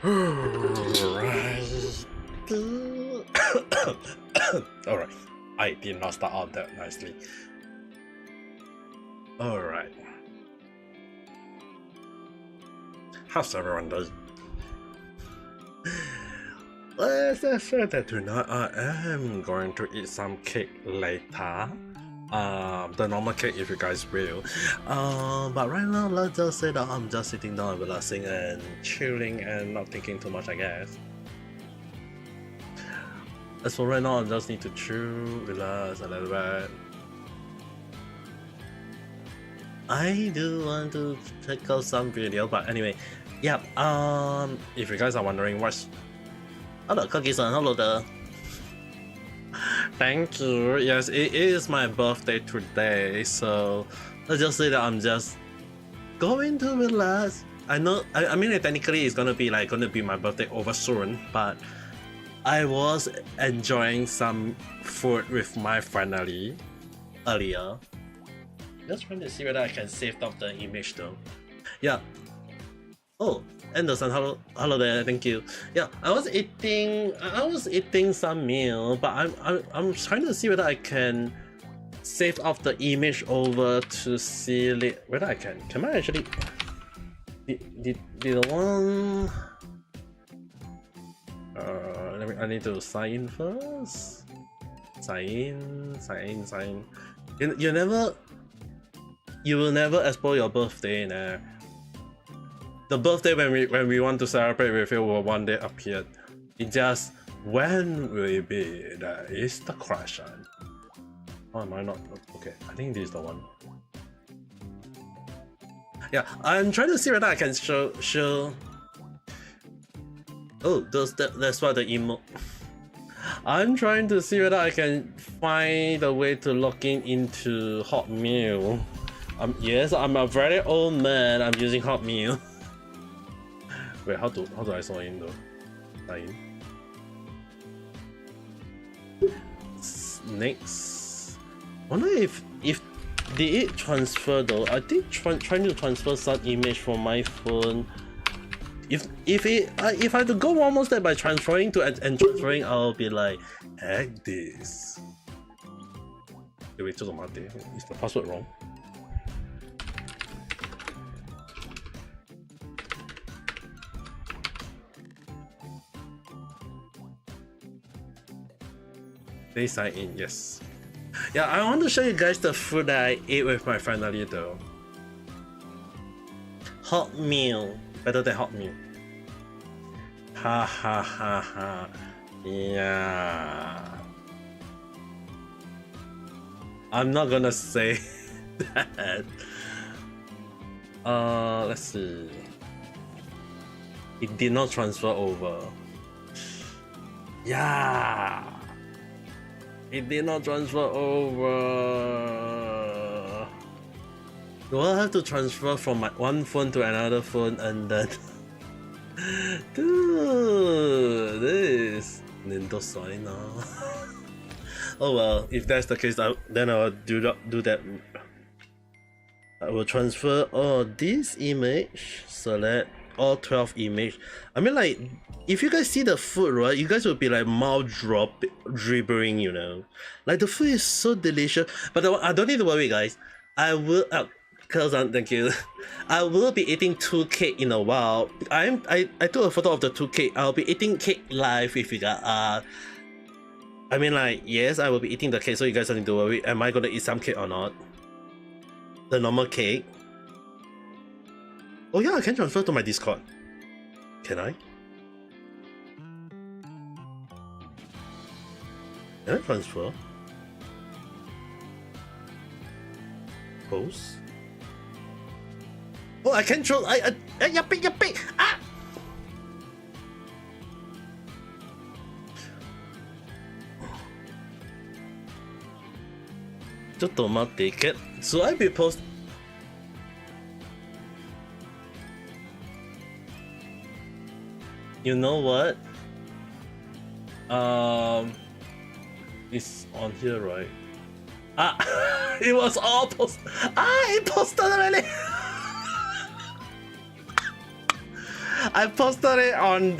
Alright. Alright. I did not start out that nicely. Alright. How's everyone doing? Let's just say that tonight I am going to eat some cake later. The normal cake if you guys will. But right now let's just say that I'm just sitting down relaxing and chilling and not thinking too much, I guess. As for right now, I just need to chill, relax a little bit. I do want to check out some video, but anyway, yeah. If you guys are wondering what's hello, Cookie-san, hello there. Thank you. Yes, it is my birthday today, so let's just say that I'm just going to relax. I know. I mean, technically, it's gonna be my birthday over soon, but I was enjoying some food with my family earlier. Just trying to see whether I can save up the image though. Yeah. Oh, Anderson, hello there, thank you. Yeah, I was eating some meal, but I'm trying to see whether I can save up the image over to see whether I can. Can I actually? Did the one? I need to sign in first. Sign in. You will never expose your birthday, nah. The birthday when we want to celebrate with you will one day appear. It just when will it be? That is the question. Oh, am I not? Okay, I think this is the one. Yeah, I'm trying to see whether I can show. Oh, that's what the emo. I'm trying to see whether I can find a way to log into Hotmail. Yes, I'm a very old man. I'm using Hotmail. Wait, how do I sign in though? Sign in. Next. Wonder if did it transfer though? I did trying to transfer some image from my phone. If I have to go one more step by transferring to and transferring, I'll be like, heck this. Wait, is the password wrong? They sign in, yes. Yeah, I want to show you guys the food that I ate with my family though. Hot meal. Better than hot meal. Ha ha ha ha. Yeah. I'm not gonna say that. Let's see. It did not transfer over. Yeah. It did not transfer over. Do I have to transfer from my one phone to another phone and then dude, this Nintendo sign now. Oh well, if that's the case, then I'll do that. I will transfer all this image, select all 12 image. I mean, like, if you guys see the food, right, you guys will be like mouth dribbling, you know. Like, the food is so delicious. But I don't need to worry, guys. I will. Thank you. I will be eating 2 cake in a while. I took a photo of the 2 cake. I'll be eating cake live if you guys I mean, like, yes, I will be eating the cake, so you guys don't need to worry. Am I gonna eat some cake or not? The normal cake. Oh yeah, I can transfer to my Discord. Can I? Can I transfer? Post? Oh, I can throw. Yappy. Ah! Should I be post? You know what? It's on here, right? Ah, it was all post. Ah, it posted already. I posted it on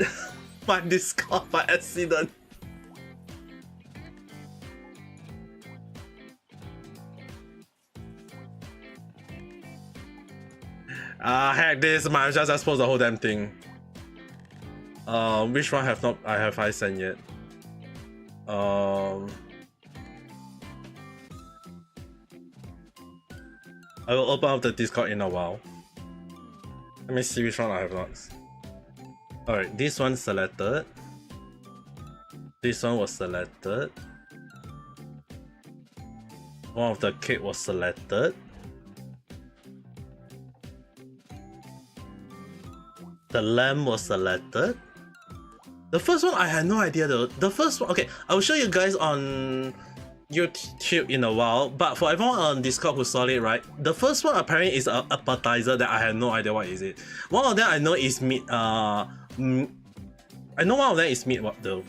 my Discord by accident. Heck this, man. Just expose the whole damn thing. Which one have I sent yet? I will open up the Discord in a while. Let me see which one I have not. Alright, this one selected. This one was selected. One of the cake was selected. The lamb was selected. The first one I had no idea though. The first one, okay, I will show you guys on YouTube in a while, but for everyone on Discord who saw it, right, the first one apparently is an appetizer that I had no idea what is it. One of them I know is meat. I know one of them is meat. What though?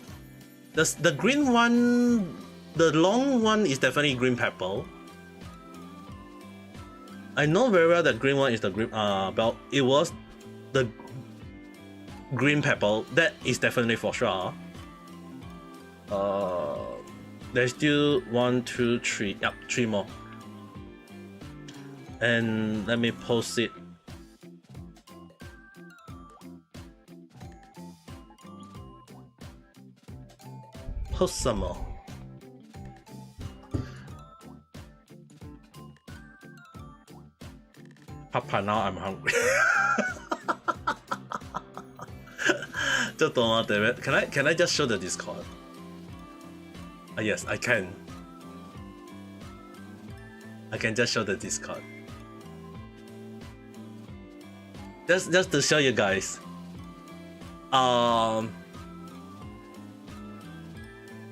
The green one, the long one is definitely green pepper. I know very well that green one is the green bell. It was the green pepper. That is definitely for sure. There's still 1, 2, 3. Yep, 3 more. And let me post it. Post some more. Papa, now I'm hungry. Can I just show the Discord? Yes, I can. I can just show the Discord. Just to show you guys.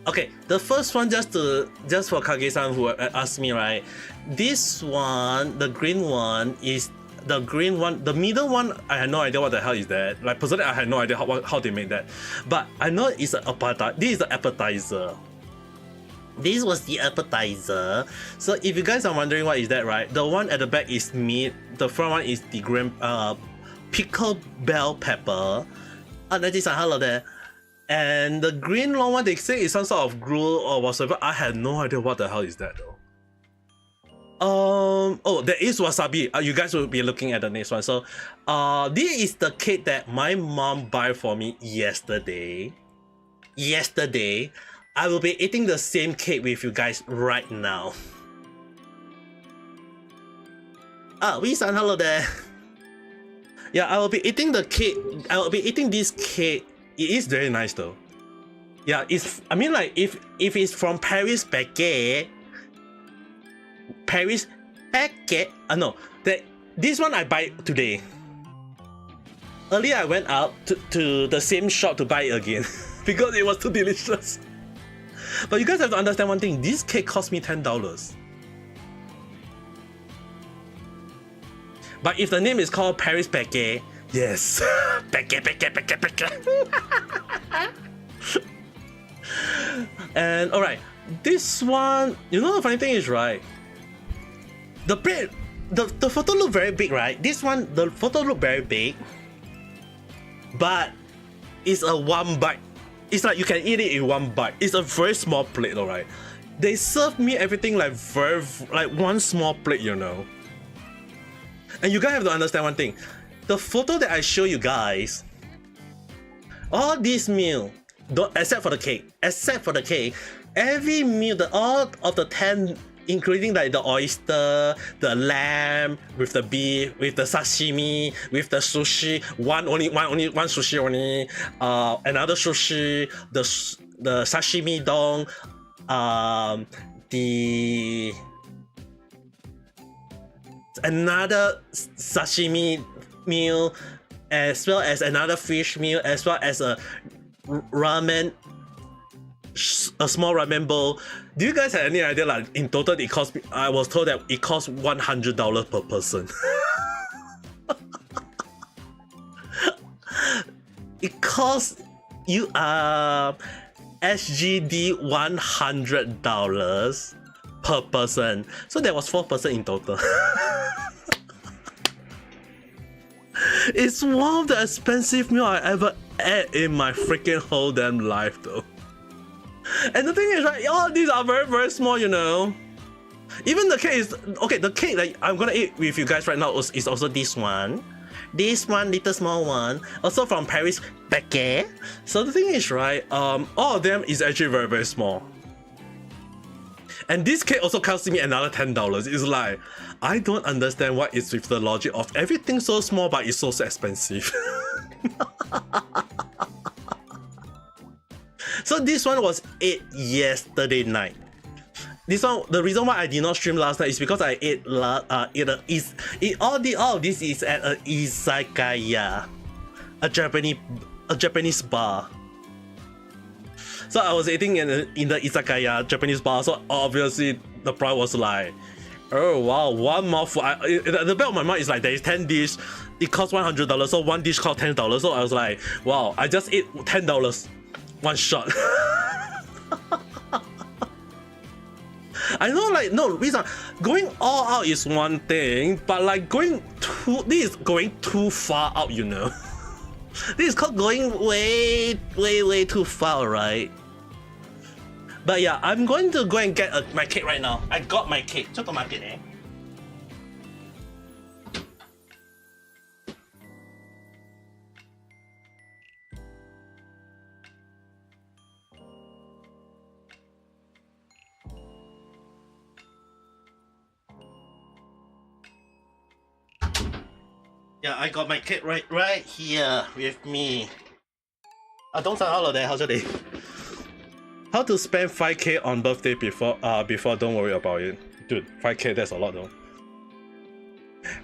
Okay, the first one just for Kage-san who asked me, right? This one, the green one is the green one. The middle one, I had no idea what the hell is that. Like personally, I had no idea how they made that. But I know it's an appetizer. This is the appetizer. This was the appetizer. So if you guys are wondering what is that, right? The one at the back is meat. The front one is the green pickled bell pepper. That is a hello there. And the green long one they say is some sort of gruel or whatsoever. I had no idea what the hell is that though. Oh, there is wasabi. You guys will be looking at the next one. So this is the cake that my mom bought for me yesterday. I will be eating the same cake with you guys right now. Wee-san, hello there. Yeah, I will be eating the cake. I will be eating this cake. It is very nice though. Yeah, I mean like if it's from Paris Baguette. No, this one I buy today. Earlier I went out to the same shop to buy it again because it was too delicious. But you guys have to understand one thing. This cake cost me $10. But if the name is called Paris Baguette, yes, baguette. And alright, this one, you know the funny thing is, right? The bread, the photo look very big, right? This one, the photo look very big, but it's a one bite. It's like you can eat it in one bite. It's a very small plate, alright. They serve me everything like one small plate, you know. And you guys have to understand one thing. The photo that I show you guys, all this meal, except for the cake, every meal, all of the 10, including like the oyster, the lamb, with the beef, with the sashimi, with the sushi, one sushi only, another sushi, the sashimi dong, another sashimi meal, as well as another fish meal, as well as a ramen, a small ramen bowl. Do you guys have any idea, like in total it cost me, I was told that it cost $100 per person. It costs you SGD $100 per person. So there was 4 person in total. It's one of the expensive meal I ever ate in my freaking whole damn life though. And the thing is, right, all these are very, very small, you know. Even the cake is, okay, the cake that I'm gonna eat with you guys right now is also this one. This one, little small one, also from Paris Baguette. So the thing is, right, all of them is actually very, very small. And this cake also cost me another $10. It's like, I don't understand what is with the logic of everything so small but it's so expensive. So this one was ate yesterday night. This one, the reason why I did not stream last night is because I ate all of this is at a izakaya, a Japanese bar. So I was eating in the izakaya Japanese bar. So obviously the price was like, oh wow, one mouthful. The back of my mind is like there is 10 dishes. It costs $100, so one dish cost $10. So I was like, wow, I just ate $10 one shot. I know, like, no reason. Going all out is one thing, but like this is going too far out, you know. This is called going way too far, right? But yeah, I'm going to go and get my cake right now. I got my cake. Check my cake, eh? Yeah, I got my cake right here with me. Don't sound all of that. How's your day? How to spend 5k on birthday before don't worry about it. Dude, 5k, that's a lot though.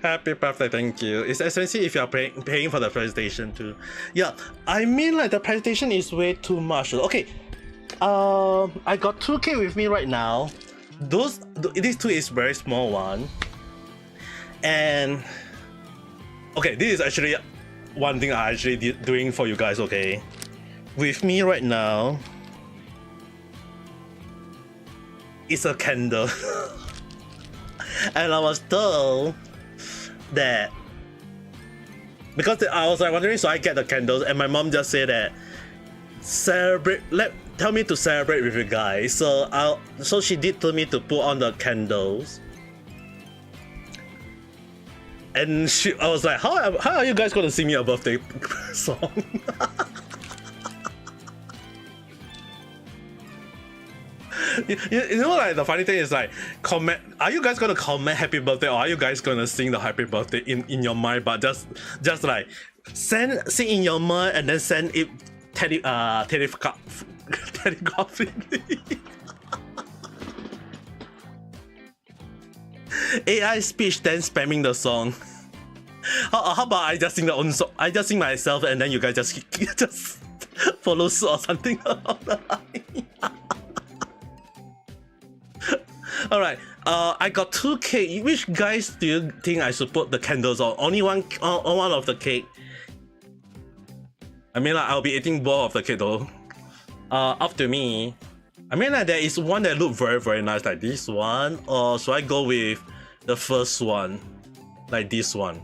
Happy birthday, thank you. It's expensive if you're paying for the PlayStation too. Yeah, I mean like the PlayStation is way too much. Okay, I got 2k with me right now. These two is very small one. And okay, this is actually one thing I actually doing for you guys, okay? With me right now, it's a candle. And I was told that because I was like wondering, so I get the candles, and my mom just said that tell me to celebrate with you guys. So she did tell me to put on the candles. And I was like, how are you guys gonna sing me a birthday song? You know, like the funny thing is like, are you guys gonna comment happy birthday, or are you guys gonna sing the happy birthday in your mind, but just like sing in your mind and then send it telegraphically. AI speech then spamming the song. How about I just sing the own song? I just sing myself and then you guys just follow suit or something along the line. Alright, I got 2 cake. Which guys do you think I should put the candles on? Only one of the cake. I mean, like, I'll be eating both of the cake though. Up to me. I mean, like, there is one that look very, very nice, like this one. Or should I go with the first one? Like this one.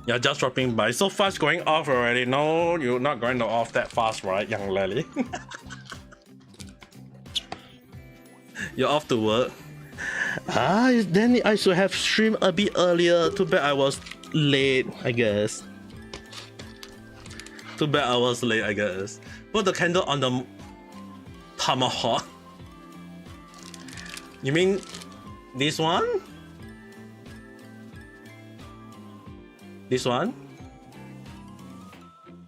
Yeah, just dropping by. So fast going off already. No, you're not going to off that fast, right, young lady? You're off to work. Then I should have streamed a bit earlier. Too bad I was late, I guess. Too bad I was late, I guess. Put the candle on the tomahawk. You mean this one? This one?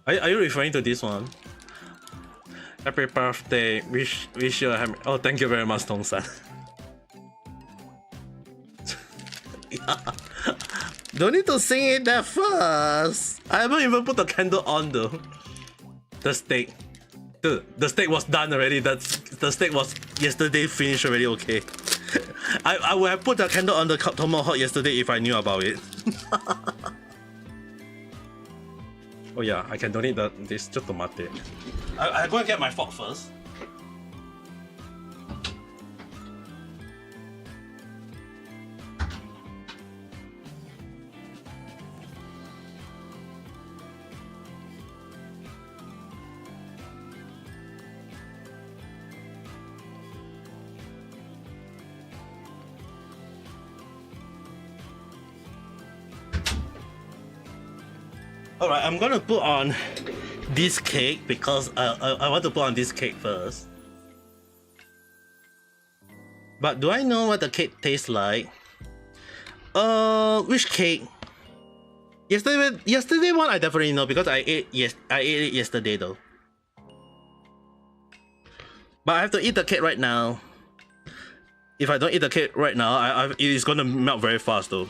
Are you referring to this one? Happy birthday. Wish you a happy. Oh, thank you very much, Tong-san. Yeah. Don't need to sing it that fast. I haven't even put the candle on though. The steak. Dude, the steak was done already. The steak was yesterday finished already, okay. I would have put the candle on the tomahawk yesterday if I knew about it. Oh yeah, I can donate this to tomate. I'm going to get my fork first. Alright, I'm gonna put on this cake because I want to put on this cake first. But do I know what the cake tastes like? Which cake? Yesterday one I definitely know because I ate it yesterday though. But I have to eat the cake right now. If I don't eat the cake right now, it is gonna melt very fast though.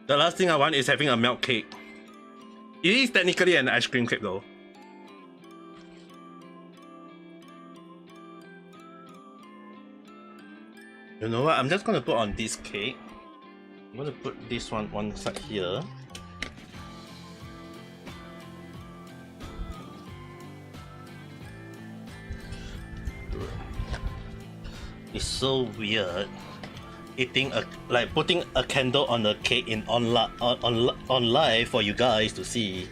The last thing I want is having a melt cake. It is technically an ice cream cake though. You know what? I'm just gonna put on this cake. I'm gonna put this one side here. It's so weird eating putting a candle on a cake on live for you guys to see,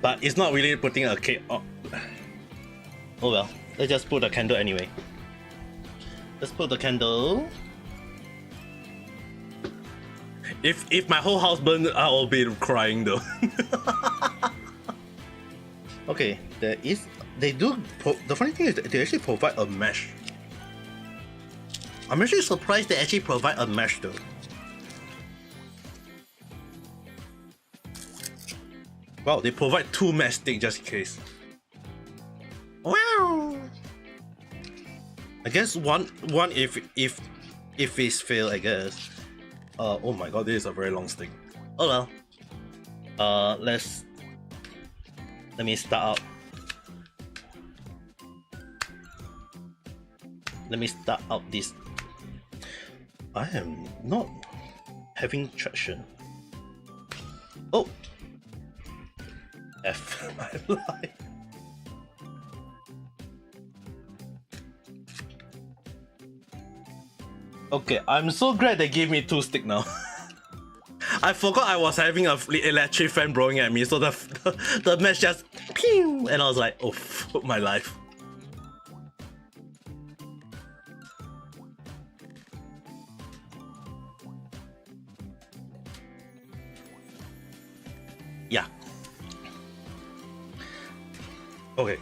but it's not really putting a cake on. Oh well, let's just put a candle anyway. Let's put the candle. If my whole house burned, I'll be crying though. Okay, the funny thing is they actually provide a mesh. I'm actually surprised they actually provide a mesh though. Wow, they provide 2 mesh sticks just in case. Wow. I guess one if it's fail, I guess. Oh my god, this is a very long stick. Oh well. Let me start out. Let me start out this. I am not having traction. Oh! F my life. Okay, I'm so glad they gave me 2 sticks now. I forgot I was having a electric fan blowing at me, so the mesh just pew, and I was like, oh, my life. Yeah. Okay.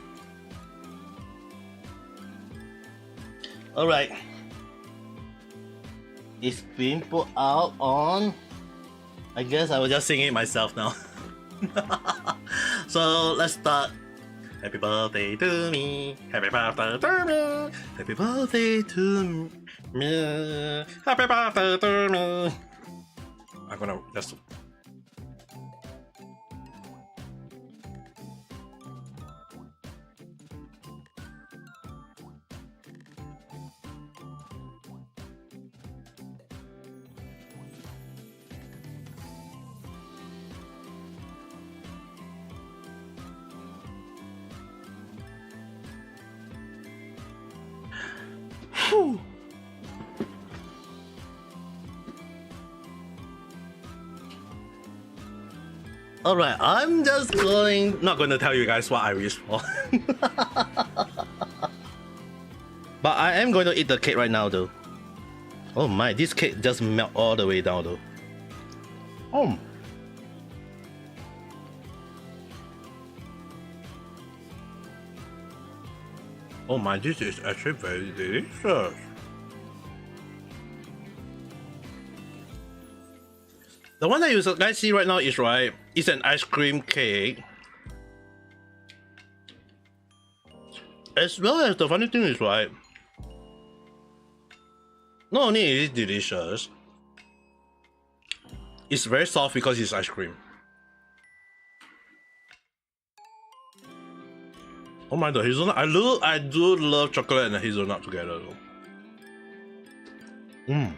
Alright. It's being put out on. I guess I will just sing it myself now. So let's start. Happy birthday to me. Happy birthday to me. Happy birthday to me. Happy birthday to me. I'm gonna just. Alright, I'm just not going to tell you guys what I wish for. But I am going to eat the cake right now though. Oh my, this cake just melt all the way down though. Oh. Oh my, this is actually very delicious. The one that you guys see right now is it's an ice cream cake. As well as the funny thing is not only is it delicious, it's very soft because it's ice cream. Oh my, the hazelnut! I do love chocolate and hazelnut together though. Mmm.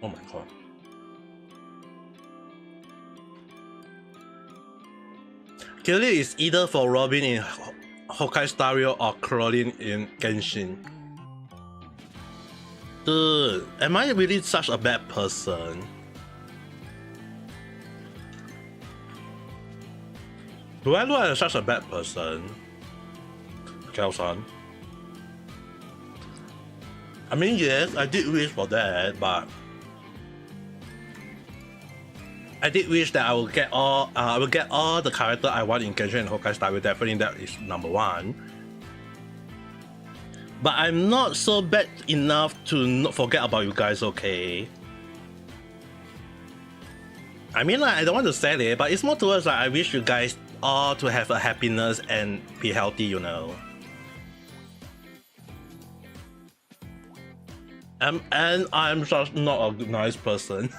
Oh my god. Kelly is either for Robin in Hokkai Star Rail or Caroline in Genshin. Dude, am I really such a bad person? Do I look like such a bad person? Kelson? I mean, yes, I did wish for that, but I did wish that I will get all the character I want in Genshin and Honkai Star Rail. Definitely that is number one. But I'm not so bad enough to not forget about you guys, okay? I mean, like, I don't want to say it, but it's more towards like I wish you guys all to have a happiness and be healthy, you know. And I'm just not a nice person.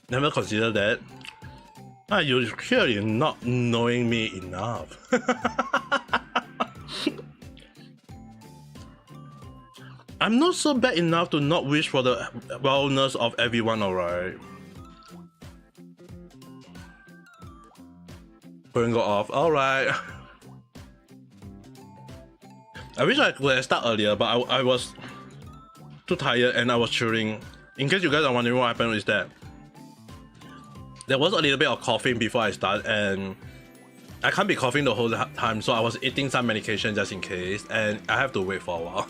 Never consider that. You're clearly not knowing me enough. I'm not so bad enough to not wish for the wellness of everyone, alright? Couldn't go off, alright. I wish I could start earlier, but I was too tired and I was chilling. In case you guys are wondering what happened is that there was a little bit of coughing before I start, and I can't be coughing the whole time, so I was eating some medication just in case, and I have to wait for a while.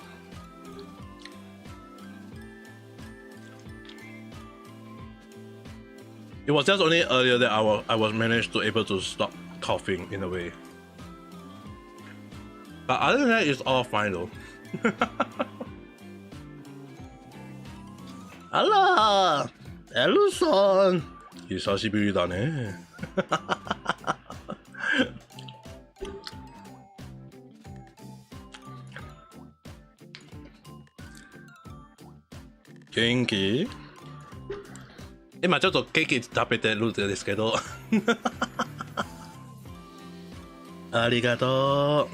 It was just only earlier that I was managed to able to stop coughing in a way. But other than that, it's all fine though. Hello! Hello, son! 久しぶりだね。元気？今ちょっとケーキ食べてるんですけど。ありがと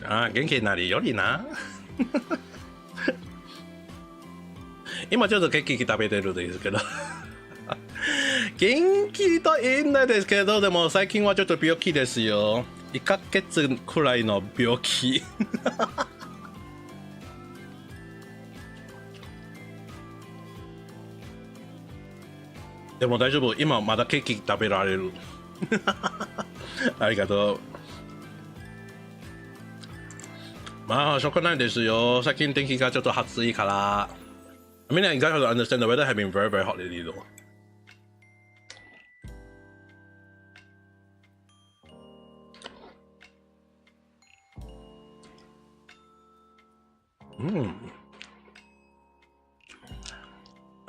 う。ああ、元気になるよりな。今ちょっとケーキ食べてるんですけど。元気といいんですけど、でも最近はちょっと病気ですよ。1ヶ月くらいの病気。でも大丈夫、今まだケーキ食べられる。ありがとう。まあしょうがないですよ。最近天気がちょっと暑いから。I mean, you guys have to understand the weather has been very, very hot lately though.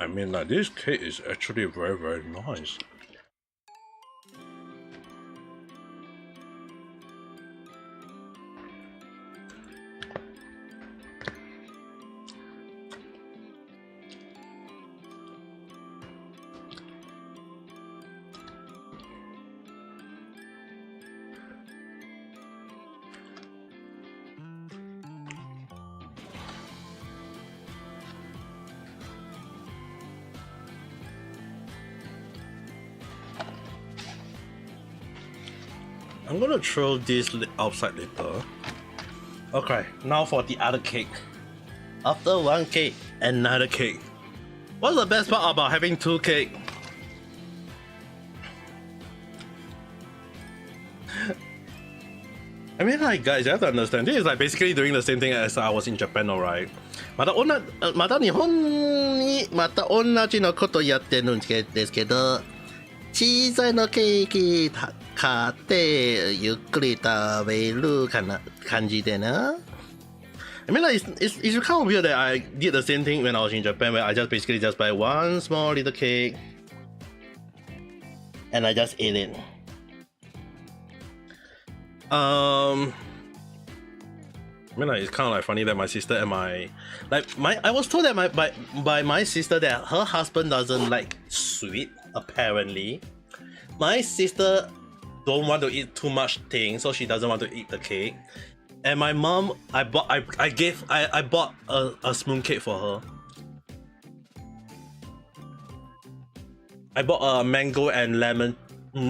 I mean, like, this cake is actually very, very nice. I'm gonna throw this outside later. Okay, now for the other cake. After one cake, another cake. What's the best part about having two cakes? I mean, like, guys, you have to understand, this is like basically doing the same thing as I was in Japan, alright? また日本にまた同じのことやってるんですけど、小さいのケーキ買ってゆっくり食べるかな感じでな。I mean, like, it's kind of weird that I did the same thing when I was in Japan, where I just basically just buy one small little cake and I just ate it. I mean, like, it's kind of like funny that my sister and I was told that by my sister that her husband doesn't like sweet, apparently. My sister don't want to eat too much things, so she doesn't want to eat the cake. And my mom, I bought a spoon cake for her. I bought a mango and lemon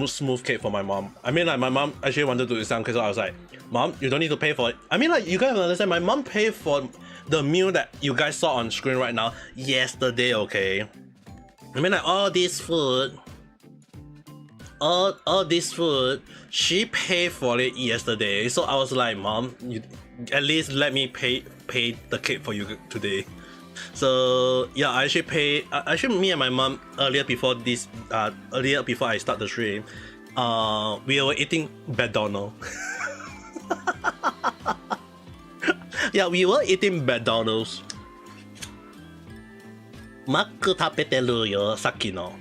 smooth cake for my mom. I mean, like, my mom actually wanted to do something, so I was like, Mom, you don't need to pay for it. I mean, like, you guys understand, my mom paid for the meal that you guys saw on screen right now yesterday, okay? I mean, like, all this food, she paid for it yesterday. So I was like, Mom, you at least let me pay the cake for you today. So yeah, I actually paid. Actually, me and my mom earlier before I start the stream, we were eating McDonald's. Yeah, we were eating McDonald's. マック食べてるよ、さっきの。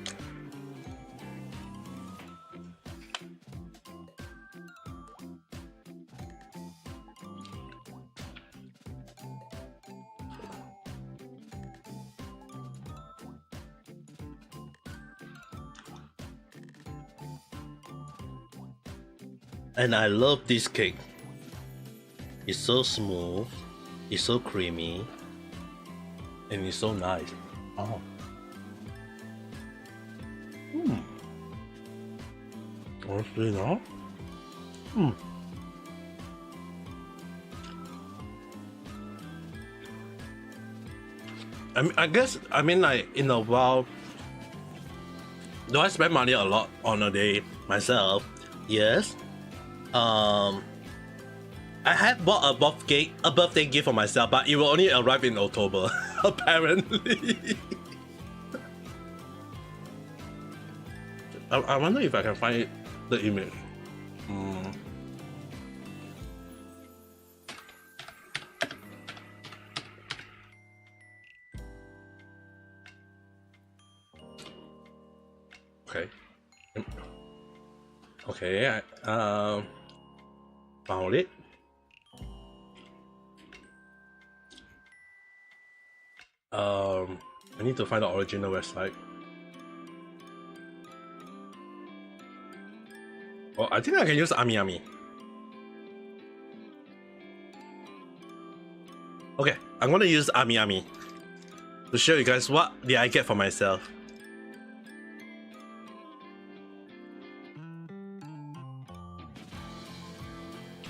And I love this cake. It's so smooth, it's so creamy, and it's so nice. Oh. Honestly, no? I mean, like, in a while, do I spend money a lot on a day myself? Yes. I had bought a birthday gift for myself, but it will only arrive in October, apparently. I wonder if I can find the image. Okay. Okay, I found it. I need to find the original website. Oh, I think I can use Ame. Okay, I'm gonna use Ame to show you guys what did I get for myself.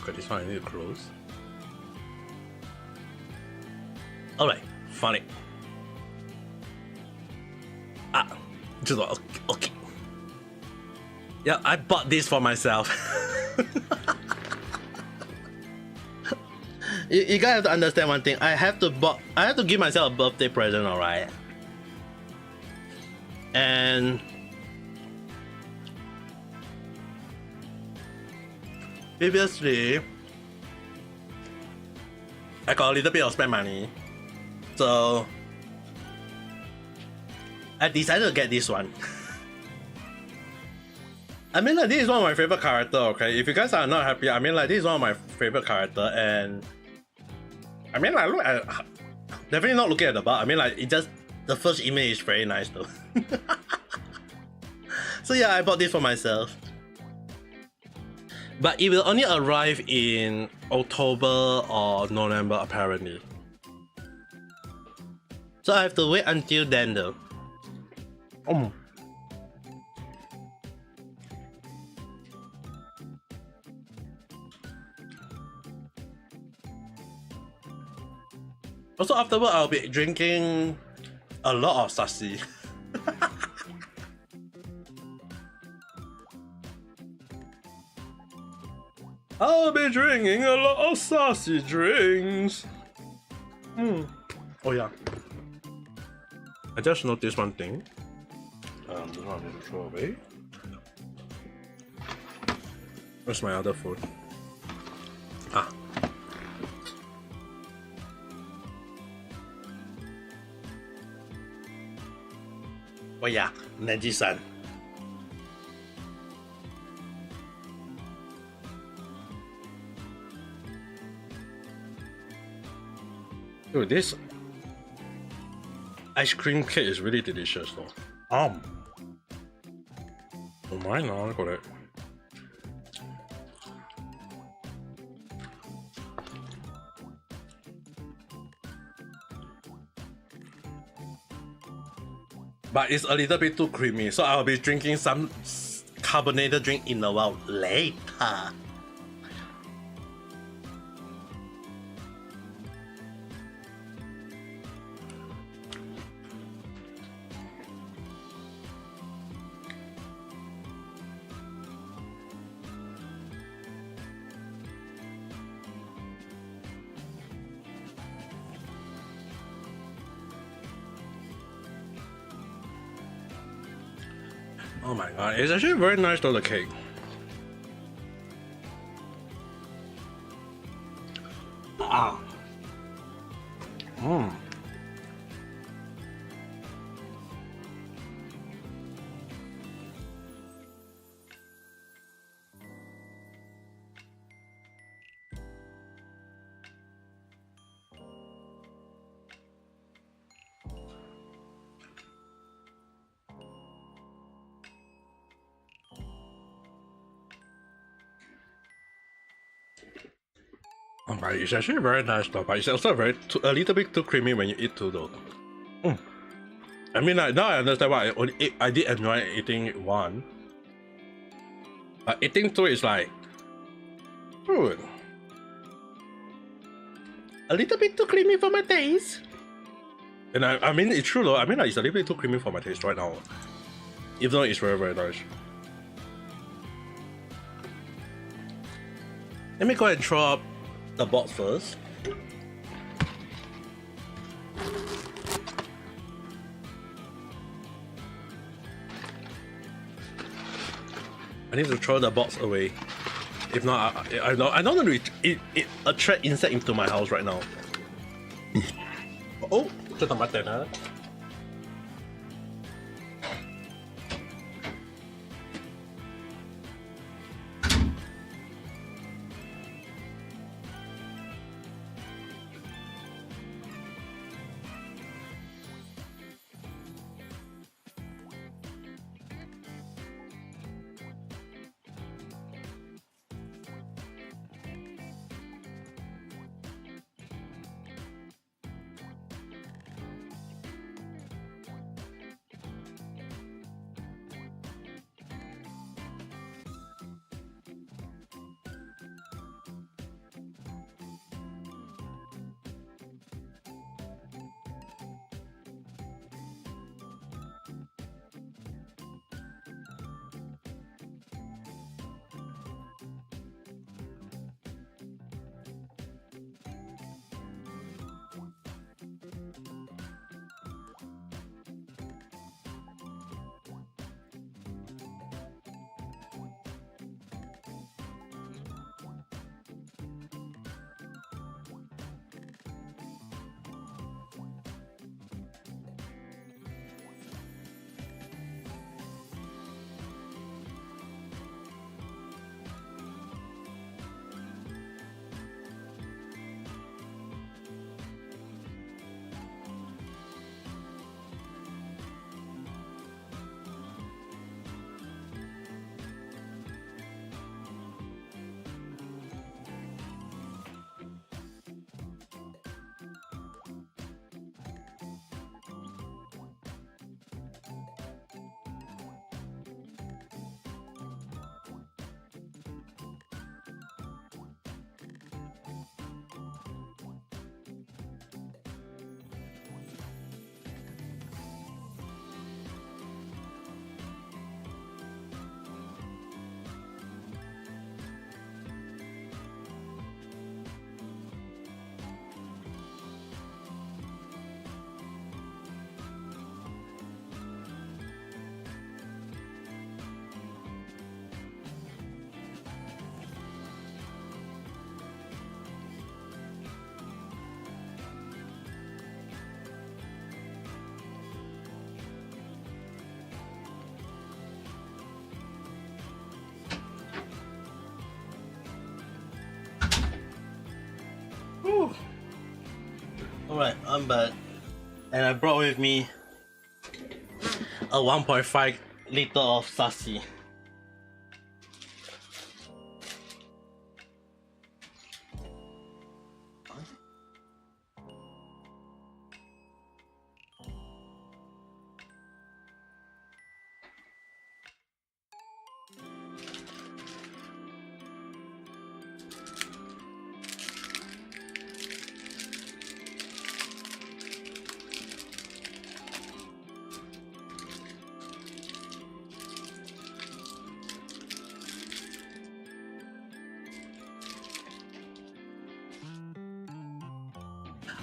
Okay, this one I need to close. Alright, found it. Just okay. Yeah, I bought this for myself. you guys have to understand one thing. I have to give myself a birthday present, alright? And previously, I got a little bit of spend money, so I decided to get this one. I mean, like, this is one of my favorite character, okay? If you guys are not happy, I mean, like, this is one of my favorite character, and I mean, like, look at, definitely not looking at the bar. I mean, like, it just, the first image is very nice though. So yeah, I bought this for myself. But it will only arrive in October or November, apparently. So I have to wait until then though. Also, afterward, I'll be drinking a lot of sashi. I'll be drinking a lot of sassy drinks. Oh yeah. I just noticed one thing. This one I need to throw away. Where's my other food? Oh yeah, Neji-san. Dude, this ice cream cake is really delicious though. Oh my god, look at it. but it's a little bit too creamy, so I'll be drinking some carbonated drink in a while later. Oh my god, it's actually very nice though, the cake. Ah. Mmm. Oh, but it's actually very nice though, but it's also a little bit too creamy when you eat too though. Mm. I mean, like, now I understand why I did enjoy eating one, but eating two is like, a little bit too creamy for my taste. And I mean, it's true though. I mean, like, it's a little bit too creamy for my taste right now, even though it's very, very nice. Let me go ahead and throw up the box first. I need to throw the box away. If not, I don't want to attract insect into my house right now. Oh, ito naman na. Alright, I'm back. And I brought with me a 1.5 liter of sashi.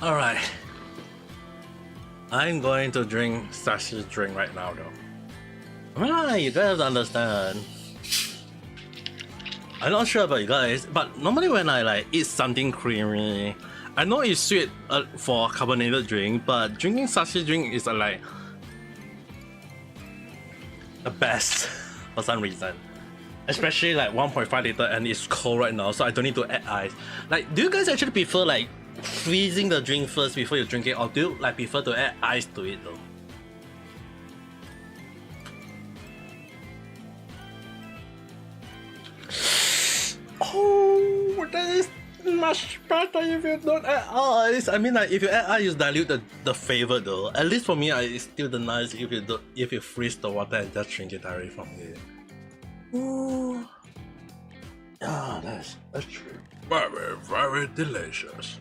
Alright. I'm going to drink Sashi's drink right now though. Right, you guys understand. I'm not sure about you guys, but normally when I like eat something creamy, I know it's sweet for a carbonated drink, but drinking Sashi drink is like the best for some reason. Especially like 1.5 liter and it's cold right now, so I don't need to add ice. Like, do you guys actually prefer like freezing the drink first before you drink it, or do you like prefer to add ice to it though? Oh, that is much better if you don't add ice. I mean, like if you add ice, you dilute the flavor though. At least for me, it's still the nice if you freeze the water and just drink it directly from it. Ooh. Ah, that's true. Very, very delicious.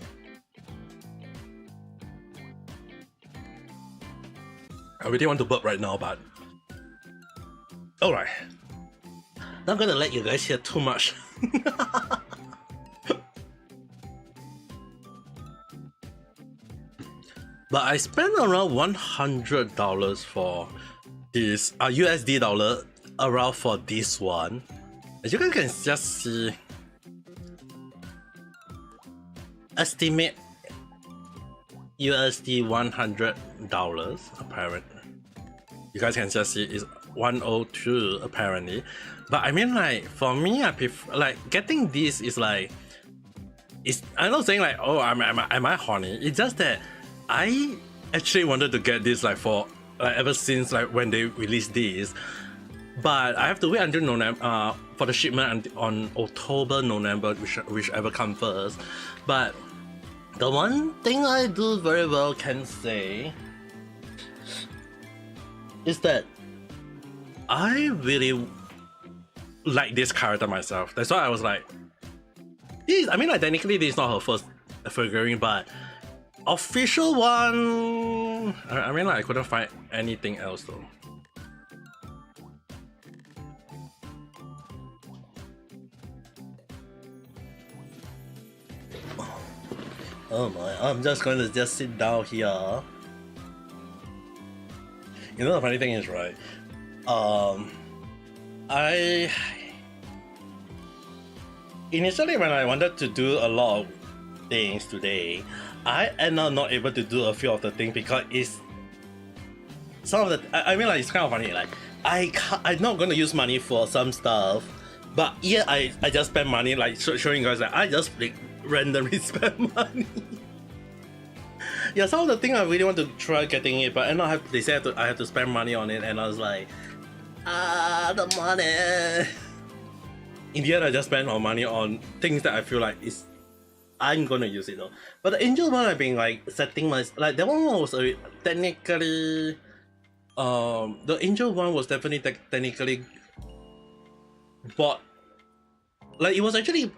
I really want to burp right now, but alright. Not gonna let you guys hear too much. But I spent around $100 for this USD dollar around for this one. As you guys can just see, estimate USD $100 apparently. You guys can just see it's 102 apparently. But I mean, like for me, I prefer like getting this is like, I'm not saying like, oh, am I horny? It's just that I actually wanted to get this like for like ever since like when they released this. But I have to wait until November for the shipment on October, November, whichever comes first. But the one thing I do very well can say is that I really like this character myself. That's why I was like, I mean, like technically this is not her first figurine, but official one. I mean, like I couldn't find anything else though. Oh my, I'm just going to just sit down here. You know the funny thing is, right? Initially when I wanted to do a lot of things today, I end up not able to do a few of the things because it's some of the, I mean like it's kind of funny, like I'm not going to use money for some stuff, but yeah, I just spend money, like showing you guys that I just like, randomly spend money. Yeah, some of the things I really want to try getting it, but they said I have to spend money on it, and I was like, the money. In the end, I just spend all money on things that I feel like I'm gonna use it though. But the Angel one, I've been like setting my, like that one was technically, the Angel one was definitely technically bought, like it was actually,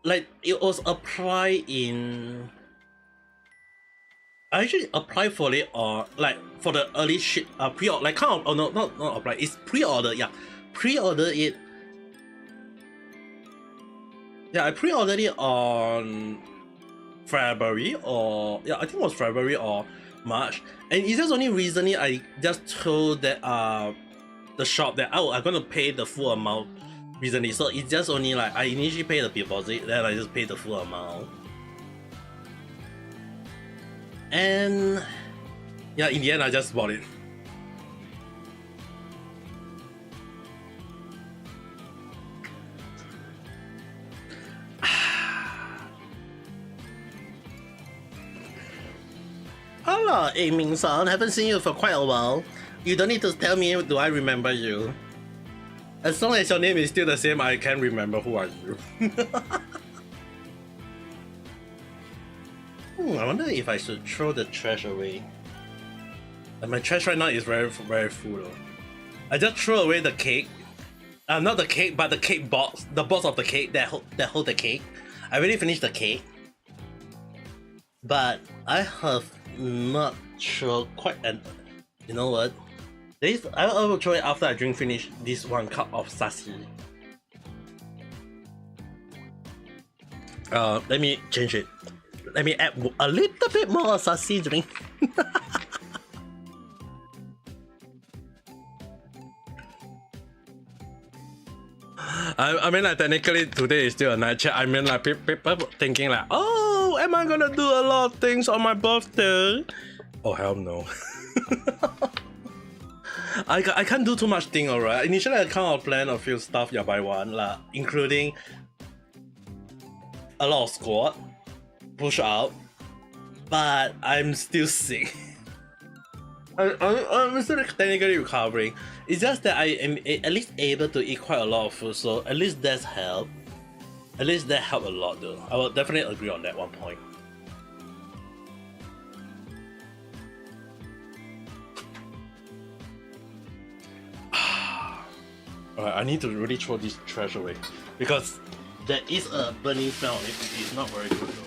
like it was applied in, I actually applied for it or like for the early ship pre-order, like kind of, oh no, not apply, it's pre-order, yeah, pre-order it. Yeah, I pre-ordered it on February or, yeah, I think it was February or March, and it's just only recently I just told that the shop that I'm gonna pay the full amount recently, so it's just only like I initially paid the deposit, then I just paid the full amount. And yeah, in the end I just bought it. Hello, Ming-san, haven't seen you for quite a while. You don't need to tell me, do I remember you? As long as your name is still the same, I can remember who are you. I wonder if I should throw the trash away. And my trash right now is very, very full though. I just threw away the cake. Not the cake, but the cake box. The box of the cake that hold the cake. I already finished the cake. But I have not thrown quite an... You know what? I will throw it after I finish this 1 cup of sashi. Let me change it. Let me add a little bit more saucy drink. I mean, like, technically today is still a night chat. I mean, like, people thinking like, oh, am I gonna do a lot of things on my birthday? Oh, hell no. I can't do too much thing, alright. Initially, I kind of planned a few stuff, yeah, by one, like, including a lot of squat, push up, but I'm still sick. I'm still technically recovering. It's just that I am at least able to eat quite a lot of food, so at least that's help. At least that helped a lot, though. I will definitely agree on that one point. Alright, I need to really throw this trash away because there is a burning smell on it. It's not very good, though.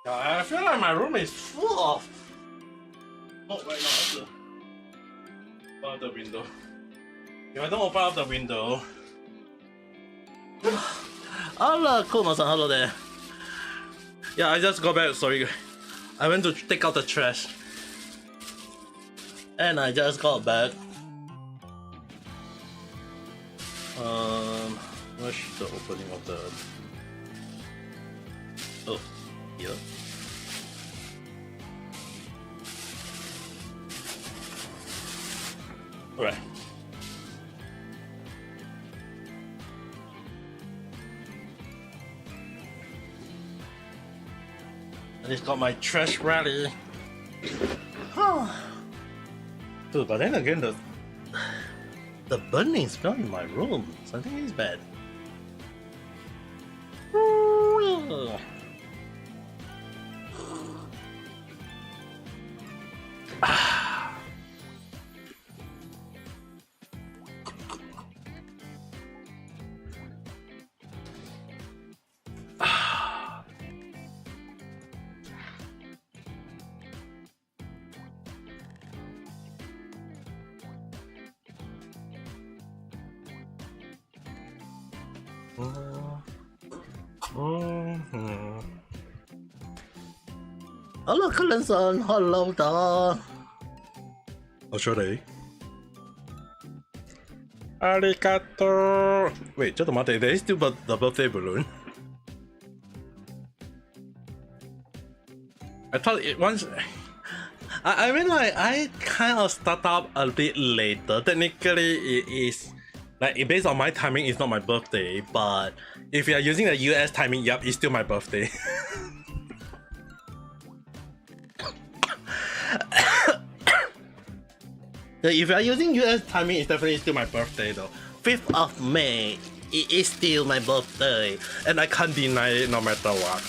I feel like my room is full of. Oh, wait, no, open up the window. If I don't open up the window. Hello, Kuma-san, hello there. Yeah, I just got back, sorry. I went to take out the trash. And I just got back. Where's the opening of the. Oh, here. Alright. I just got my trash ready. Dude, but then again, the burning smell in my room, something is bad. Hello, Cullen-san. Hello, da. Actually. Arigato. Wait, just a minute. There is still the birthday balloon. I thought it once. I mean, like, I kind of start up a bit later. Technically, it is. Like, based on my timing, it's not my birthday, but if you are using the US timing, yep, it's still my birthday. If you are using US timing, it's definitely still my birthday though. 5th of May, it is still my birthday, and I can't deny it no matter what.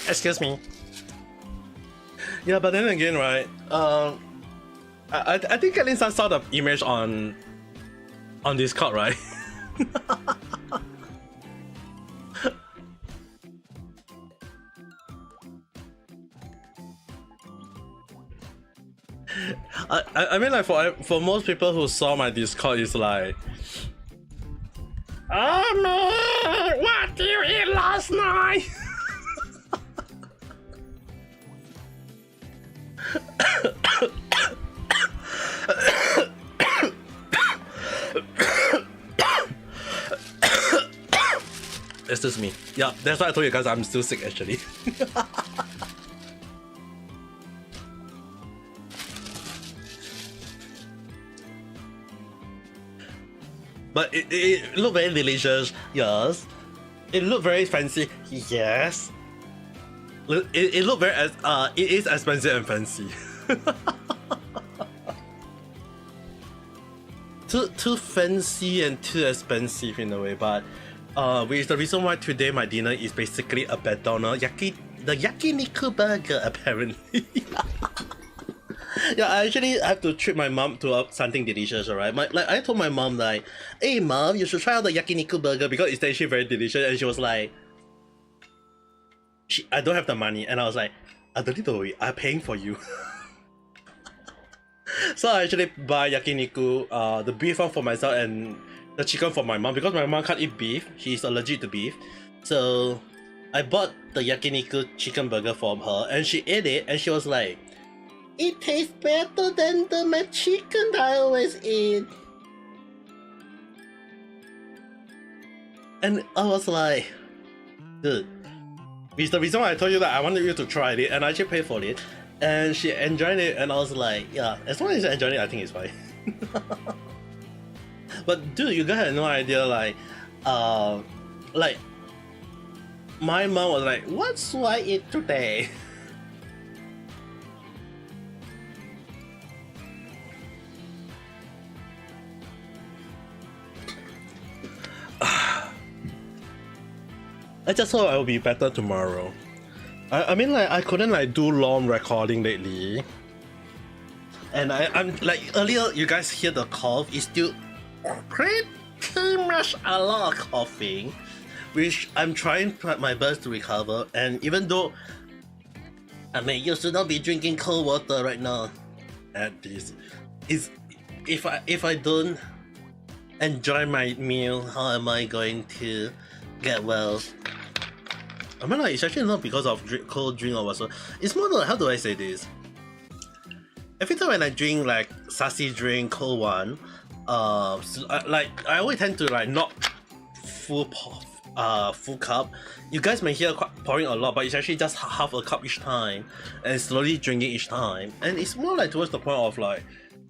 Excuse me. Yeah, but then again, right? I think Kalin-san saw the image on Discord, right? I mean, like, for most people who saw my Discord, it's like, oh man, what did you eat last night? It's just me. Yeah, that's why I told you guys I'm still sick actually. But it looked very delicious, yes. It looked very fancy, yes. It looked very it is expensive and fancy. too fancy and too expensive in a way, but which is the reason why today my dinner is basically a McDonald's the yakiniku burger apparently. Yeah, I actually have to treat my mom to something delicious, alright? Like I told my mom like, hey mom, you should try out the yakiniku burger because it's actually very delicious, and she was like, I don't have the money, and I was like, I don't need to worry, I'm paying for you. So I actually buy yakiniku, the beef one for myself and the chicken for my mom because my mom can't eat beef. She's allergic to beef. So I bought the yakiniku chicken burger for her and she ate it and she was like, it tastes better than the chicken that I always eat. And I was like, dude, it's the reason why I told you that I wanted you to try it and I actually paid for it. And she enjoyed it and I was like, yeah, as long as you enjoy it, I think it's fine. But dude, you guys have no idea, like my mom was like, what should I eat today? I just thought I will be better tomorrow. I mean, like, I couldn't like do long recording lately. And I'm like, earlier you guys hear the cough, it's still pretty much a lot of coughing, which I'm trying my best to recover. And even though I mean, you should not be drinking cold water right now. At this is if I don't enjoy my meal, how am I going to get well? I mean, like, it's actually not because of cold drink or whatsoever. It's more like, how do I say this? Every time when I drink like sassy drink, cold one, like I always tend to like not full cup. You guys may hear pouring a lot, but it's actually just half a cup each time, and slowly drinking each time. And it's more like towards the point of like,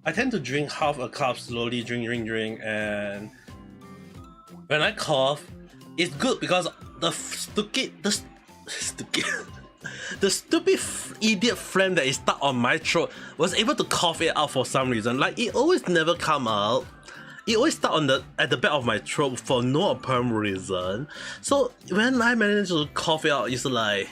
I tend to drink half a cup slowly, drink, and when I cough, it's good because the stupid idiot phlegm that is stuck on my throat was able to cough it out for some reason. Like, it always never come out. It always stuck at the back of my throat for no apparent reason. So when I managed to cough it out, it's like,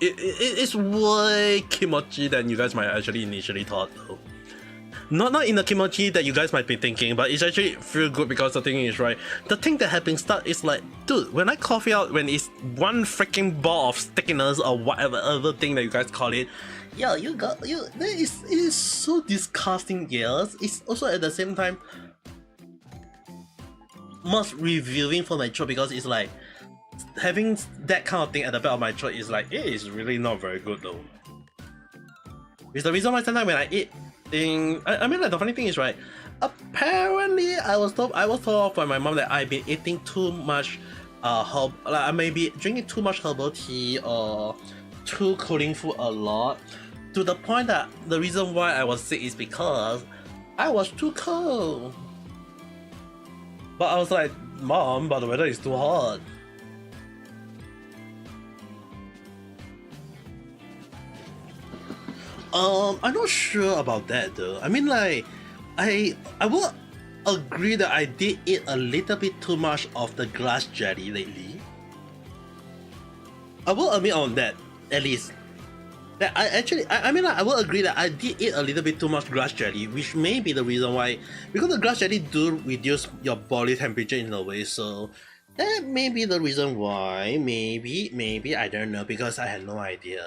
it's way kimochi than you guys might actually initially thought though. Not in the kimochi that you guys might be thinking, but it's actually feel good because the thing is, right, the thing that happens start is like, dude, when I cough it out, when it's one freaking ball of stickiness or whatever other thing that you guys call it, yeah, it is so disgusting, yes. It's also at the same time most revealing for my throat because it's like, having that kind of thing at the back of my throat is like, it is really not very good though. It's the reason why sometimes when I eat I mean, like, the funny thing is, right, apparently I was told off by my mom that I've been eating too much like I may be drinking too much herbal tea or too cooling food a lot, to the point that the reason why I was sick is because I was too cold. But I was like, Mom, but the weather is too hot. I'm not sure about that though. I mean, like, I will agree that I did eat a little bit too much of the grass jelly lately. I will admit on that, at least. That I mean, like, I will agree that I did eat a little bit too much grass jelly, which may be the reason why, because the grass jelly do reduce your body temperature in a way, so that may be the reason why, maybe, I don't know, because I had no idea.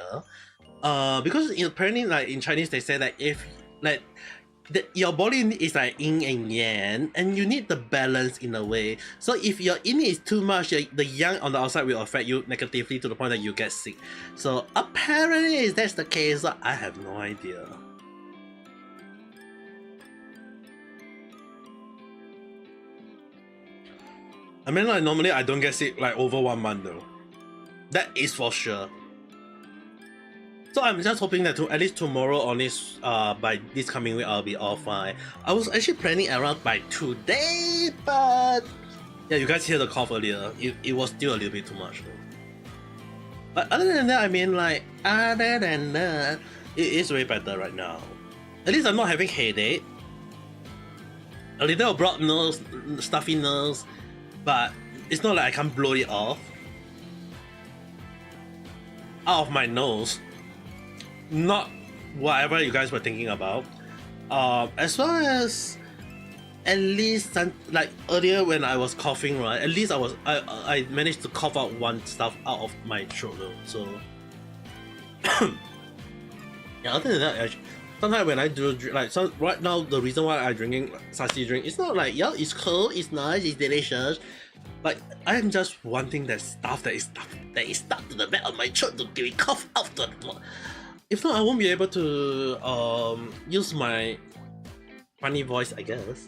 Because apparently like in Chinese they say that if like your body is like yin and yang, and you need the balance in a way. So if your yin is too much, the yang on the outside will affect you negatively to the point that you get sick. So apparently if that's the case, I have no idea. I mean, like normally I don't get sick like over 1 month though. That is for sure. So I'm just hoping that at least tomorrow or this by this coming week I'll be all fine. I was actually planning around by today, but yeah, you guys hear the cough earlier. It was still a little bit too much though. But other than that, I mean like other than that, it is way better right now. At least I'm not having headache. A little broad nose, stuffy nose, but it's not like I can't blow it off out of my nose. Not whatever you guys were thinking about. As well as at least like earlier when I was coughing, right? At least I managed to cough out one stuff out of my throat though. So yeah, other than that, sometimes when I do like right now, the reason why I'm drinking sassy drink, it's not like yeah, it's cool, it's nice, it's delicious. But I am just wanting that stuff that is stuck to the back of my throat to give it cough out the. If not, I won't be able to use my funny voice, I guess.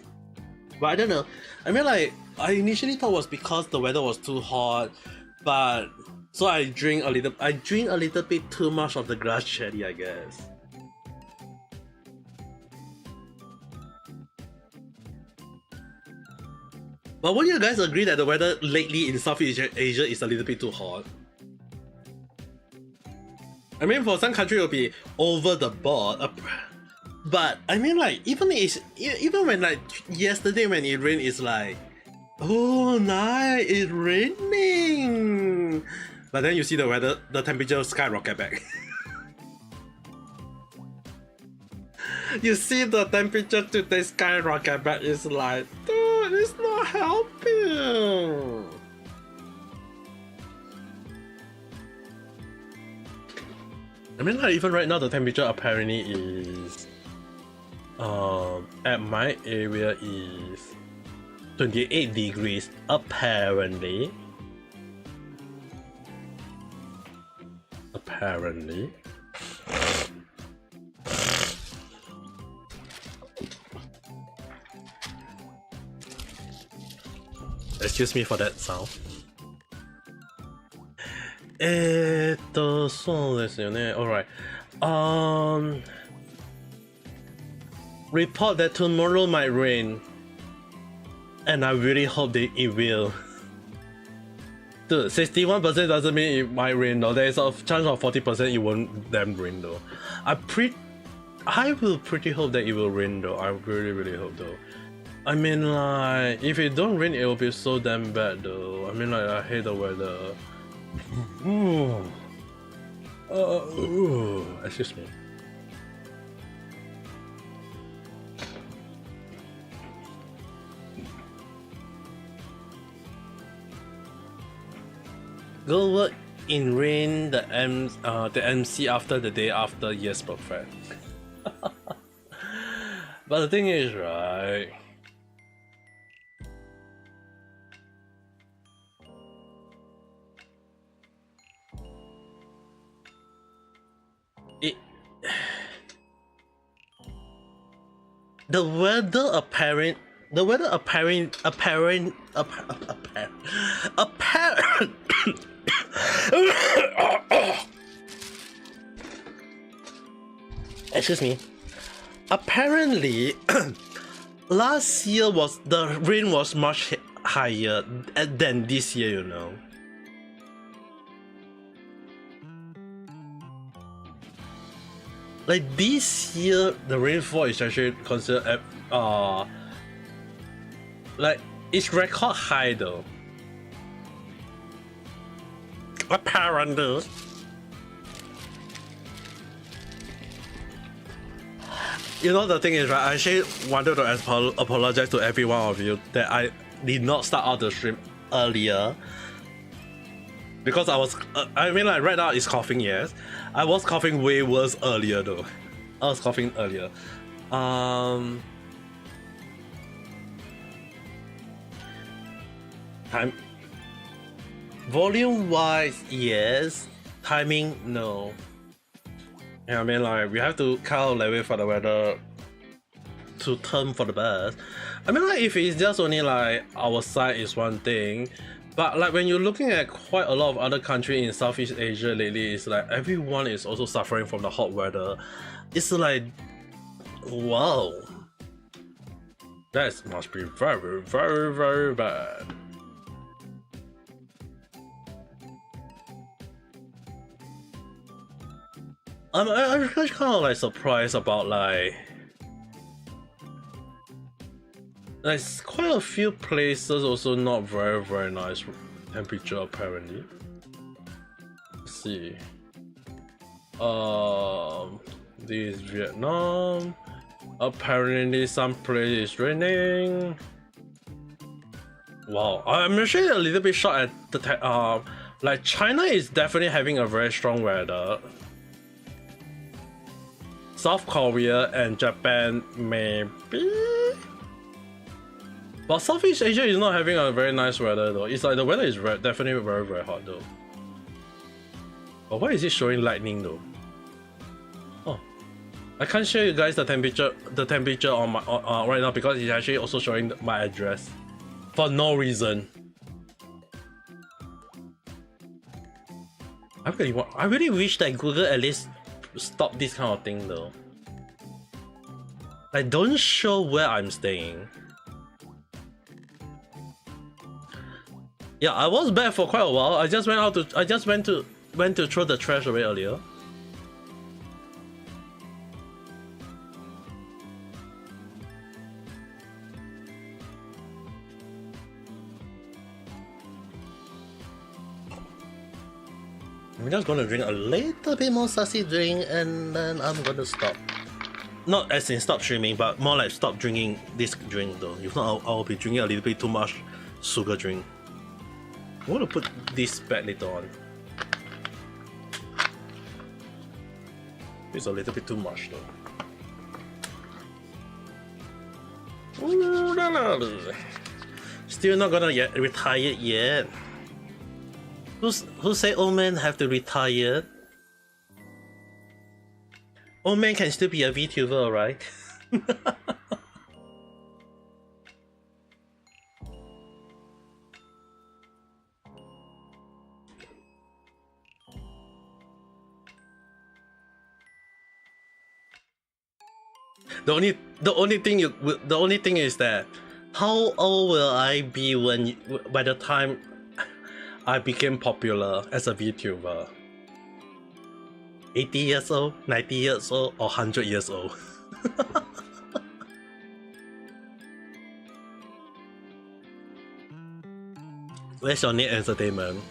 But I don't know. I mean, like I initially thought it was because the weather was too hot, but so I drink a little bit too much of the grass cherry, I guess. But would you guys agree that the weather lately in Southeast Asia is a little bit too hot? I mean, for some country it'll be over the board, but I mean, like even when like yesterday when it rained, it's like, oh nice, it's raining. But then you see the weather, the temperature skyrocket back. You see the temperature today skyrocket back. It's like, dude, it's not helping. I mean, like even right now the temperature apparently is at my area is 28 degrees apparently. Excuse me for that sound. そうですよね。Alright. Report that tomorrow might rain, and I really hope that it will. Dude, 61% doesn't mean it might rain though. There is a chance of 40% it won't damn rain though. I will pretty hope that it will rain though. I really hope though. I mean, like if it don't rain, it will be so damn bad though. I mean, like I hate the weather. Excuse me. Go work in rain. The MC after the day after. Yes, perfect. But the thing is, right? The weather apparent. Excuse me. Apparently, last year the rain was much higher than this year, you know. Like this year, the rainfall is actually considered like it's record high though. Apparently. You know the thing is, right, I actually wanted to apologize to every one of you that I did not start out the stream earlier. Because I was, I mean, like right now it's coughing, yes. I was coughing way worse earlier though. I was coughing earlier. Time. Volume wise, yes. Timing, no. Yeah, I mean, like we have to kind of like wait for the weather to turn for the best. I mean, like if it's just only like our side is one thing, but like when you're looking at quite a lot of other countries in Southeast Asia lately, it's like everyone is also suffering from the hot weather. It's like, wow, that must be very, very, very bad. I'm actually kind of like surprised about like there's quite a few places also not very, very nice temperature apparently. Let's see. This is Vietnam. Apparently some place is raining. Wow, I'm actually a little bit shocked at the like China is definitely having a very strong weather. South Korea and Japan maybe, but Southeast Asia is not having a very nice weather though. It's like the weather is definitely very, very hot though. But why is it showing lightning though? Oh, I can't show you guys the temperature on my right now because it's actually also showing my address for no reason. I really wish that Google at least stop this kind of thing though. Like don't show where I'm staying. Yeah, I was back for quite a while. I just went to throw the trash away earlier. I'm just gonna drink a little bit more sassy drink and then I'm gonna stop. Not as in stop streaming, but more like stop drinking this drink though. If not, I'll be drinking a little bit too much sugar drink. I'm gonna put this back later on. It's a little bit too much though. Ooh, la, la, la. Still not gonna get retired yet. Who say old men have to retire? Old man can still be a VTuber, right? The only thing is that how old will I be by the time I became popular as a VTuber? 80 years old, 90 years old, or 100 years old? Where's your net entertainment?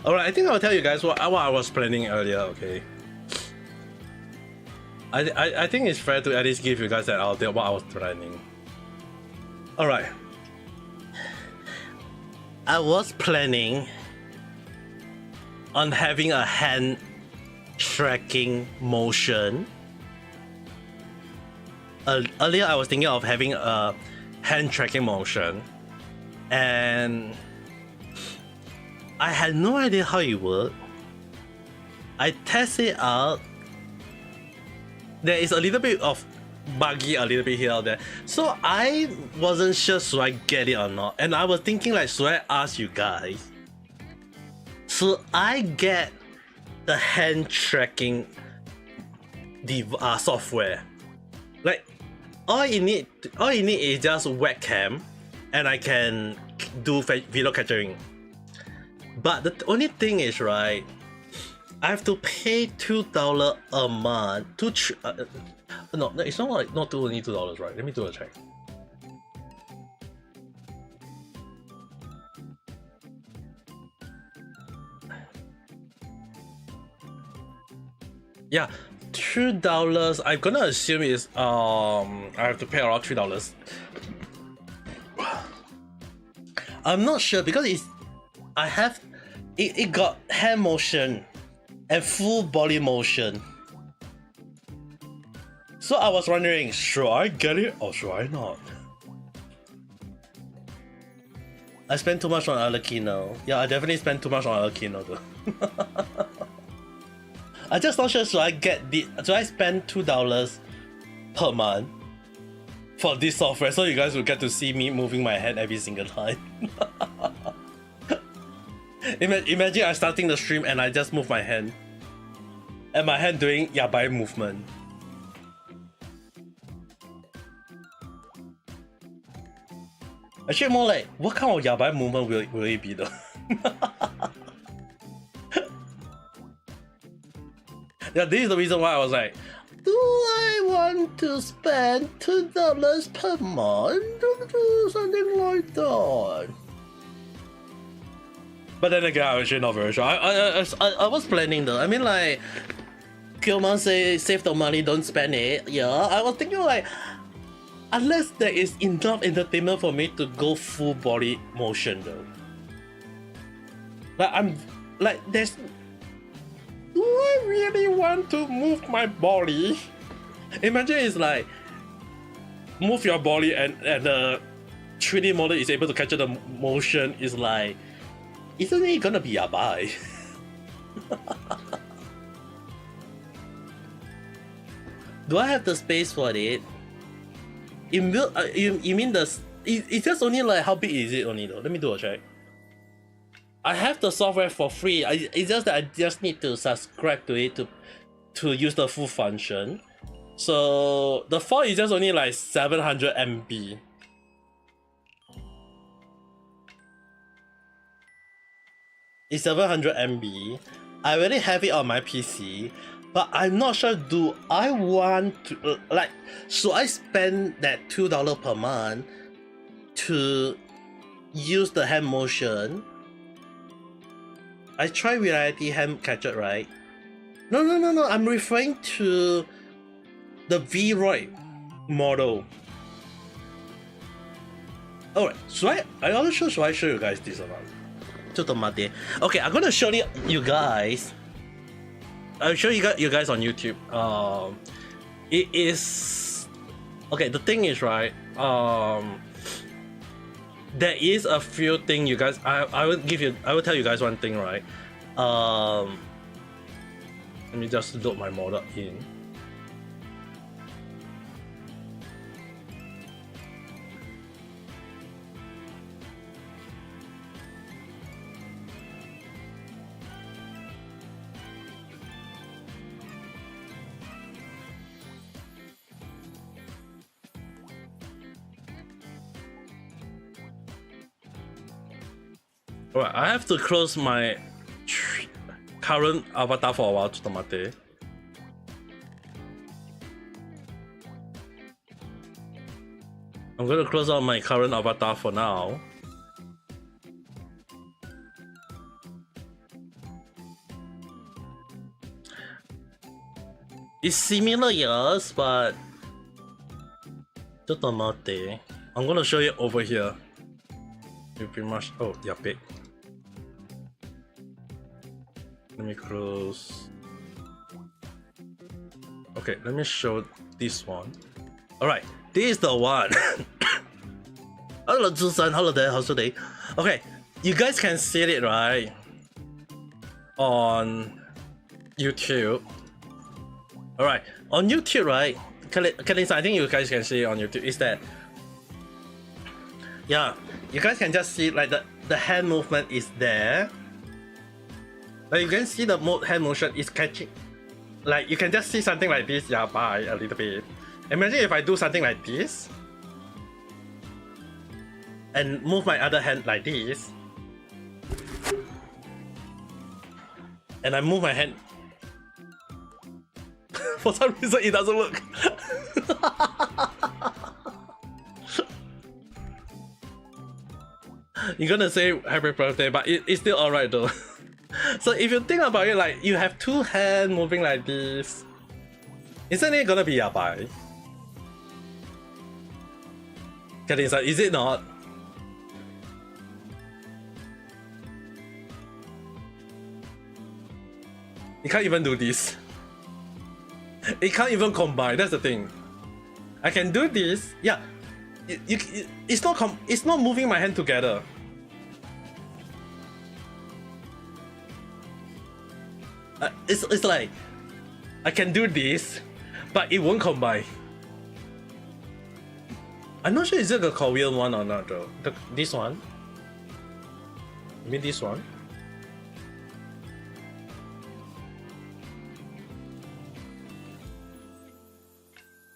Alright, I think I'll tell you guys what I was planning earlier, okay? I think it's fair to at least give you guys an idea what I was planning. Alright. I was planning on having a hand tracking motion. Earlier I was thinking of having a hand tracking motion and I had no idea how it worked. I tested it out. There is a little bit of buggy a little bit here or there, so I wasn't sure should I get it or not, and I was thinking like should I ask you guys? So I get the hand tracking software. Like all you need is just webcam and I can do video capturing. But the only thing is, right, I have to pay $2 a month to no, it's not like not only $2, right? Let me do a check. Yeah, $2. I'm gonna assume is I have to pay around $3. I'm not sure because I have it got hand motion and full body motion. So I was wondering, should I get it or should I not? I spent too much on Arlecchino. Yeah, I definitely spent too much on Arlecchino though. I just not sure, should I spend $2 per month for this software so you guys will get to see me moving my head every single time? Imagine I'm starting the stream and I just move my hand. And my hand doing yabai movement. Actually more like, what kind of yabai movement will it be though? Yeah, this is the reason why I was like, do I want to spend $2 per month to do something like that? But then again, I'm actually not very sure. I was planning though. I mean like, Killman say save the money, don't spend it. Yeah, I was thinking like, unless there is enough entertainment for me to go full body motion though. Like I'm like there's. Do I really want to move my body? Imagine it's like move your body and the 3D model is able to capture the motion. Is like, isn't it gonna be yabai? Do I have the space for it? You mean it's just only like, how big is it only though? Let me do a check. I have the software for free. It's just that I just need to subscribe to it to use the full function. So the file is just only like 700 MB. It's 700 MB. I already have it on my PC, but I'm not sure. Do I want to like? Should I spend that $2 per month to use the hand motion? I try reality hand capture, right? No. I'm referring to the V-Roid model. Alright, should I show you guys this or not? Okay, I'm gonna show you guys. I'll show you guys on YouTube. It is okay. The thing is, right? There is a few things you guys. I will tell you guys one thing, right? Let me just load my model in. Alright, I have to close my current avatar for a while. I'm gonna close out my current avatar for now. It's similar, yes, but I'm gonna show you over here. You pretty much. Oh, yeah, big. Let me close. Okay, let me show this one. Alright, this is the one. Hello, Zusan. Hello there. How's your day? Okay, you guys can see it, right? On YouTube. Alright, on YouTube, right? I think you guys can see it on YouTube. Is that? Yeah, you guys can just see like the hand movement is there. Like you can see the hand motion is catching. Like you can just see something like this, yeah, by a little bit. Imagine if I do something like this and move my other hand like this, and I move my hand. For some reason, it doesn't work. You're gonna say happy birthday, but it's still alright though. So if you think about it, like you have two hands moving like this, isn't it gonna be yabai? Is it not? It can't even do this. It can't even combine. That's the thing. I can do this. Yeah, it's not moving my hand together. It's like I can do this, but it won't combine. I'm not sure is it the Korean one or not though. This one? You mean this one?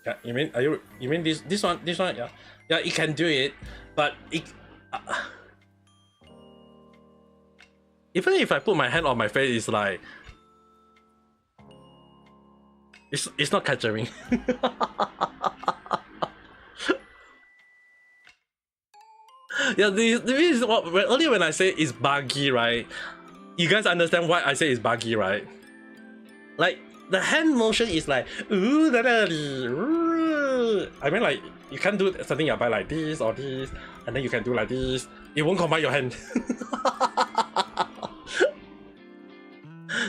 Yeah, you mean this one? This one? Yeah. Yeah, it can do it, but it even if I put my hand on my face, it's like it's not capturing. Yeah, this is what earlier when I say it's buggy, right? You guys understand why I say it's buggy, right? Like the hand motion is like ooh, I mean like you can't do something by like this or this, and then you can do like this. It won't combine your hand.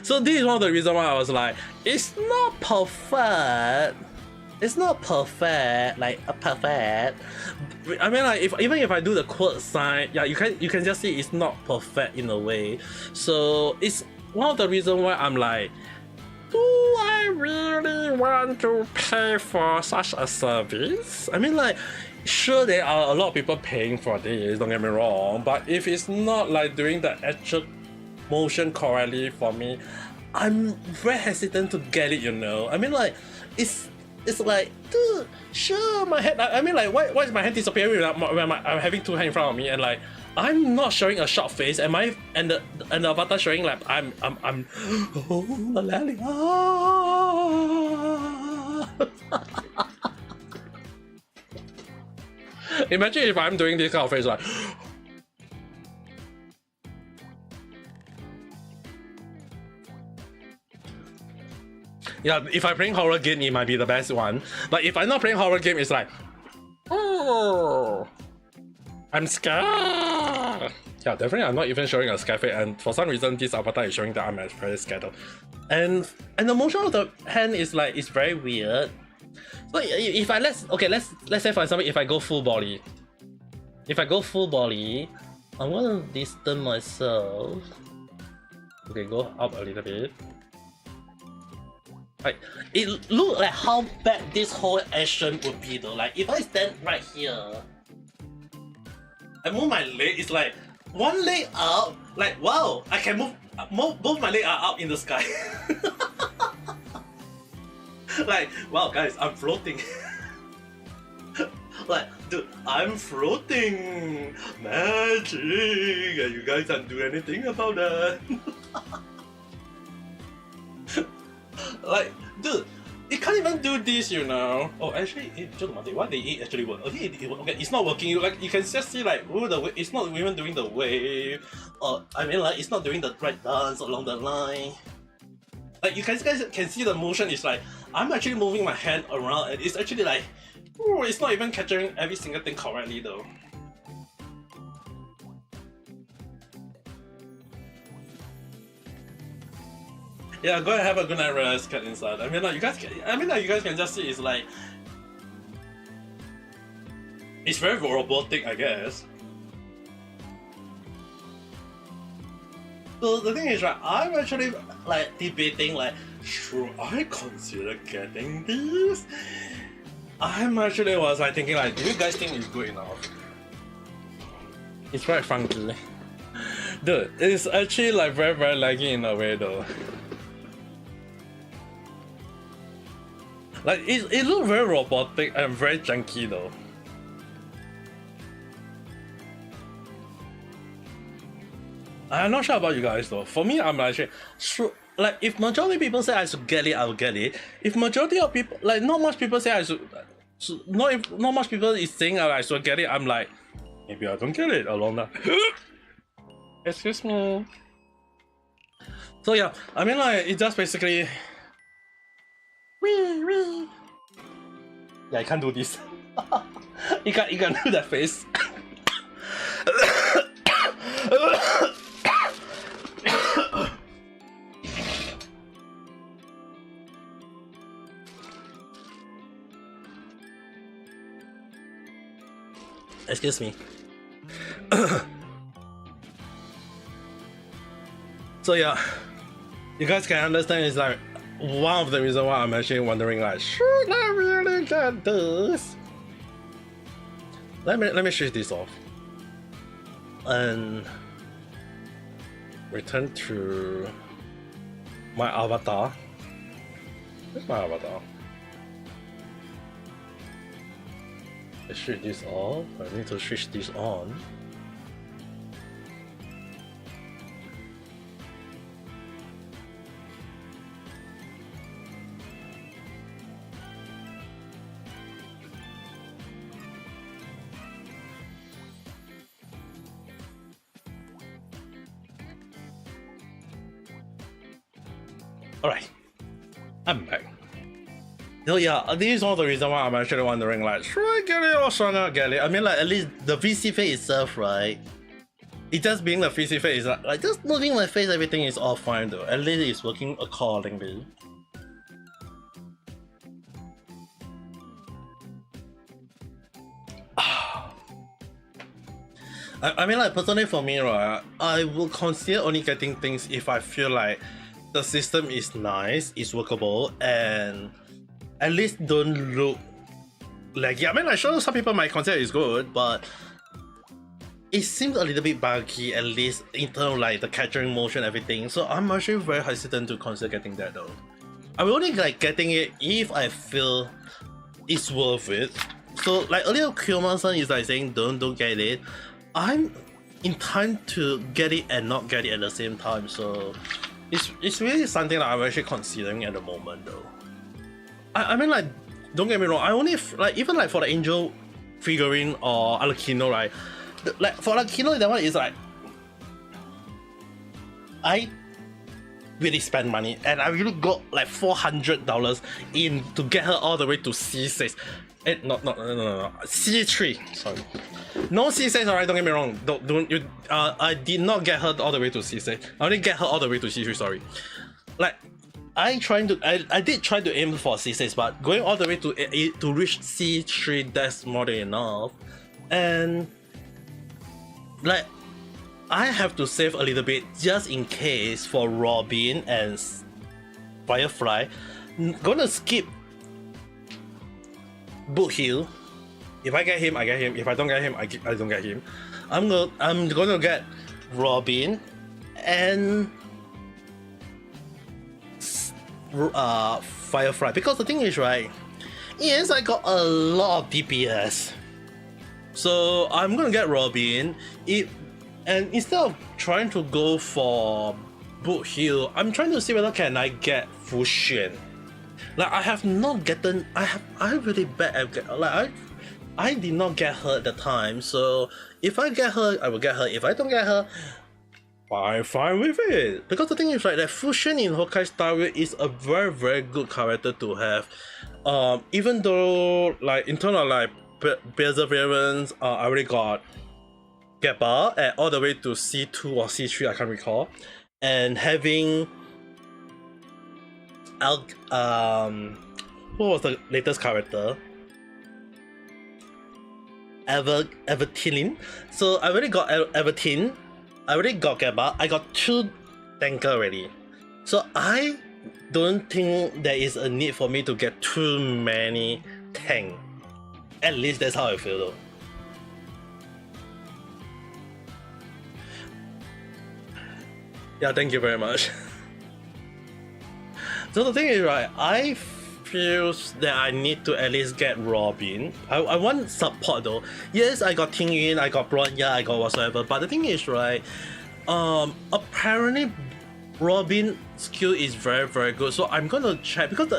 So this is one of the reasons why I was like, it's not perfect. It's not perfect, like a perfect. I mean, like even if I do the quote sign, yeah, you can just see it's not perfect in a way. So it's one of the reasons why I'm like, do I really want to pay for such a service? I mean, like, sure there are a lot of people paying for this. Don't get me wrong, but if it's not like doing the actual motion correctly for me, I'm very hesitant to get it. You know, I mean, like it's like, dude, sure, my hand. I mean, like, why is my hand disappearing when I'm having two hands in front of me, and like I'm not showing a short face, and the avatar showing like I'm oh, Lally, Imagine if I'm doing this kind of face like. Yeah, if I'm playing horror game, it might be the best one. But if I'm not playing horror game, it's like, oh, I'm scared. Yeah, definitely I'm not even showing a scared face, and for some reason this avatar is showing that I'm very scared. And the motion of the hand is like, it's very weird. So if I let's say for example, if I go full body, I'm gonna distance myself. Okay, go up a little bit. Like, it look like how bad this whole action would be though. Like if I stand right here, I move my leg, it's like one leg up, like wow, I can move both my legs are up in the sky. Like wow guys, I'm floating. Like dude, I'm floating, magic, and you guys can't do anything about that. Like, dude, it can't even do this, you know. Oh, actually, what they eat actually work. Okay, it's not working. Like, you can just see like, oh, the way it's not even doing the wave. Or I mean, like, it's not doing the right dance along the line. Like, you guys can see the motion is like, I'm actually moving my hand around, and it's actually like, oh, it's not even capturing every single thing correctly though. Yeah, go and have a good night rest, cat inside. I mean, like you guys can just see it's like it's very robotic, I guess. So the thing is, right, I'm actually like debating like, should I consider getting this? I'm actually was like thinking like, do you guys think it's good enough? It's very funky. Dude, it's actually like very laggy in a way though. Like it looked very robotic and very janky though. I'm not sure about you guys though. For me, I'm actually sure. Like if majority of people say I should get it, I'll get it. If majority of people, like not much people say I should not much people is saying I should get it, I'm like, maybe I don't get it along that. Excuse me. So yeah, I mean like it just basically. Wee. Yeah, I can't do this. you can do that face. Excuse me. So yeah, you guys can understand it's like one of the reasons why I'm actually wondering like, should I really get this? Let me switch this off and return to my avatar. Where's my avatar? Let's switch this off. I need to switch this on. Alright, I'm back. So yeah, this is one of the reasons why I'm actually wondering like, should I get it or should I not get it? I mean like at least the VC face itself, right? It just being the VC face is like just moving my face, everything is all fine though. At least it's working accordingly. I mean like personally for me, right, I will consider only getting things if I feel like the system is nice, it's workable, and at least don't look like, yeah, I mean like sure some people might consider it's good, but it seems a little bit buggy, at least in terms of like the capturing motion, everything. So I'm actually very hesitant to consider getting that though. I'm only like getting it if I feel it's worth it. So like earlier Kyoman-san is like saying don't get it. I'm in time to get it and not get it at the same time, so it's really something that I'm actually considering at the moment though. I mean like, don't get me wrong, I only like even like for the Angel figurine or Alakino, right? Like for Alakino, that one is like I really spend money and I really got like $400 in to get her all the way to C6. No, C3. Sorry, no C6. Alright, don't get me wrong. Don't you? I did not get her all the way to C6. I only get her all the way to C3. Sorry, like I did try to aim for C6, but going all the way to reach C3, that's more than enough. And like I have to save a little bit just in case for Robin and Firefly. Gonna skip Boot Hill. If I get him, I get him. If I don't get him, I don't get him. I'm gonna get Robin and Firefly, because the thing is, right, yes, I got a lot of DPS, so I'm gonna get Robin. And instead of trying to go for Boot Hill, I'm trying to see whether can I get Fusion. Like I have not gotten, I'm really bad at like I did not get her at the time, so if I get her, I will get her. If I don't get her, I'm fine with it. Because the thing is, right, that Fusion in Honkai Star Rail is a very good character to have. Even though like in terms of like perseverance, I already got Gappa and all the way to C2 or C3, I can't recall, and having what was the latest character? Evertine. So I already got Evertine, I already got Gappa, I got 2 tanker already. So I don't think there is a need for me to get too many tank. At least that's how I feel though. Yeah, thank you very much. So the thing is, right, I feel that I need to at least get Robin. I want support though. Yes, I got Ting Yun, I got Bronya, I got whatsoever, but the thing is, right, apparently Robin skill is very good, so I'm gonna check, because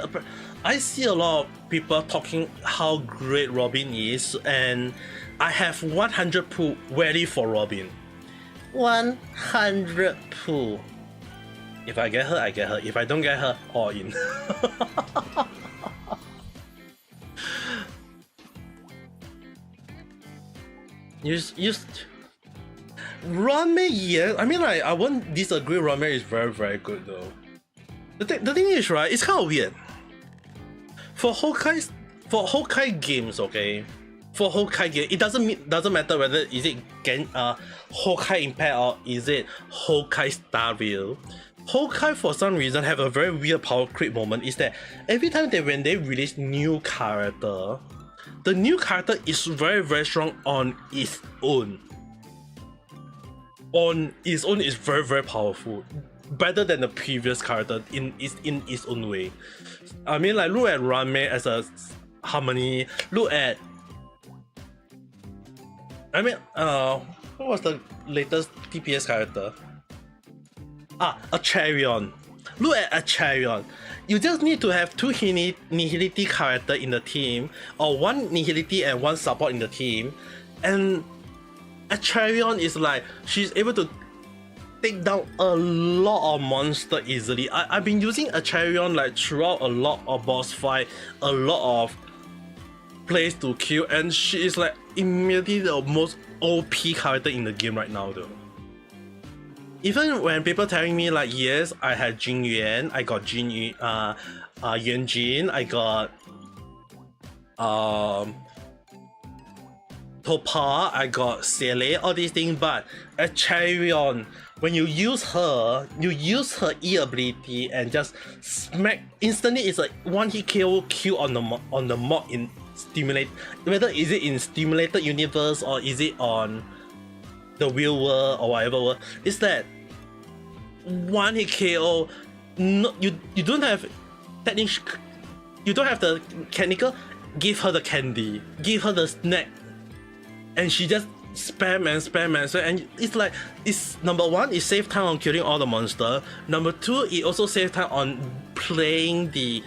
I see a lot of people talking how great Robin is, and I have 100 pool ready for Robin. 100 pool. If I get her, I get her. If I don't get her, all in. Ranmei, yeah. I mean, like, I won't disagree. Ranmei is very good though. The thing is, right, it's kind of weird. For Honkai games, okay, for Hokage, it doesn't matter whether is it Hokage Impact or is it Hokage Star Rail. Hokage for some reason have a very weird power creep moment. Is that every time when they release new character, the new character is very strong on its own. On its own is very powerful, better than the previous character in its own way. I mean, like, look at Rame as a harmony. Look at, I mean, what was the latest DPS character? A Charion. Look at a Charion. You just need to have two Nihility character in the team, or one Nihility and one support in the team, and a Charion is like, she's able to take down a lot of monster easily. I've been using a Charion like throughout a lot of boss fight, a lot of place to kill, and she is like immediately the most OP character in the game right now though. Even when people telling me like, yes, I had Jin Yuan, I got Yuan Jin, I got Topa, I got Sele, all these things, but a Charion, when you use her E ability and just smack instantly, it's like one hit KO kill on the mob in Stimulate, whether is it in Stimulated Universe or is it on the real world or whatever world, is that one hit KO. No, you don't have you don't have the technical. Give her the candy, give her the snack, and she just spam and it's like, it's number one, it saves time on killing all the monster. Number two, it also saves time on playing the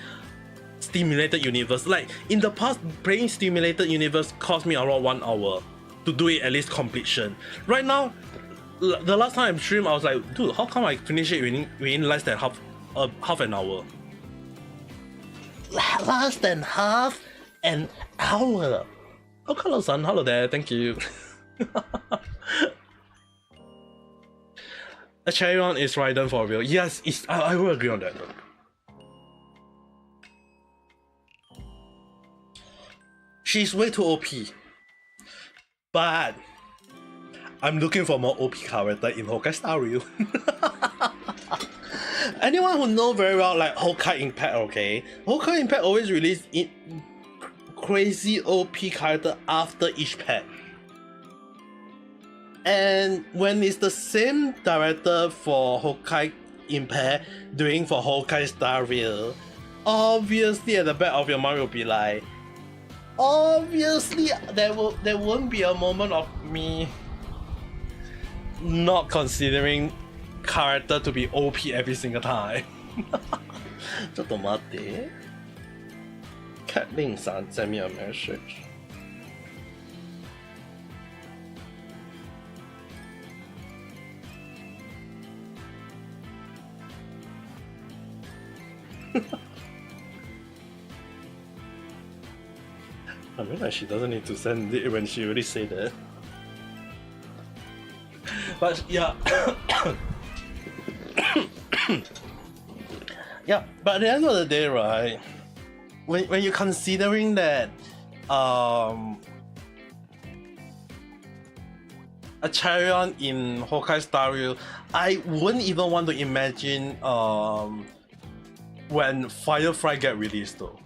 Stimulated Universe. Like in the past, playing Stimulated Universe cost me around 1 hour to do it at least completion. Right now, the last time I streamed, I was like, dude, how come I finish it within less than half an hour? Less than half an hour. Oh, hello, son. Hello there. Thank you. A Charion is Raiden for real. Yes, I will agree on that. She's way too OP. But I'm looking for more OP character in Hokage Star Rail. Anyone who know very well like Hokage Impact, okay? Hokage Impact always release crazy OP character after each patch. And when it's the same director for Hokage Impact doing for Hokage Star Rail, obviously at the back of your mind will be like, obviously there won't be a moment of me not considering character to be OP every single time. ちょっと待って。Kathleen san sent me a message. I mean, like, she doesn't need to send it when she already said that. But yeah. Yeah, but at the end of the day, right, when you're considering that a Charion in Hokage Star Rail, I wouldn't even want to imagine when Firefly get released though.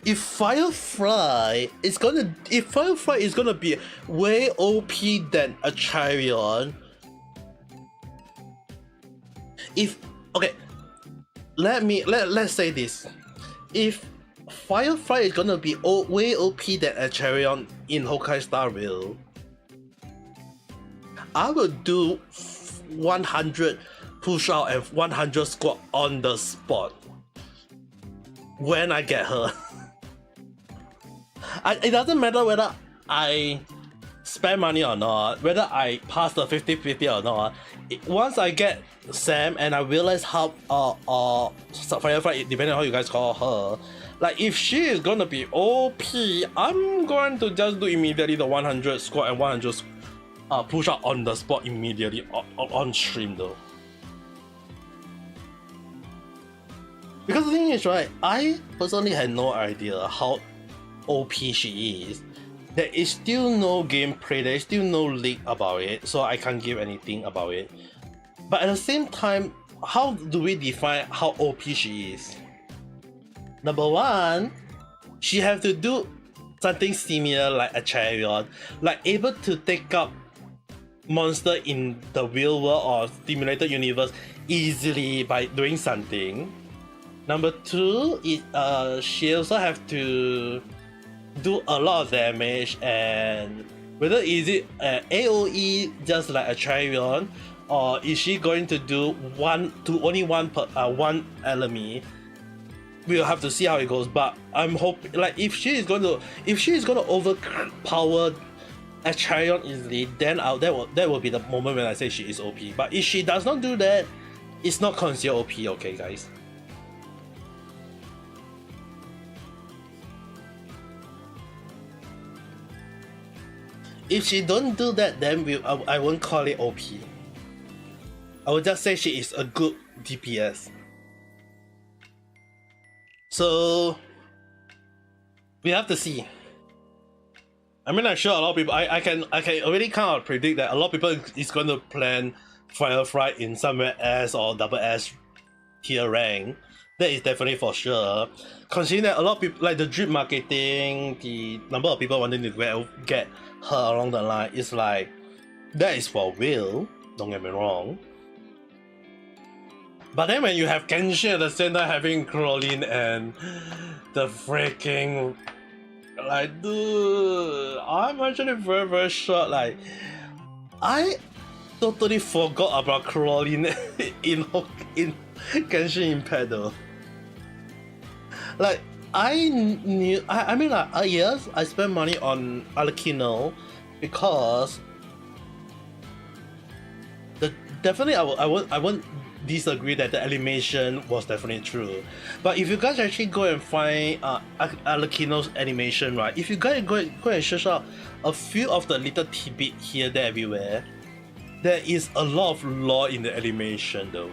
If Firefly is gonna be way OP than a Charion, let's say this. If Firefly is gonna be way OP than a Charion in Hokage Star Rail, I will do 100 push out and 100 squat on the spot when I get her. It doesn't matter whether I spend money or not, whether I pass the 50-50 or not. Once I get Sam and I realize how Firefly, depending on how you guys call her, like if she is gonna be OP, I'm going to just do immediately the 100 squat and 100 push up on the spot immediately on stream though. Because the thing is, right, I personally had no idea how OP she is there is still no gameplay, there is still no leak about it, so I can't give anything about it. But at the same time, how do we define how OP she is? Number one, she have to do something similar like a chariot, like able to take up monster in the real world or simulated universe easily by doing something. Number two, she also have to do a lot of damage, and whether is it AOE just like a chariot, or is she going to do only one enemy? We'll have to see how it goes. But I'm hoping, like, if she is going to overpower a chariot easily, then that will be the moment when I say she is OP. But if she does not do that, it's not considered OP, okay, guys? If she don't do that, then I won't call it OP. I would just say she is a good DPS. So we have to see. I mean, I'm sure a lot of people. I can already kind of predict that a lot of people is going to plan Firefly in somewhere S or double S tier rank. That is definitely for sure. Considering that a lot of people, like the drip marketing, the number of people wanting to get her along the line is like, that is for real. Don't get me wrong. But then when you have Genshin at the same time having crawling and the freaking, like, dude, I'm actually very, very shocked. Like, I totally forgot about crawling in Genshin Impact though. Like, I mean, like, yes, I spent money on Alakino because definitely I won't disagree that the animation was definitely true. But if you guys actually go and find Alakino's animation, right? If you guys go and search out a few of the little tidbit here, there, everywhere, there is a lot of lore in the animation though.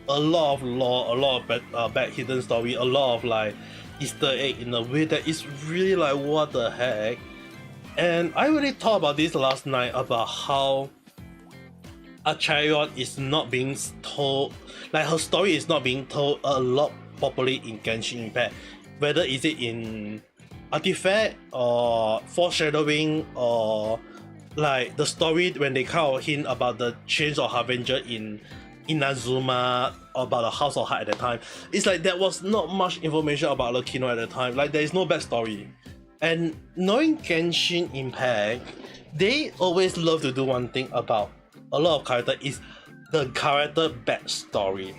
A lot of lore, a lot of back hidden story, a lot of like Easter egg in a way that is really like, what the heck. And I really thought about this last night about how a chariot is not being told, like her story is not being told a lot properly in Genshin Impact. Whether is it in Artifact or Foreshadowing, or like the story when they kind of hint about the Chains of Harbinger in Inazuma, about the House of Heart at the time. It's like there was not much information about Alakino at the time. Like there is no backstory. And knowing Genshin Impact, they always love to do one thing about a lot of character is the character backstory.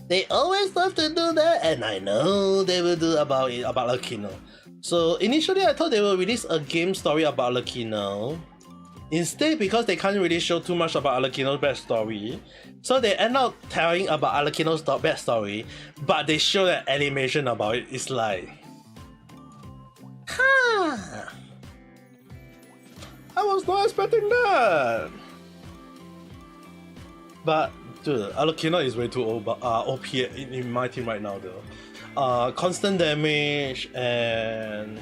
They always love to do that, and I know they will do about Alakino. So initially I thought they will release a game story about Alakino. Instead, because they can't really show too much about Alakino's backstory, so they end up telling about Alakino's backstory, but they show that animation about it. It's like, huh, I was not expecting that. But dude, Alakino is way too OP in my team right now though. Constant damage, and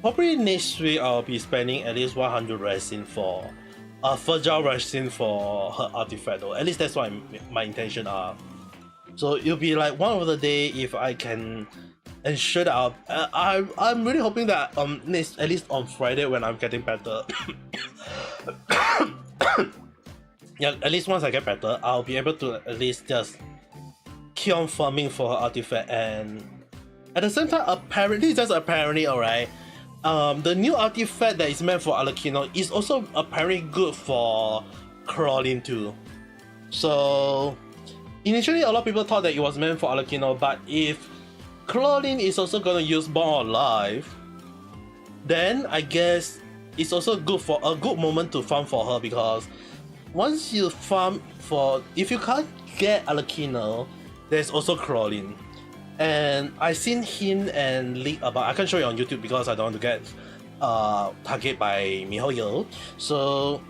probably next week I'll be spending at least 100 resin for fragile resin for her artifact though. At least that's what my intention are. So it'll be like one of the day if I can ensure that I'm really hoping that at least on Friday when I'm getting better. Yeah, at least once I get better, I'll be able to at least just keep on farming for her artifact. And at the same time, apparently, alright, the new artifact that is meant for Alakino is also apparently good for crawling too. So initially a lot of people thought that it was meant for Alakino, but if crawling is also gonna use Born Alive, then I guess it's also good for a good moment to farm for her, because once you farm for, if you can't get Alakino, there's also crawling. And I seen him and leak about, I can't show you on YouTube because I don't want to get target by MiHoYo. So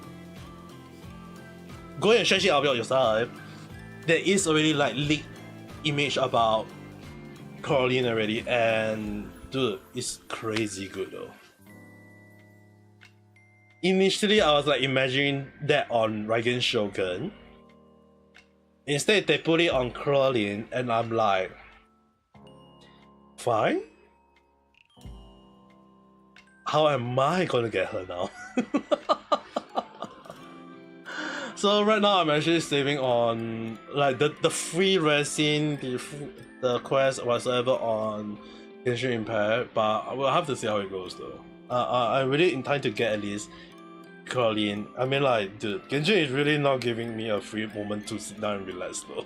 go and check it out yourself. There is already like leaked image about Coraline already, and dude, it's crazy good though. Initially, I was like imagining that on Raigen Shogun. Instead, they put it on Coraline, and I'm like, fine? How am I gonna get her now? So right now I'm actually saving on like the free resin, the quest whatsoever on Genshin Impact, but we'll have to see how it goes though. I'm really in time to get at least Coraline. I mean like dude, Genshin is really not giving me a free moment to sit down and relax though.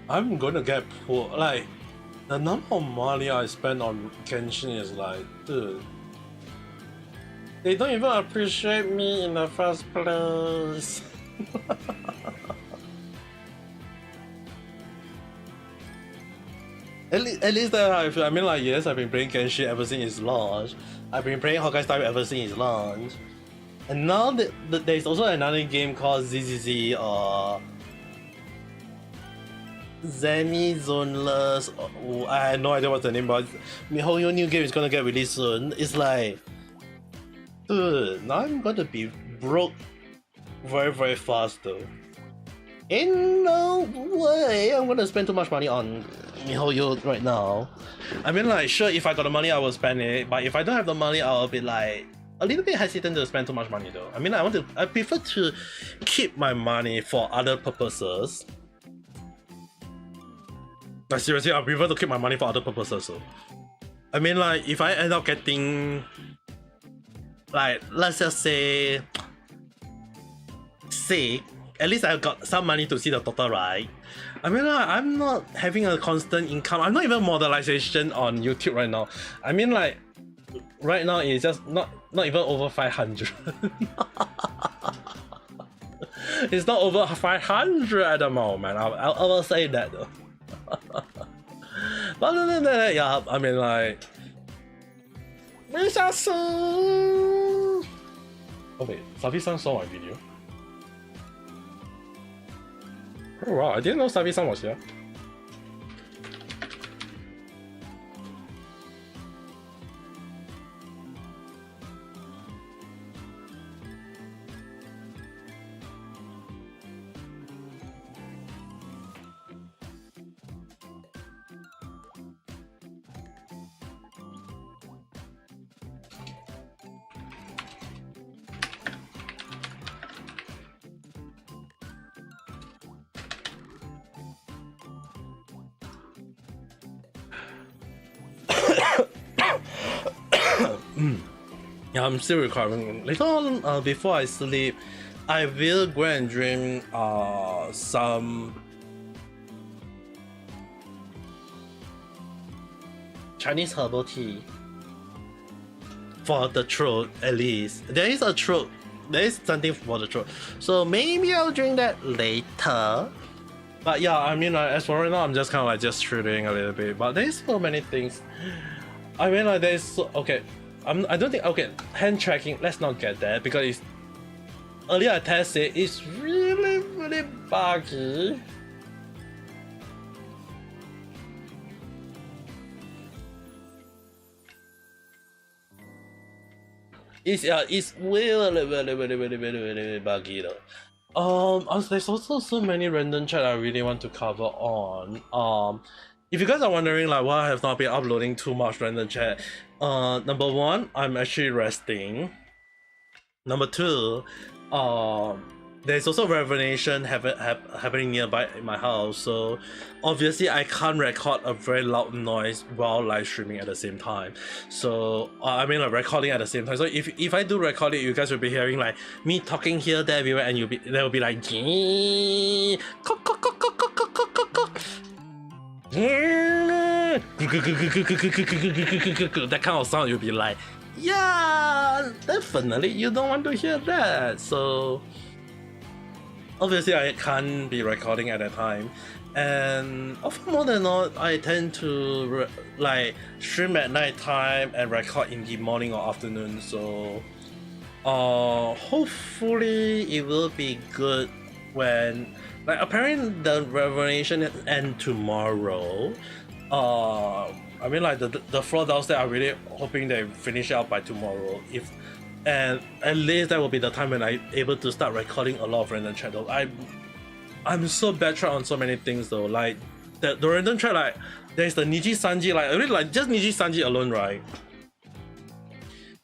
I'm gonna get poor. Like, the number of money I spend on Genshin is like, dude. They don't even appreciate me in the first place. At least that's how I feel. I mean, like, yes, I've been playing Genshin ever since its launch. I've been playing Honkai Star ever since its launch. And now there's also another game called ZZZ or Zemi Zoneless. I had no idea what's the name, but MiHoYo new game is gonna get released soon. It's like, dude, now I'm gonna be broke very, very fast though. Ain't no way I'm gonna spend too much money on MiHoYo right now. I mean, like, sure, if I got the money, I will spend it, but if I don't have the money, I'll be like a little bit hesitant to spend too much money though. I mean, I prefer to keep my money for other purposes. Like, seriously, I prefer to keep my money for other purposes. So, I mean, like, if I end up getting, like, let's just say, sick, at least I got some money to see the doctor, right? I mean, like, I'm not having a constant income. I'm not even modelization on YouTube right now. I mean, like, right now it's just not even over 500. It's not over 500 at the moment. I will say that though. But other than that, yeah, I mean, like, we shall see. Oh wait, Savi-san saw my video. Oh wow, I didn't know Savi-san was here. Yeah, I'm still recovering. Later on, before I sleep, I will go and drink some Chinese herbal tea for the throat. At least there is a throat. There is something for the throat. So maybe I'll drink that later. But yeah, I mean, as for right now, I'm just kind of like just chilling a little bit. But there's so many things. I mean, like there's so, okay. I don't think, okay, hand tracking, let's not get that because it's, earlier I tested, it's really, really buggy. It's really buggy though. There's also so many random chat I really want to cover on. If you guys are wondering like why I have not been uploading too much random chat, number one, I'm actually resting. Number two, there's also revelation happening nearby in my house, so obviously I can't record a very loud noise while live streaming at the same time. So I mean like recording at the same time. So if I do record it, you guys will be hearing like me talking here, there, everywhere, and there will be like that kind of sound. You'll be like, yeah, definitely you don't want to hear that. So obviously I can't be recording at that time, and often more than not I tend to like stream at night time and record in the morning or afternoon. So hopefully it will be good when, like, apparently the revelation end tomorrow. I mean, like, the floor downstairs, I'm really hoping they finish it out by tomorrow. And at least that will be the time when I'm able to start recording a lot of random chat though. I'm so backtracked on so many things though. Like the random chat, like there's the Niji Sanji, like I really like just Niji Sanji alone, right?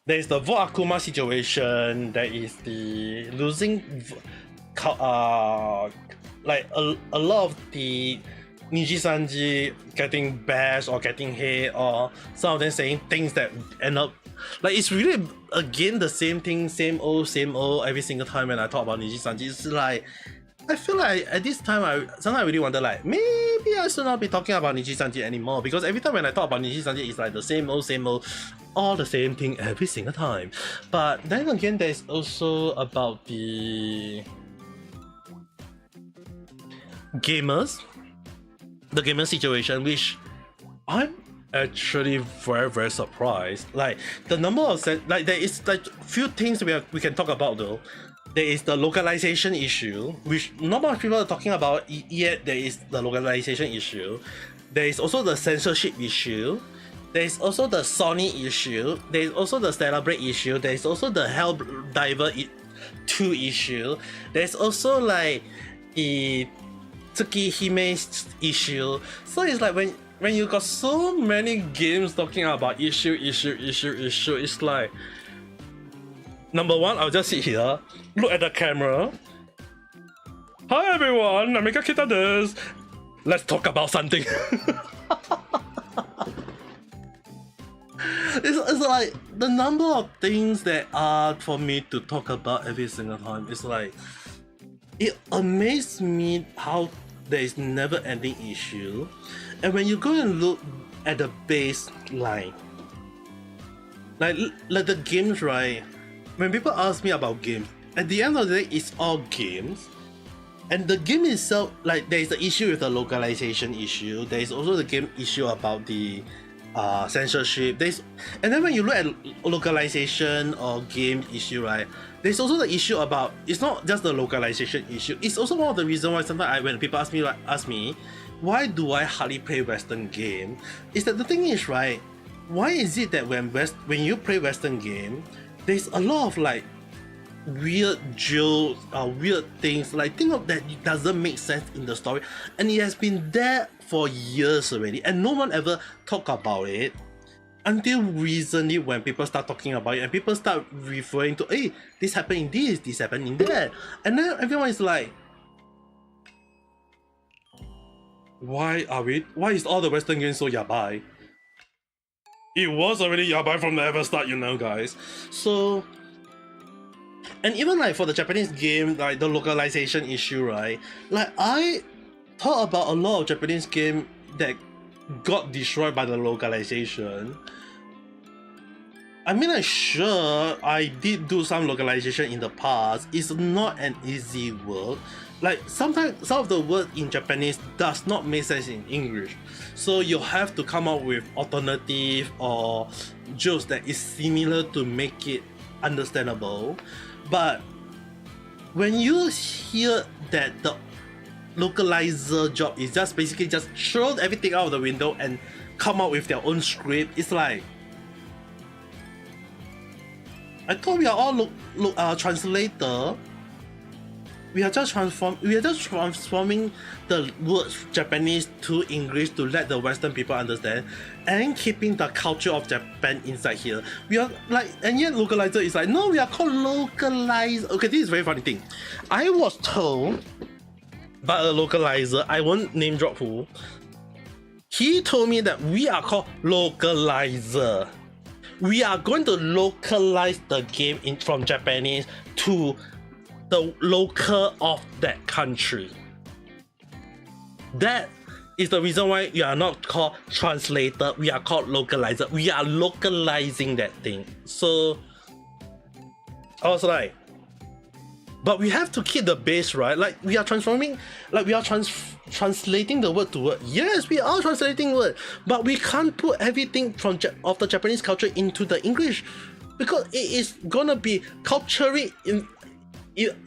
There's the Vo Akuma situation. There is the losing, like a lot of the Niji Sanji getting bashed or getting hate, or some of them saying things that end up like it's really again the same thing, same old every single time when I talk about Niji Sanji. It's like I feel like at this time sometimes I really wonder like maybe I should not be talking about Niji Sanji anymore, because every time when I talk about Niji Sanji it's like the same old, all the same thing every single time. But then again, there's also about the gamers, the gamer situation, which I'm actually very surprised. Like the number of like there is like few things we can talk about though. There is the localization issue, which not much people are talking about yet. There is the localization issue. There is also the censorship issue. There is also the Sony issue. There is also the Celebrate issue. There is also the Helldiver 2 issue. There's also like the Tsukihime issue. So it's like when you got so many games talking about issue, it's like, number one, I'll just sit here, look at the camera. Hi everyone, Ame Gakita this. Let's talk about something. It's like the number of things that are for me to talk about every single time. It's like, it amazes me how there is never ending issue. And when you go and look at the baseline, like the games, right? When people ask me about games, at the end of the day, it's all games. And the game itself, like there is the issue with the localization issue. There is also the game issue about the censorship. And then when you look at localization or game issue, right? There's also the issue about, it's not just the localization issue. It's also one of the reasons why sometimes when people ask me, why do I hardly play Western game? Is that the thing is, right? Why is it that when you play Western game, there's a lot of like weird jokes or weird things, like things that doesn't make sense in the story, and it has been there for years already, and no one ever talk about it until recently when people start talking about it and people start referring to, hey, this happened in this happened in that, and then everyone is like, why is all the Western games so yabai? It was already yabai from the ever start, you know, guys. So, and even like for the Japanese game, like the localization issue, right? Like I thought about a lot of Japanese game that got destroyed by the localization. I mean, like, sure, I did do some localization in the past. It's not an easy work. Like sometimes some of the words in Japanese does not make sense in English, so you have to come up with alternative or jokes that is similar to make it understandable. But when you hear that the localizer job is just basically just throw everything out of the window and come up with their own script, it's like, I thought we are all translator. We are just transforming the words Japanese to English to let the Western people understand, and keeping the culture of Japan inside here. We are like, and yet localizer is like, no, we are called localizer. Okay, this is a very funny thing. I was told by a localizer, I won't name drop who. He told me that we are called localizer. We are going to localize the game from Japanese to the local of that country. That is the reason why we are not called translator, we are called localizer. We are localizing that thing. So I was like, But we have to keep the base, right? Like we are transforming, like we are translating the word to word. Yes, we are translating word, but we can't put everything from of the Japanese culture into the English, because it is gonna be culturally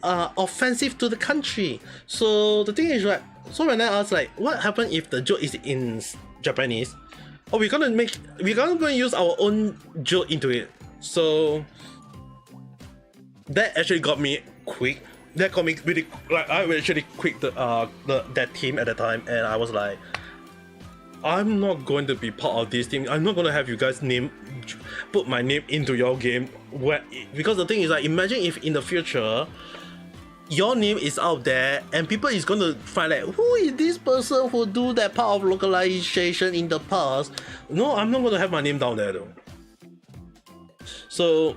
offensive to the country. So the thing is, right? So when I ask like, what happened if the joke is in Japanese? Oh, we're gonna use our own joke into it. So that actually got me quick. That got me really, like, I actually quit that team at the time, and I was like, I'm not going to be part of this team. I'm not going to have you guys put my name into your game. Because the thing is, like, imagine if in the future your name is out there and people is going to find like, who is this person who do that part of localization in the past? No, I'm not going to have my name down there though. So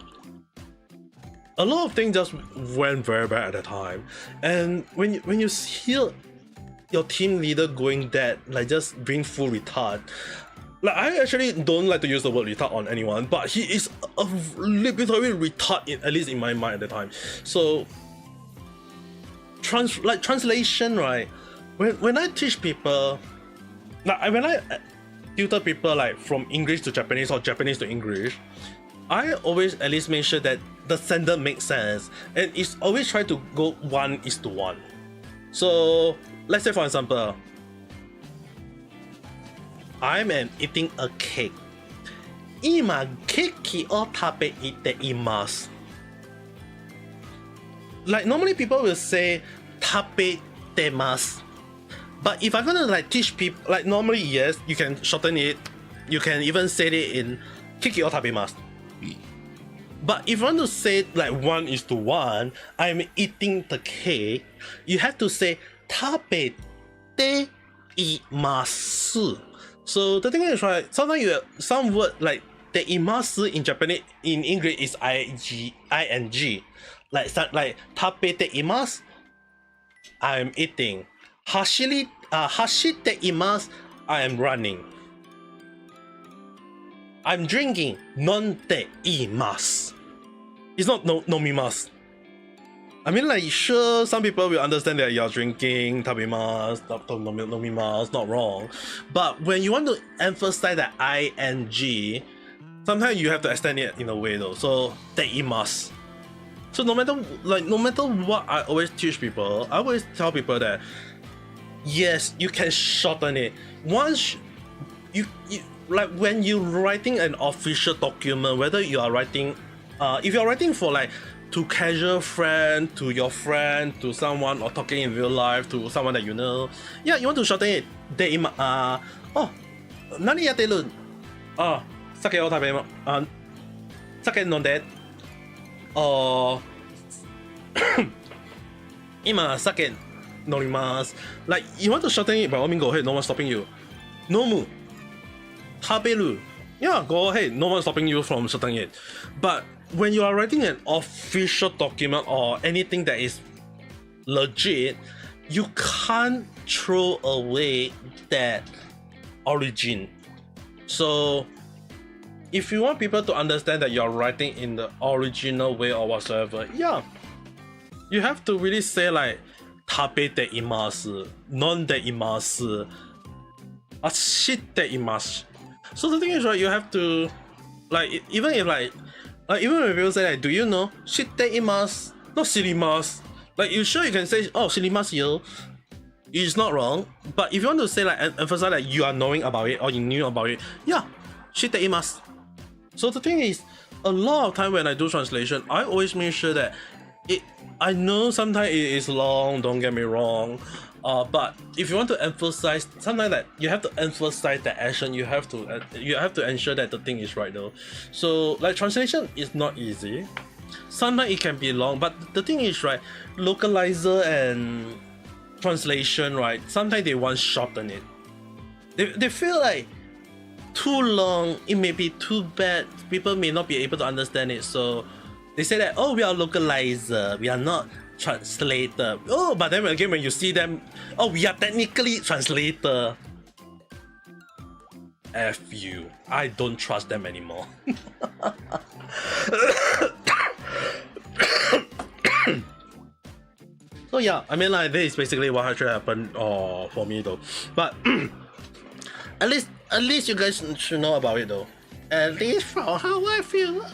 a lot of things just went very bad at the time, and when you hear your team leader going that, like, just being full retard, like, I actually don't like to use the word retard on anyone, but he is a literally retard, at least in my mind at the time. So translation, right? When I teach people, like when I tutor people like from English to Japanese or Japanese to English, I always at least make sure that the sentence makes sense, and it's always try to go 1:1. So let's say, for example, I'm eating a cake. 今ケーキを食べています. Like normally people will say 食べてます. But if I'm gonna like teach people, like normally yes, you can shorten it. You can even say it in ケーキを食べます. But if you want to say like 1:1, I'm eating the cake, you have to say 食べています. So the thing is, right, sometimes you have some word like ています in Japanese, in English is ing. Like 食べています, I'm eating. 走っています, I am running. I'm drinking. 飲んでいます. It's not 飲みます. I mean, like, sure, some people will understand that you're drinking, 食べます, 飲みます, not wrong. But when you want to emphasize that ing, sometimes you have to extend it in a way though. So ています. So no matter what I always teach people, I always tell people that yes, you can shorten it. Once you like when you're writing an official document, whether you are writing, if you're writing for like to casual friend, to your friend, to someone, or talking in real life to someone that you know, yeah, you want to shorten it. で今何やってる? 酒を食べま酒飲んで今酒飲みます. Like you want to shorten it, by all means go ahead, no one stopping you. 飲む 食べる yeah, go ahead, no one stopping you from shortening it. But when you are writing an official document or anything that is legit, you can't throw away that origin. So if you want people to understand that you're writing in the original way or whatsoever, yeah, you have to really say like 食べています 飲んでいます 知っています. So the thing is, right, you have to, like, even if like even when people say like, do you know? 知っています not 知ります. Like, you sure you can say, oh, 知りますよ. It's not wrong. But if you want to say like emphasize like you are knowing about it or you knew about it, yeah, 知っています. So the thing is, a lot of time when I do translation, I always make sure that I know sometimes it is long, don't get me wrong, but if you want to emphasize, sometimes that you have to emphasize the action, you have to ensure that the thing is right though. So like translation is not easy. Sometimes it can be long, but the thing is, right, localizer and translation, right, sometimes they want to shorten it. They feel like too long, it may be too bad, people may not be able to understand it, so they say that, oh, we are localizer, we are not translator. Oh, but then again, when you see them, oh, we are technically translator. F you, I don't trust them anymore. So yeah, I mean like this is basically what actually happened for me though. But at least you guys should know about it though. At least for how I feel.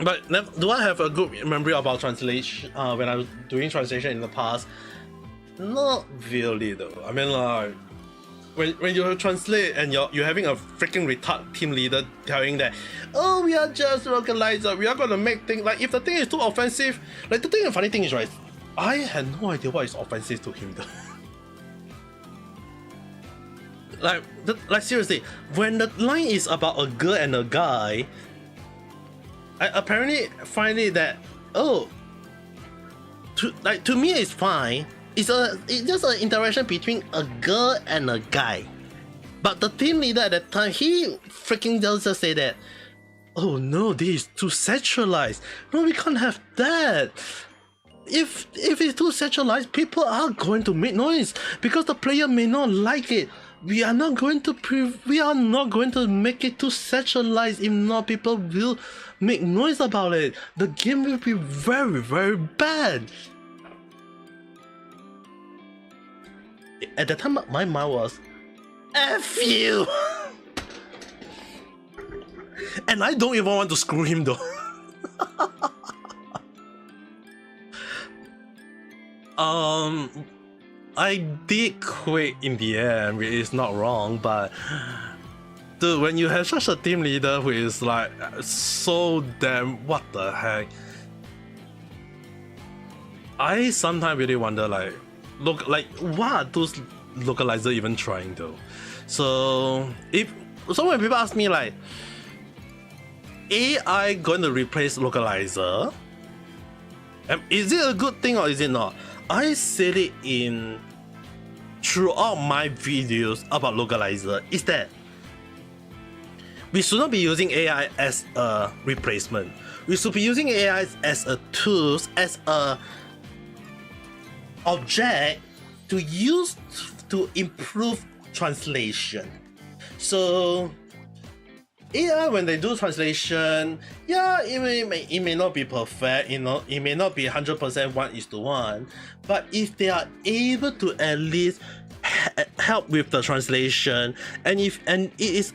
But do I have a good memory about translation when I was doing translation in the past? Not really though. I mean like when you translate and you're having a freaking retard team leader telling that, oh, we are just localizer, we are gonna make things like, if the thing is too offensive, like the funny thing is, right, I had no idea what is offensive to him though. like seriously, when the line is about a girl and a guy, I apparently find it that, oh, to me it's fine. It's just an interaction between a girl and a guy. But the team leader at that time, he freaking just say that, oh no, this is too sexualized. No, we can't have that. If it's too sexualized, people are going to make noise because the player may not like it. We are not going to make it too sexualized. If not, people will make noise about it. The game will be very, very bad. At the time, my mind was, F you! And I don't even want to screw him though. I did quit in the end, which is not wrong, but dude, when you have such a team leader who is like so damn, what the heck? I sometimes really wonder, like, look, like, what are those localizers even trying though? So when people ask me like, AI going to replace localizer, is it a good thing or is it not? I said it in throughout my videos about localizer, is that we should not be using AI as a replacement. We should be using AI as a tool, as a object to use to improve translation. So AI, when they do translation, yeah, it may not be perfect, you know, it may not be 100% 1:1, but if they are able to at least help with the translation, and it is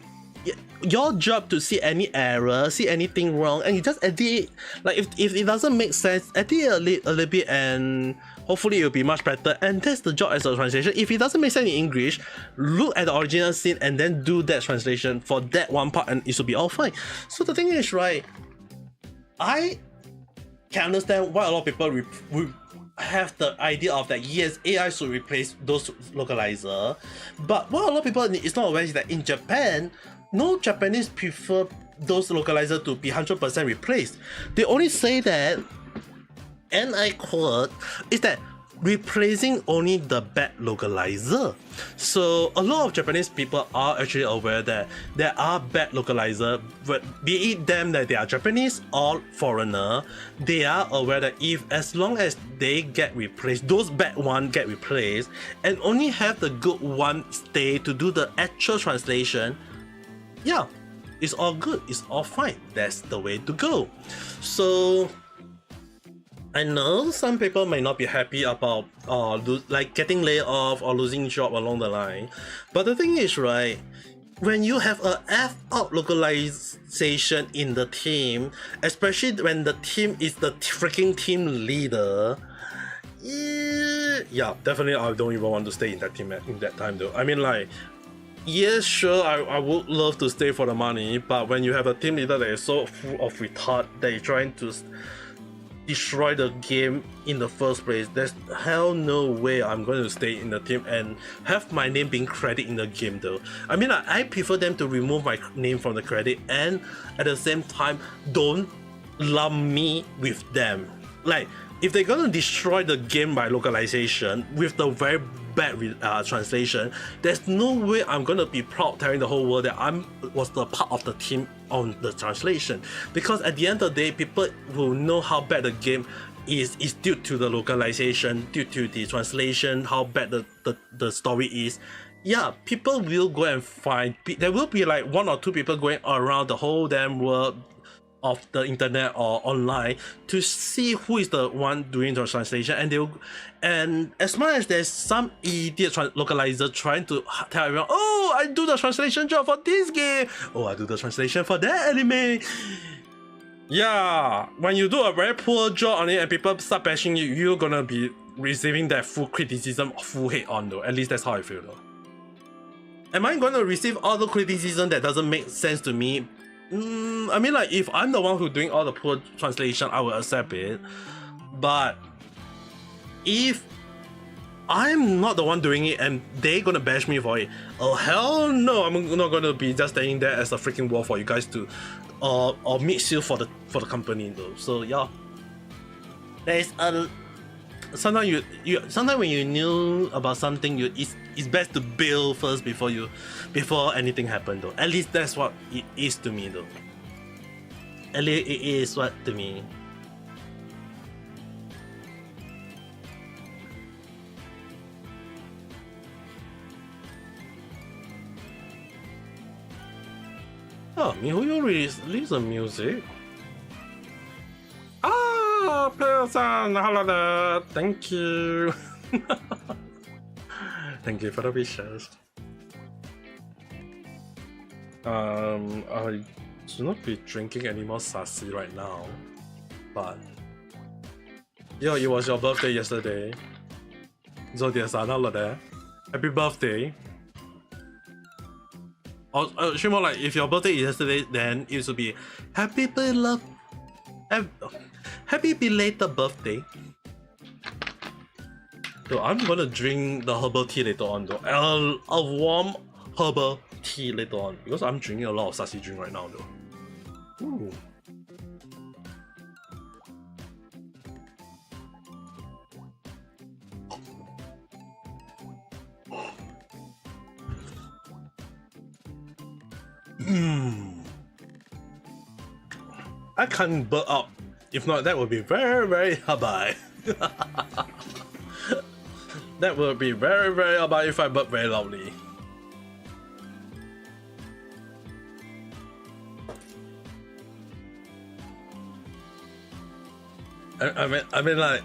your job to see any error, see anything wrong, and you just edit it. Like if it doesn't make sense, edit it a little bit, and hopefully it'll be much better. And that's the job as a translation. If it doesn't make sense in English, look at the original scene and then do that translation for that one part, and it should be all fine. So the thing is, right, I can understand why a lot of people have the idea of that, yes, AI should replace those localizer, but what a lot of people is not aware is that in Japan, no Japanese prefer those localizer to be 100% replaced. They only say that, and I quote, is that replacing only the bad localizer. So a lot of Japanese people are actually aware that there are bad localizer, but be it them that they are Japanese or foreigner, they are aware that if as long as they get replaced, those bad ones get replaced, and only have the good one stay to do the actual translation, yeah, it's all good, it's all fine. That's the way to go. So I know some people may not be happy about like getting laid off or losing job along the line, but the thing is, right, when you have a F-out localization in the team, especially when the team is the freaking team leader, yeah, definitely I don't even want to stay in that team in that time though. I mean, like, yes, sure, I would love to stay for the money, but when you have a team leader that is so full of retard that is trying to destroy the game in the first place, there's hell no way I'm going to stay in the team and have my name being credited in the game though. I mean, I prefer them to remove my name from the credit, and at the same time don't lump me with them. Like, if they're gonna destroy the game by localization with the very bad translation, there's no way I'm gonna be proud telling the whole world that I was the part of the team on the translation, because at the end of the day, people will know how bad the game is due to the localization, due to the translation, how bad the story is. Yeah, people will go and find, there will be like 1 or 2 people going around the whole damn world of the internet or online to see who is the one doing the translation, and as much as there's some idiot localizer trying to tell everyone, oh, I do the translation job for this game, oh, I do the translation for that anime. Yeah, when you do a very poor job on it and people start bashing you, you're gonna be receiving that full criticism, full hate on though. At least that's how I feel though. Am I gonna receive all the criticism that doesn't make sense to me? I mean, like, if I'm the one who's doing all the poor translation, I will accept it. But if I'm not the one doing it and they're gonna bash me for it, oh hell no, I'm not gonna be just staying there as a freaking wall for you guys to or mix you for the company though. So yeah, there's a sometimes sometimes when you knew about something, it's best to build first before anything happen though. At least that's what it is to me though. At least it is what to me. Oh, MiHoYo release the music. Ah, player-san, hello there. Thank you. Thank you for the wishes. I should not be drinking any more sassy right now, but yo, it was your birthday yesterday. Zodiac-san, hello there. Happy birthday. Or actually more like, if your birthday is yesterday, then it should be happy belated birthday. So I'm gonna drink the herbal tea later on though. A warm herbal tea later on, because I'm drinking a lot of sassy drink right now though. Ooh. I can't burp up. If not, that would be very, very habai. That would be very, very habai if I burp very loudly. I mean like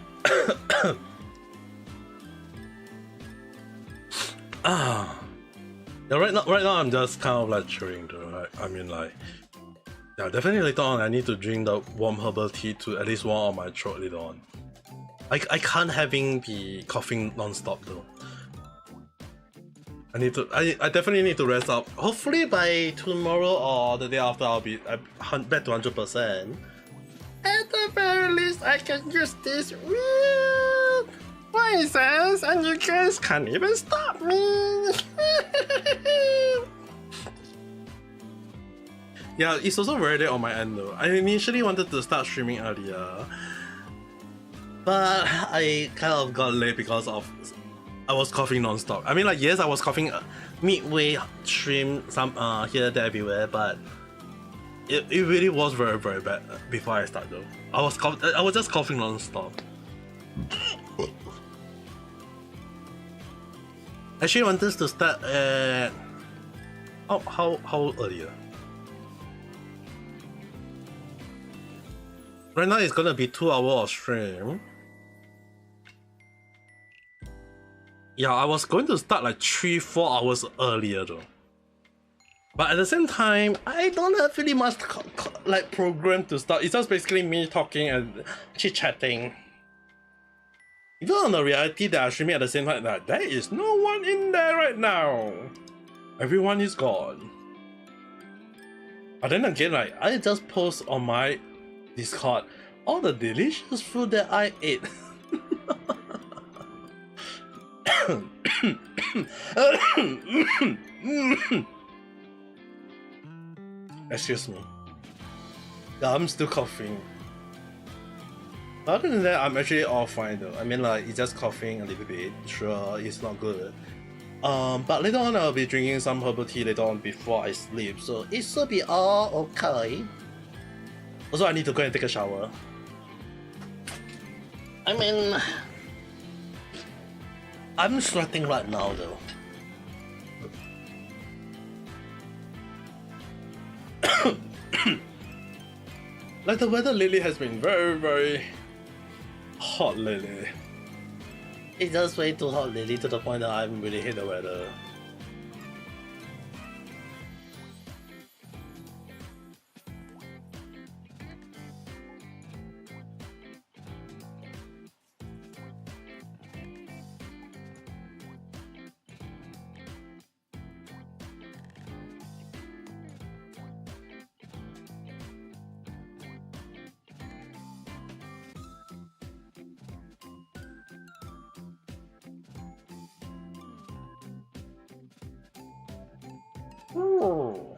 yeah, right now I'm just kind of like chewing though. Like, I mean like, yeah, definitely later on I need to drink the warm herbal tea to at least warm up my throat later on. I can't be coughing non-stop though. I definitely need to rest up. Hopefully by tomorrow or the day after I'll be back to 100%. At the very least I can use this weird voices and you guys can't even stop me. Yeah, it's also very late on my end though. I initially wanted to start streaming earlier, but I kind of got late because I was coughing non-stop. I mean like, yes, I was coughing midway stream, some here, there, everywhere, but it really was very, very bad before I started though. I was just coughing non-stop. Actually, I wanted to start at how earlier? Right now it's gonna be 2 hours of stream. Yeah, I was going to start like 3-4 hours earlier though. But at the same time, I don't have really much like program to start. It's just basically me talking and chit-chatting. Even on the reality that I'm streaming at the same time, that there is no one in there right now. Everyone is gone. But then again, like, I just post on my Discord all the delicious food that I ate. Excuse me. Yeah, I'm still coughing. Other than that, I'm actually all fine though. I mean like, it's just coughing a little bit. Sure, it's not good. But later on I'll be drinking some herbal tea later on before I sleep, so it should be all okay. Also, I need to go and take a shower. I mean, I'm sweating right now though. Like the weather lately has been very hot lately. It's just way too hot lately to the point that I really hate the weather. Oh.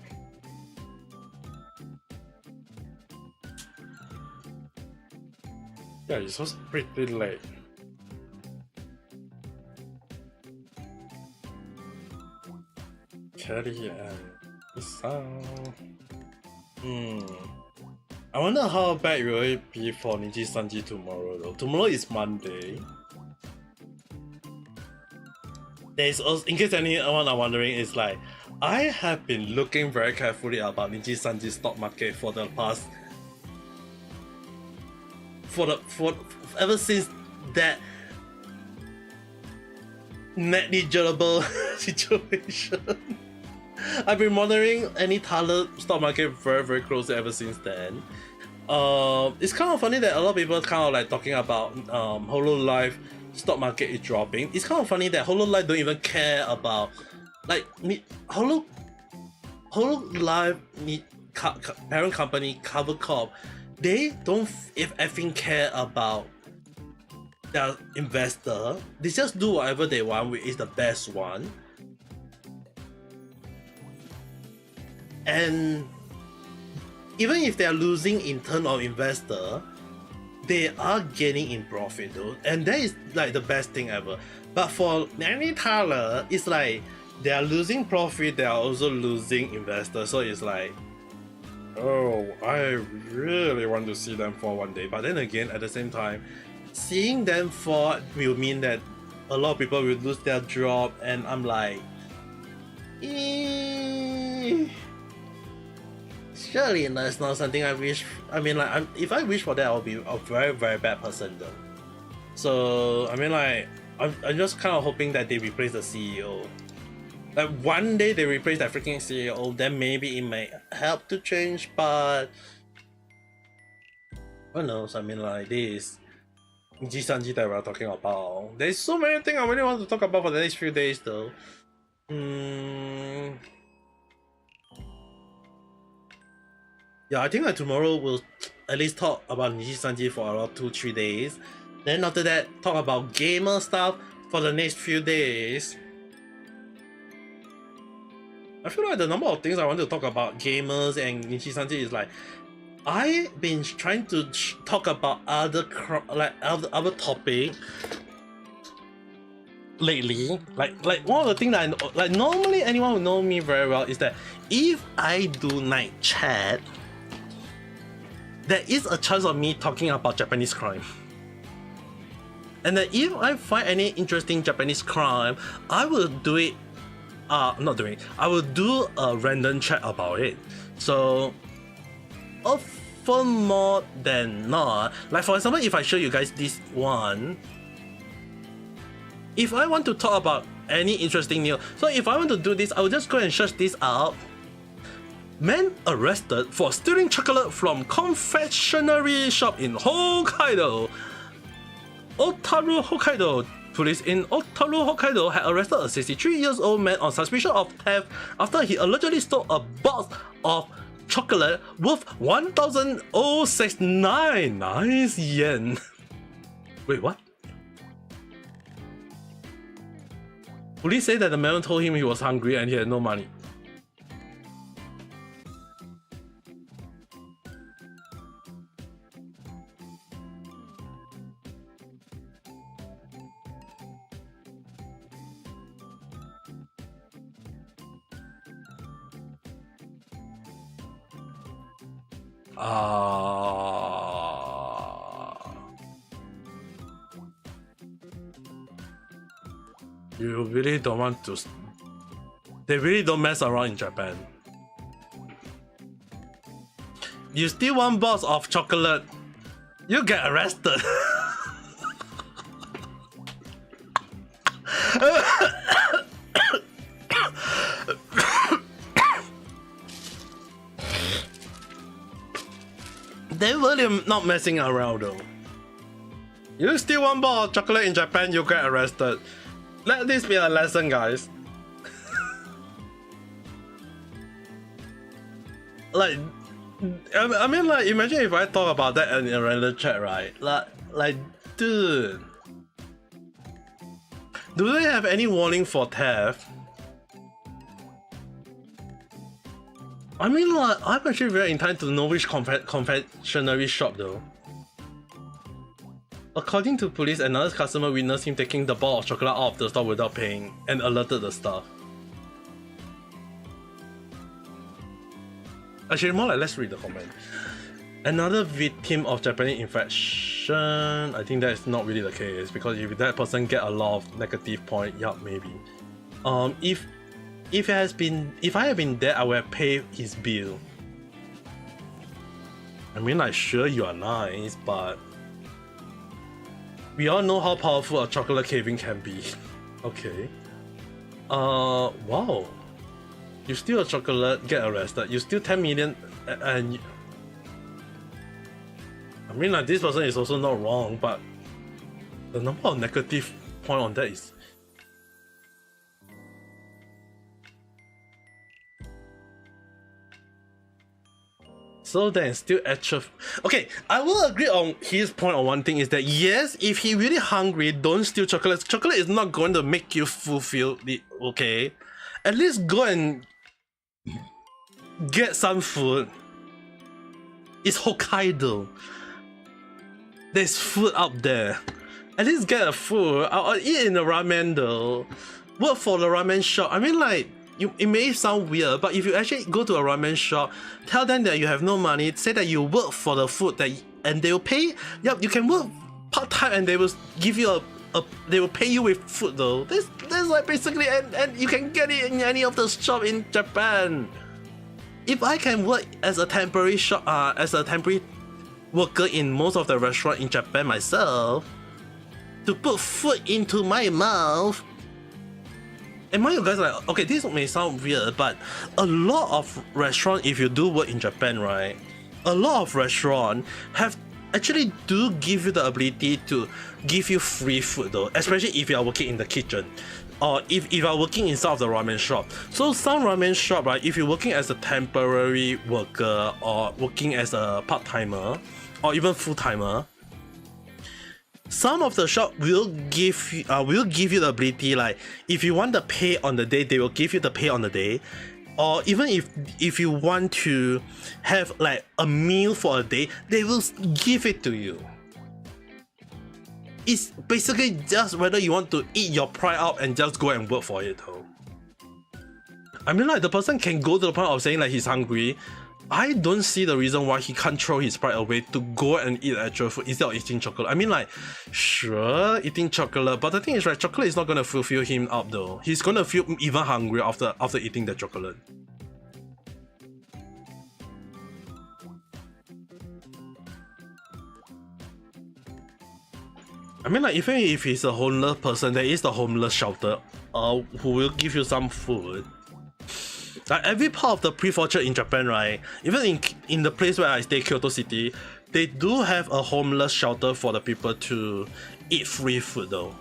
Yeah, it was pretty late. Kelly and Isa. I wonder how bad will it be for Niji Sanji tomorrow though. Tomorrow is Monday. There's also, in case anyone are wondering, it's like I have been looking very carefully about Niji Sanji's stock market for the past ever since that negligible situation. I've been monitoring any Tyler stock market very closely ever since then. It's kind of funny that a lot of people kind of like talking about Hololive stock market is dropping. It's kind of funny that Hololive don't even care about like Hololive parent company Cover Corp. They don't if effing care about their investor. They just do whatever they want, which is the best one. And even if they are losing in terms of investor, they are gaining in profit though, and that is like the best thing ever. But for Nanny Tyler, it's like they are losing profit, they are also losing investors. So it's like, oh, I really want to see them fall one day. But then again, at the same time, seeing them fall will mean that a lot of people will lose their job, and I'm like, surely that's not something I wish. I mean, like, if I wish for that, I'll be a very bad person though. So I mean, like, I'm just kind of hoping that they replace the CEO. Like one day they replace that freaking CEO, then maybe it may help to change. But who knows? I mean, like, this Niji Sanji that we're talking about. There's so many things I really want to talk about for the next few days though. Yeah, I think that tomorrow we'll at least talk about Niji Sanji for around 2-3 days. Then after that, talk about gamer stuff for the next few days. I feel like the number of things I want to talk about gamers and Niji Sanji is like, I've been trying to talk about other topic lately. Like one of the things that I know, like normally anyone who know me very well is that if I do night chat, there is a chance of me talking about Japanese crime. And then if I find any interesting Japanese crime, I will do it. I will do a random chat about it. So often more than not, like for example, if I show you guys this one, if I want to talk about any interesting news, so if I want to do this, I will just go and search this out. Man arrested for stealing chocolate from confectionery shop in Hokkaido. Otaru, Hokkaido. Police in Otaru, Hokkaido had arrested a 63-year-old man on suspicion of theft after he allegedly stole a box of chocolate worth 1,069 nice yen. Wait, what? Police say that the man told him he was hungry and he had no money. You really don't want to. They really don't mess around in Japan. You steal one box of chocolate, you get arrested. They really not messing around though. You steal one box of chocolate in Japan, you get arrested. Let this be a lesson, guys. Like, I mean, like, imagine if I talk about that in a random chat, right? Like, dude, do they have any warning for theft? I mean, like, I'm actually very inclined to know which confectionery shop though. According to police, another customer witnessed him taking the ball of chocolate out of the store without paying and alerted the staff. Actually, more like, let's read the comment. Another victim of Japanese infection. I think that is not really the case, because if that person get a lot of negative point, yeah, maybe. If I had been there, I would have paid his bill. I mean, like, sure, you are nice, but we all know how powerful a chocolate craving can be. Okay. Wow. You steal a chocolate, get arrested. You steal 10 million, and I mean, like, this person is also not wrong, but the number of negative point on that is. So then, still actual. Okay, I will agree on his point on one thing, is that yes, if he really hungry, don't steal chocolate. Chocolate is not going to make you fulfill the. Okay, at least go and get some food. It's Hokkaido. There's food out there. At least get a food. I'll eat in the ramen though. Work for the ramen shop. I mean, like, it may sound weird, but if you actually go to a ramen shop, tell them that you have no money, say that you work for the food and they will pay. Yep, you can work part-time and they will give you they will pay you with food though. That's like basically, and you can get it in any of the shop in Japan. If I can work as a temporary worker in most of the restaurant in Japan myself, to put food into my mouth. And mind you guys, like, okay, this may sound weird, but a lot of restaurants, if you do work in Japan, right, a lot of restaurants actually do give you the ability to give you free food though, especially if you are working in the kitchen, or if you are working inside of the ramen shop. So some ramen shop, right, if you're working as a temporary worker or working as a part-timer or even full-timer, some of the shop will give you the ability, like, if you want the pay on the day, they will give you the pay on the day. Or even if you want to have like a meal for a day, they will give it to you. It's basically just whether you want to eat your pride out and just go and work for it though. I mean, like, the person can go to the point of saying like he's hungry. I don't see the reason why he can't throw his pride away to go and eat actual food instead of eating chocolate. I mean, like, sure, eating chocolate, but the thing is, right, chocolate is not gonna fulfill him up though. He's gonna feel even hungry after eating the chocolate. I mean, like, even if he's a homeless person, there is the homeless shelter who will give you some food. Like, every part of the prefecture in Japan, right, even in the place where I stay, Kyoto City, they do have a homeless shelter for the people to eat free food though.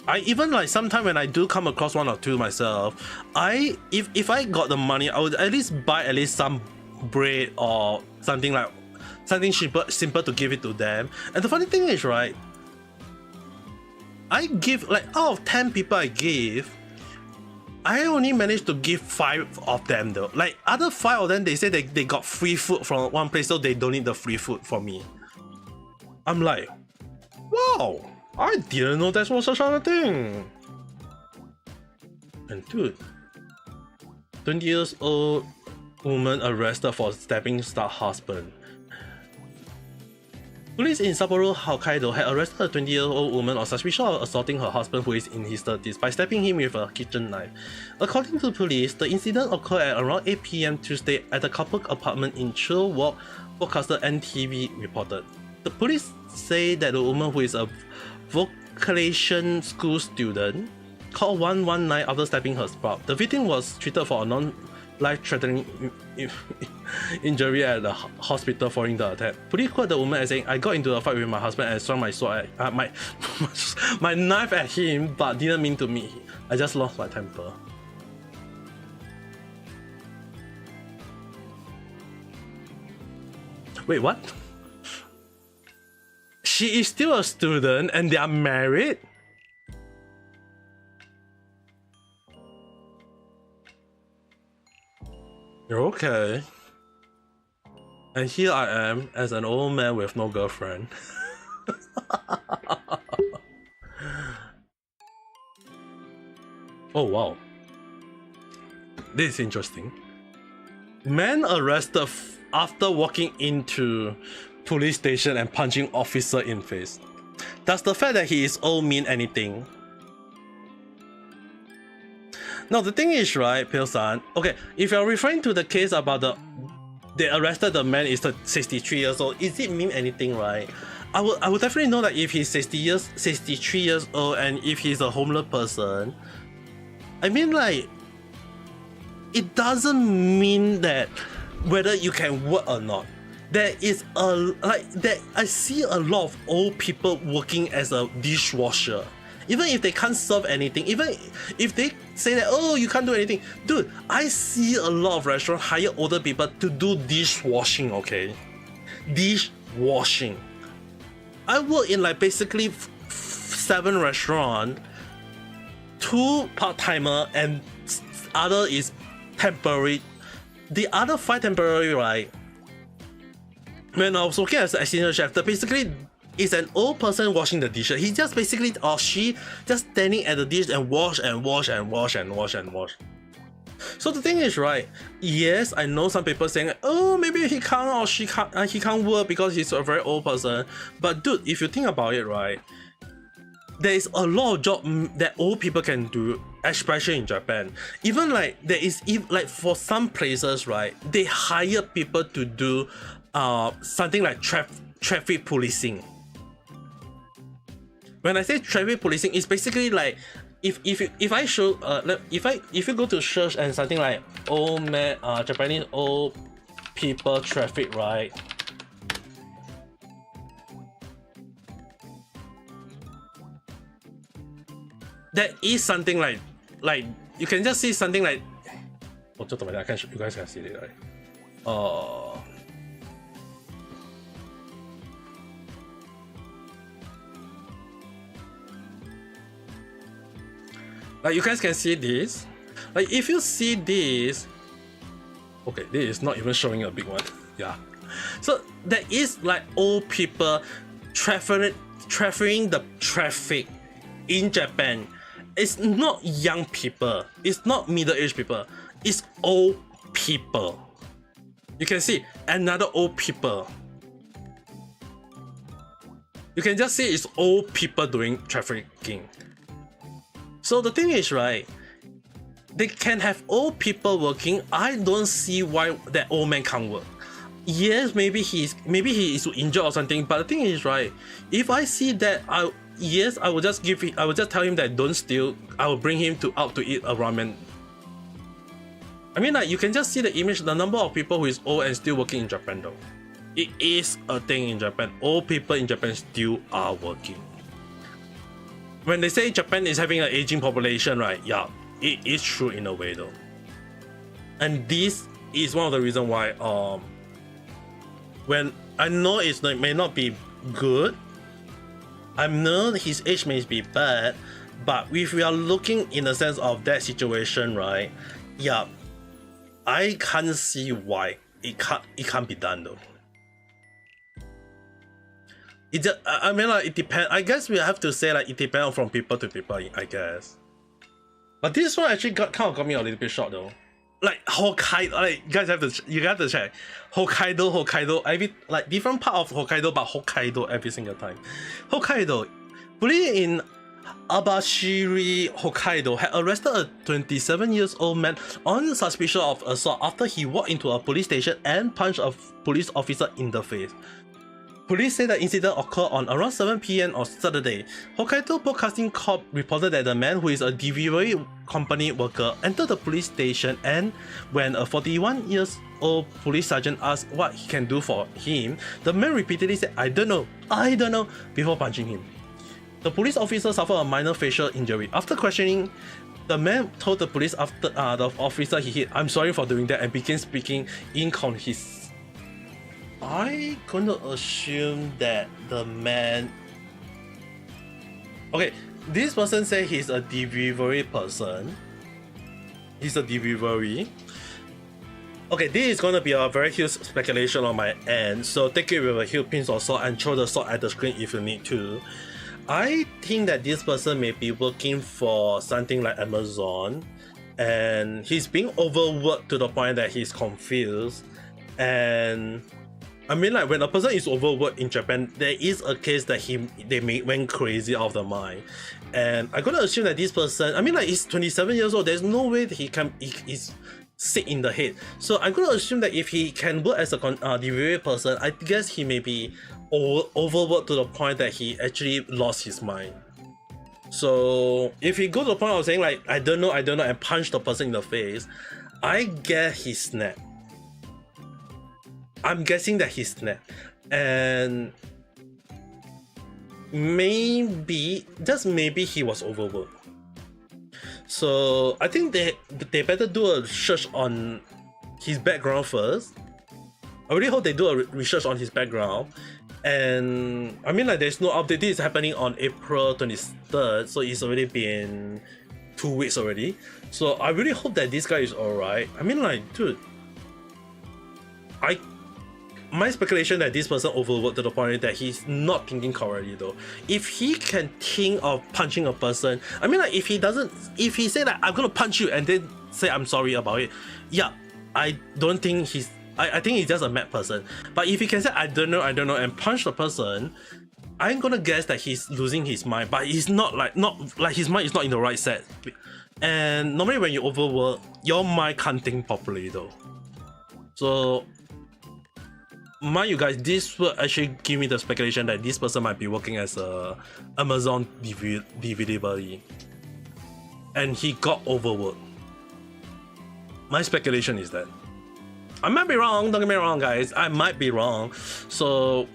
I even, like, sometimes when I do come across one or two myself, if I got the money, I would at least buy at least some bread or something simple to give it to them. And the funny thing is, right, I give, like, out of 10 people I give, I only managed to give 5 of them though. Like, other 5 of them, they say they got free food from one place, so they don't need the free food from me. I'm like, wow, I didn't know that was such a thing. And dude, 20 years old woman arrested for stabbing star husband. Police in Sapporo, Hokkaido had arrested a 20-year-old woman on suspicion of assaulting her husband who is in his 30s by stabbing him with a kitchen knife. According to police, the incident occurred at around 8 p.m. Tuesday at the couple apartment in Chill Walk, broadcaster NTV reported. The police say that the woman, who is a vocation school student, called 119 after stabbing her spouse. The victim was treated for a non-life-threatening injury at the hospital following the attack. Police quote the woman as saying, "I got into a fight with my husband and swung my sword at my knife at him, but didn't mean to me. I just lost my temper." Wait, what? She is still a student and they are married? Okay. And here I am as an old man with no girlfriend. Oh wow. This is interesting. Man arrested after walking into police station and punching officer in face. Does the fact that he is old mean anything? Now the thing is, right, Pil-san, okay, if you're referring to the case about they arrested the man is 63 years old, is it mean anything, right? I would definitely know that if he's 63 years old and if he's a homeless person, I mean, like, it doesn't mean that whether you can work or not. There is I see a lot of old people working as a dishwasher. Even if they can't serve anything, even if they say that, oh, you can't do anything. Dude, I see a lot of restaurants hire older people to do dishwashing, okay? Dishwashing. I work in like basically 7 restaurants, 2 part-timer and other is temporary. The other 5 temporary, right? When I was working as an assistant chef, basically is an old person washing the dishes. He just basically, or she, just standing at the dish and wash and wash and wash and wash and wash. So the thing is, right, yes, I know some people saying, oh, maybe he can't or she can't, he can't work because he's a very old person. But dude, if you think about it, right, there is a lot of job that old people can do, especially in Japan. Even like there is, like for some places, right, they hire people to do something like traffic policing. When I say traffic policing, it's basically like if I show if you go to search and something like old man Japanese old people traffic, right? There is something like you can just see something like, oh, just a minute, you guys can see it, right? Like you guys can see this. Like if you see this, okay, this is not even showing a big one. Yeah. So there is like old people trafficking the traffic in Japan. It's not young people. It's not middle-aged people. It's old people. You can see another old people. You can just see it's old people doing trafficking. So the thing is, right, they can have old people working. I don't see why that old man can't work. Yes, maybe he is injured or something, but the thing is, right, if I see that, I will just tell him that don't steal. I will bring him out to eat a ramen. I mean, like, you can just see the image, the number of people who is old and still working in Japan though. It is a thing in Japan. Old people in Japan still are working. When they say Japan is having an aging population, right? Yeah, it is true in a way though. And this is one of the reasons why when I know it may not be good, I know his age may be bad, but if we are looking in the sense of that situation, right? Yeah, I can't see why it can't be done though. It just, I mean, like, it depends. I guess we have to say like it depends from people to people, I guess. But this one actually kind of got me a little bit shocked though. like Hokkaido, like you have to check Hokkaido, every like different part of Hokkaido, but Hokkaido every single time. Hokkaido, police in Abashiri, Hokkaido had arrested a 27 years old man on suspicion of assault after he walked into a police station and punched a police officer in the face. Police say the incident occurred on around 7 p.m. on Saturday. Hokkaido Broadcasting Corp reported that the man, who is a delivery company worker, entered the police station, and when a 41-year-old police sergeant asked what he can do for him, the man repeatedly said, I don't know, before punching him. The police officer suffered a minor facial injury. After questioning, the man told the police after the officer he hit, I'm sorry for doing that, and began speaking in his. I'm gonna assume that the man. Okay, this person say he's a delivery person. He's a delivery. Okay, this is gonna be a very huge speculation on my end, so take it with a huge pinch of salt and throw the salt at the screen if you need to. I think that this person may be working for something like Amazon, and he's being overworked to the point that he's confused. And I mean, like, when a person is overworked in Japan, there is a case that they went crazy out of the mind. And I'm gonna assume that this person, I mean, like, he's 27 years old, there's no way that he's sick in the head. So I'm gonna assume that if he can work as a delivery person, I guess he may be overworked to the point that he actually lost his mind. So if he goes to the point of saying, like, I don't know, and punch the person in the face, I guess he snapped. I'm guessing that he snapped, and maybe, just maybe, he was overworked. So I think they better do a research on his background first. I really hope they do a research on his background. And I mean, like, there's no update. This is happening on April 23rd, so it's already been 2 weeks already. So I really hope that this guy is alright. I mean, like, dude, my speculation that this person overworked to the point that he's not thinking correctly though. If he can think of punching a person, I mean, like, if he say that I'm gonna punch you and then say I'm sorry about it, yeah, I don't think I think he's just a mad person. But if he can say I don't know and punch the person, I'm gonna guess that he's losing his mind, but he's not like his mind is not in the right set. And normally when you overwork, your mind can't think properly though. So mind you guys, this will actually give me the speculation that this person might be working as a Amazon delivery, and he got overworked. My speculation is that. I might be wrong, don't get me wrong guys, I might be wrong. So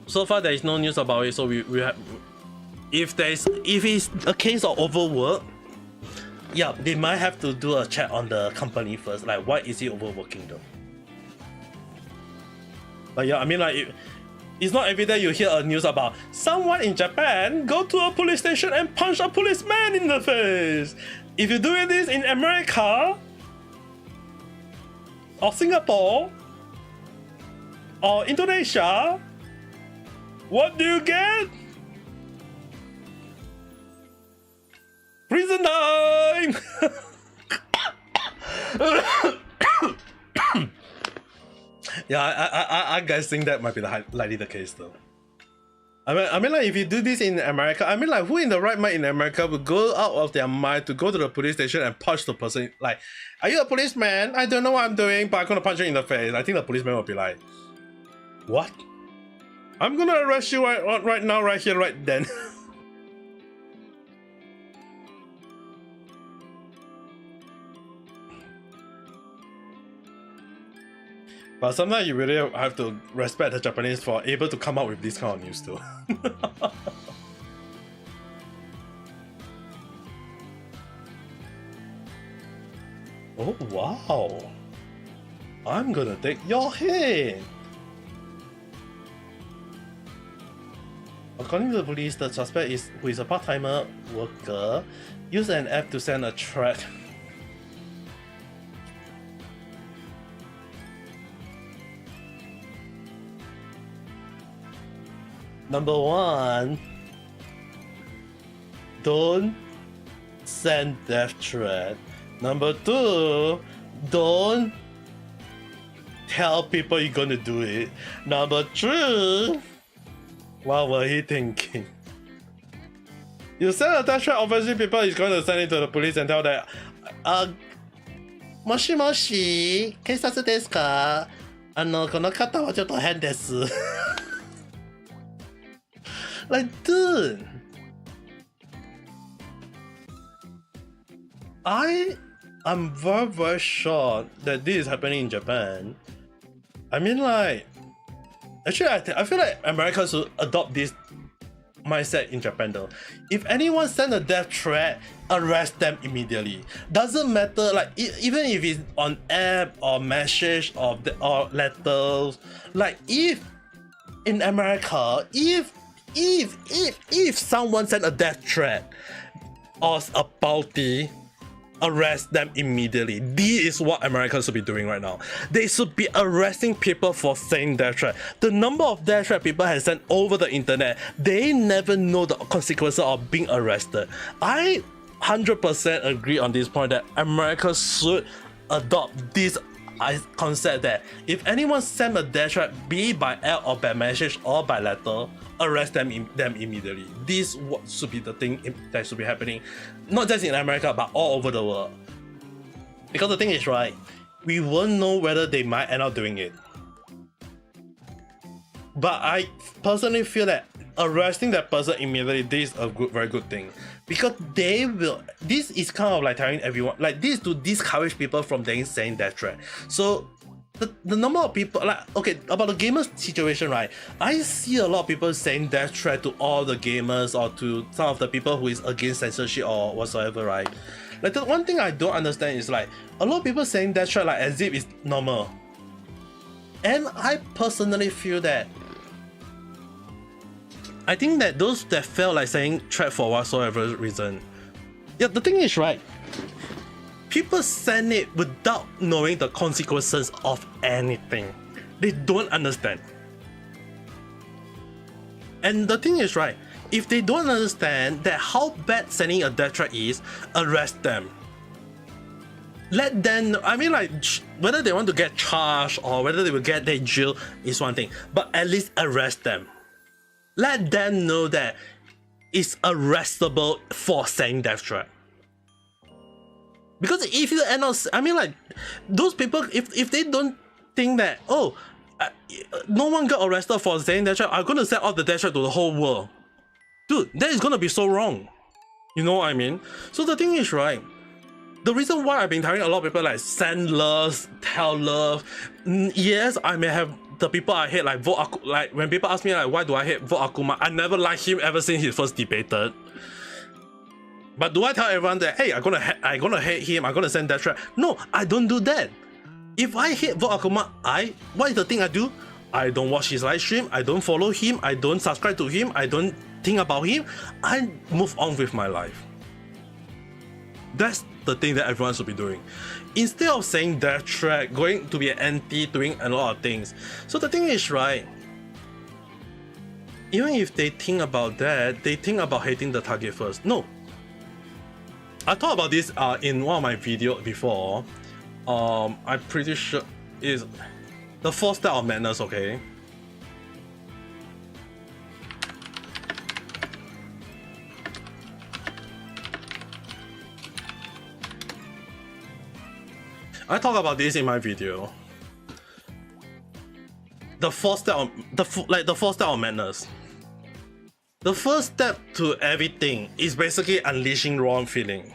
far there is no news about it, so we have, if it's a case of overwork, yeah, they might have to do a check on the company first, like why is he overworking though. But yeah, I mean, like, it's not every day you hear a news about someone in Japan go to a police station and punch a policeman in the face. If you're doing this in America or Singapore or Indonesia, what do you get? Prison time! Yeah, I guys think that might be likely the case though. I mean, like, if you do this in America, I mean, like, who in the right mind in America would go out of their mind to go to the police station and punch the person? Like, are you a policeman? I don't know what I'm doing, but I'm gonna punch you in the face. I think the policeman will be like, what? I'm gonna arrest you right now, right here, right then. But sometimes you really have to respect the Japanese for able to come up with this kind of news too. Oh wow! I'm gonna take your hint! According to the police, the suspect who is a part-timer worker used an app to send a track. Number one, don't send death threat. Number two, don't tell people you're gonna do it. Number 2, what were he thinking? You send a death threat, obviously people is going to send it to the police and tell them, もしもし、警察ですか？この方はちょっと変です。Like, dude, I'm very, very shocked that this is happening in Japan. I mean, like, actually, I feel like America should adopt this mindset in Japan though. If anyone send a death threat, arrest them immediately. Doesn't matter, like even if it's on app or message or letters. Like if in America, if someone send a death threat or a bounty, arrest them immediately. This is what America should be doing right now. They should be arresting people for saying death threat. The number of death threat people have sent over the internet, they never know the consequences of being arrested. I 100% agree on this point that America should adopt this concept that if anyone send a death threat, be it by app or by message or by letter, arrest them immediately. This what should be the thing that should be happening, not just in America but all over the world. Because the thing is, right, we won't know whether they might end up doing it. But I personally feel that arresting that person immediately, this is a very good thing. Because they will, this is kind of like telling everyone, like this to discourage people from saying death threat. So the number of people, like, okay, about the gamers situation, right? I see a lot of people saying death threat to all the gamers or to some of the people who is against censorship or whatsoever, right? Like the one thing I don't understand is like a lot of people saying death threat like as if it's normal. And I personally feel that I think that those that felt like saying threat for whatsoever reason, yeah, the thing is, right, people send it without knowing the consequences of anything. They don't understand. And the thing is, right, if they don't understand that how bad sending a death threat is, arrest them. Let them know. I mean, like, whether they want to get charged or whether they will get their jail is one thing, but at least arrest them. Let them know that it's arrestable for saying death threat. Because if you end up, I mean, like, those people, if they don't think that, oh, no one got arrested for saying death threat, I'm gonna send out the death threat to the whole world. Dude, that is gonna be so wrong. You know what I mean? So the thing is, right, the reason why I've been telling a lot of people like send love, tell love, yes, I may have the people I hate, like vote like when people ask me like why do I hate vote Akuma, I never liked him ever since he first debated. But do I tell everyone that hey, I'm gonna hate him, I'm gonna send death threat? No, I don't do that. If I hate vote Akuma, what is the thing I do? I don't watch his live stream, I don't follow him, I don't subscribe to him, I don't think about him, I move on with my life. That's the thing that everyone should be doing. Instead of saying death threat, going to be an anti, doing a lot of things. So the thing is, right, even if they think about that, they think about hating the target first. No. I talked about this in one of my videos before. I'm pretty sure is the 4 step of madness, okay? I talk about this in my video. The 4 step of the 4 step of madness. The first step to everything is basically unleashing wrong feeling.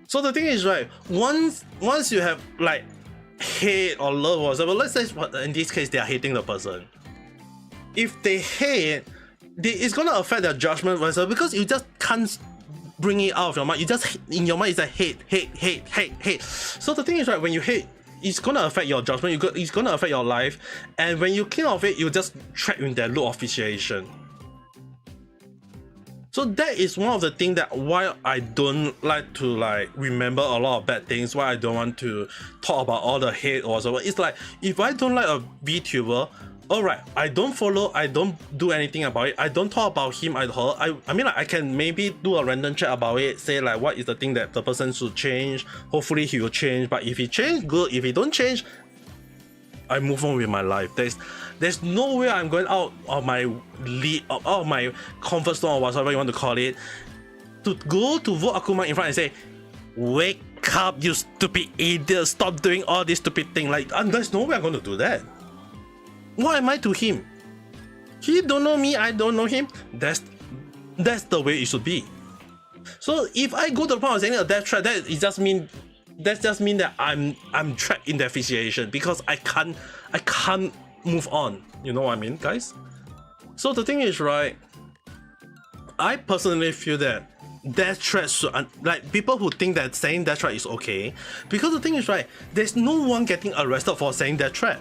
So the thing is, right, once you have like hate or love or whatever, let's say in this case they are hating the person. If they hate, it's gonna affect their judgment because you just can't bring it out of your mind. You just in your mind is like hate. So the thing is, right, when you hate, it's gonna affect your judgment. It's gonna affect your life, and when you clean off it, you just trap in that loop of fixation. So that is one of the things that why I don't like to like remember a lot of bad things. Why I don't want to talk about all the hate or whatever. It's like if I don't like a VTuber, alright, I don't follow, I don't do anything about it, I don't talk about him or her. I mean, like, I can maybe do a random chat about it, say like what is the thing that the person should change. Hopefully he will change, but if he change, good. If he don't change, I move on with my life. There's no way I'm going out of my out of my comfort zone or whatever you want to call it, to go to vote Akuma in front and say, wake up, you stupid idiot, stop doing all this stupid thing. Like, there's no way I'm going to do that. What am I to him? He don't know me, I don't know him. That's the way it should be. So if I go to the point of saying a death threat, that just mean that I'm trapped in that situation because I can't move on. You know what I mean, guys? So the thing is, right, I personally feel that death threats should, like, people who think that saying death threat is okay, because the thing is, right, there's no one getting arrested for saying death threat.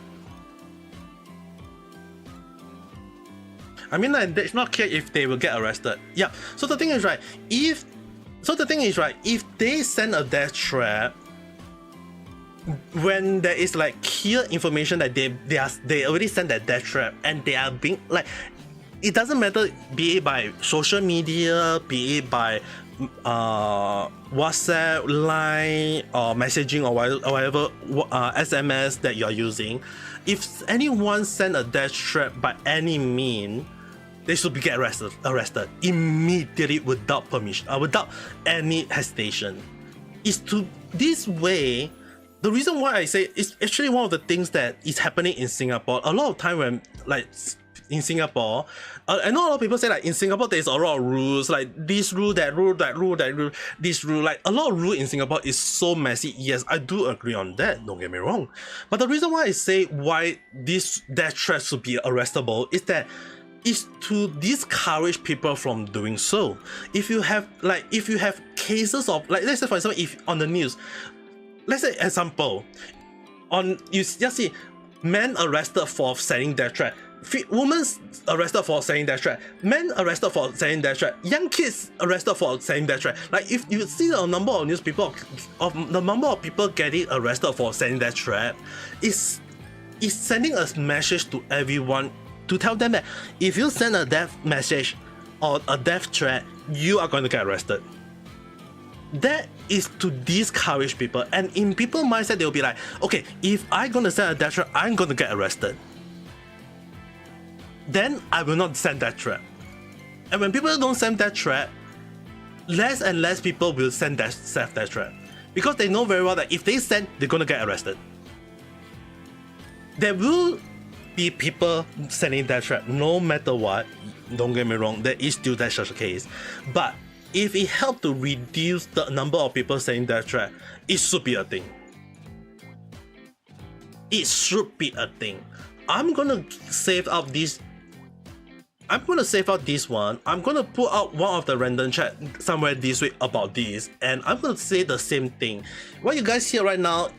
I mean, like, it's not clear if they will get arrested. Yeah. So the thing is, right, if they send a death threat when there is like clear information that they already sent that death threat and they are being like, it doesn't matter, be it by social media, be it by WhatsApp, Line, or messaging, or whatever SMS that you're using. If anyone send a death threat by any mean, they should be get arrested immediately without permission, without any hesitation. It's to this way. The reason why I say it's actually one of the things that is happening in Singapore. A lot of time when, like, in Singapore, I know a lot of people say, like, in Singapore there's a lot of rules, like this rule, that rule, that rule, that rule, this rule. Like, a lot of rule in Singapore is so messy. Yes, I do agree on that, don't get me wrong. But the reason why I say why this death threat should be arrestable is to discourage people from doing so. If you have cases of, like, let's say for example, if on the news, let's say example, on, you just see men arrested for sending death threat, women arrested for saying death threat, men arrested for saying death threat, young kids arrested for saying death threat. Like, if you see the number of news people, of the number of people getting arrested for saying death threat, is sending a message to everyone to tell them that if you send a death message or a death threat, you are going to get arrested. That is to discourage people, and in people's mindset they'll be like, okay, if I'm gonna send a death threat, I'm gonna get arrested, then I will not send that threat. And when people don't send that threat, less and less people will send that threat, because they know very well that if they send, they're gonna get arrested. There will be people sending that threat no matter what, don't get me wrong, there is still that such a case. But if it helps to reduce the number of people saying that threat, it should be a thing. It should be a thing. I'm gonna save out this one. I'm gonna put out one of the random chat somewhere this week about this, and I'm gonna say the same thing. What you guys hear right now,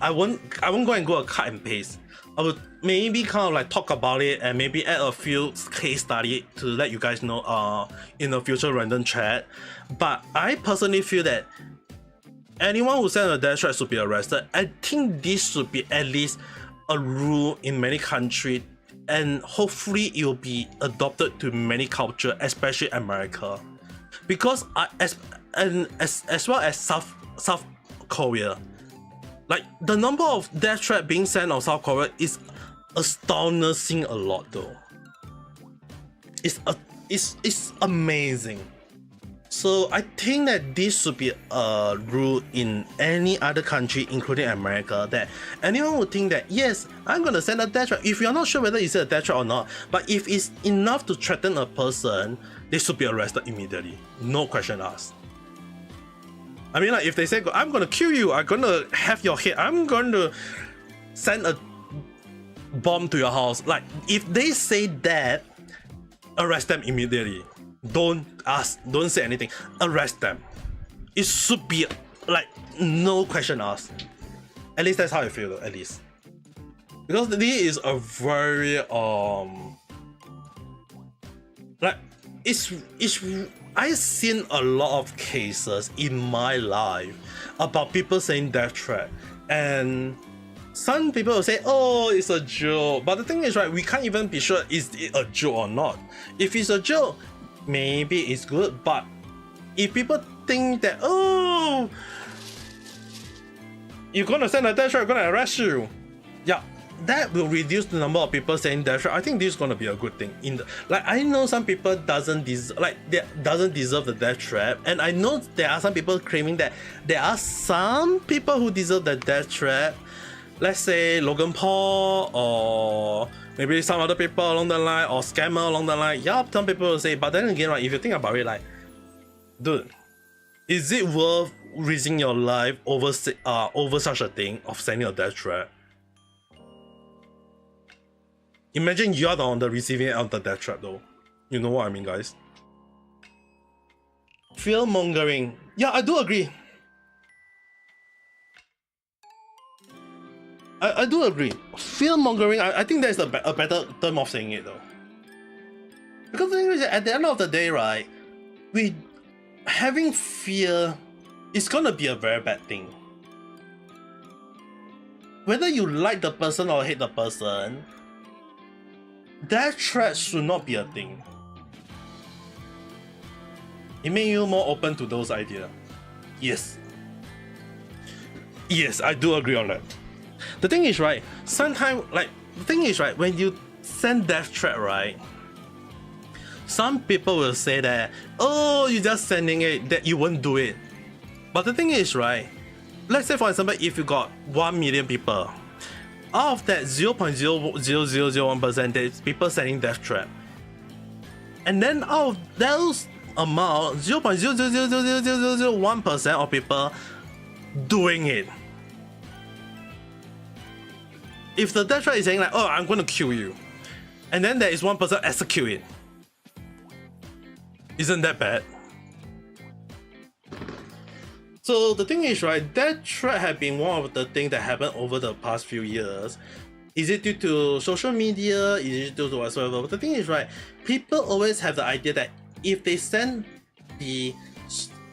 I won't go and a cut and paste. I would maybe kind of like talk about it and maybe add a few case study to let you guys know in a future random chat. But I personally feel that anyone who sends a death threat should be arrested. I think this should be at least a rule in many countries, and hopefully it will be adopted to many cultures, especially America, because as well as South Korea. Like, the number of death threats being sent on South Korea is astonishing a lot though. It's amazing. So I think that this should be a rule in any other country, including America, that anyone would think that, yes, I'm gonna send a death threat. If you're not sure whether it's a death threat or not, but if it's enough to threaten a person, they should be arrested immediately. No question asked. I mean, like, if they say, I'm gonna kill you, I'm gonna have your head, I'm gonna send a bomb to your house. Like, if they say that, arrest them immediately. Don't ask, don't say anything. Arrest them. It should be, like, no question asked. At least that's how I feel, at least. Because this is a very, like, I've seen a lot of cases in my life about people saying death threat, and some people will say, oh, it's a joke. But the thing is, right, we can't even be sure is it a joke or not. If it's a joke, maybe it's good. But if people think that, oh, you're gonna send a death threat, we're gonna arrest you. Yeah, that will reduce the number of people saying death threat. I think this is gonna be a good thing. Like, I know some people doesn't deserve the death threat, and I know there are some people claiming that there are some people who deserve the death threat. Let's say Logan Paul, or maybe some other people along the line, or scammer along the line. Yeah, some people will say, but then again, right, if you think about it, like, dude, is it worth risking your life over such a thing of sending a death threat? Imagine you're on the receiving end of the death threat, though. You know what I mean, guys? Fear mongering. Yeah, I do agree. I do agree. Fear mongering, I think that's a better term of saying it, though. Because the thing is, at the end of the day, right, having fear is gonna be a very bad thing. Whether you like the person or hate the person, death threat should not be a thing. It makes you more open to those ideas. Yes. Yes, I do agree on that. The thing is, right, sometimes, like, the thing is, right, when you send death threat, right, some people will say that, oh, you're just sending it, that you won't do it. But the thing is, right, let's say, for example, if you got 1 million people, out of that 0.0001%, there's people sending death threat. And then out of those amount, 0.0000001% of people doing it. If the death threat is saying like, oh, I'm going to kill you, and then there is one person execute it, isn't that bad? So the thing is, right, death threat have been one of the things that happened over the past few years. Is it due to social media? Is it due to whatsoever? But the thing is, right, people always have the idea that if they send the,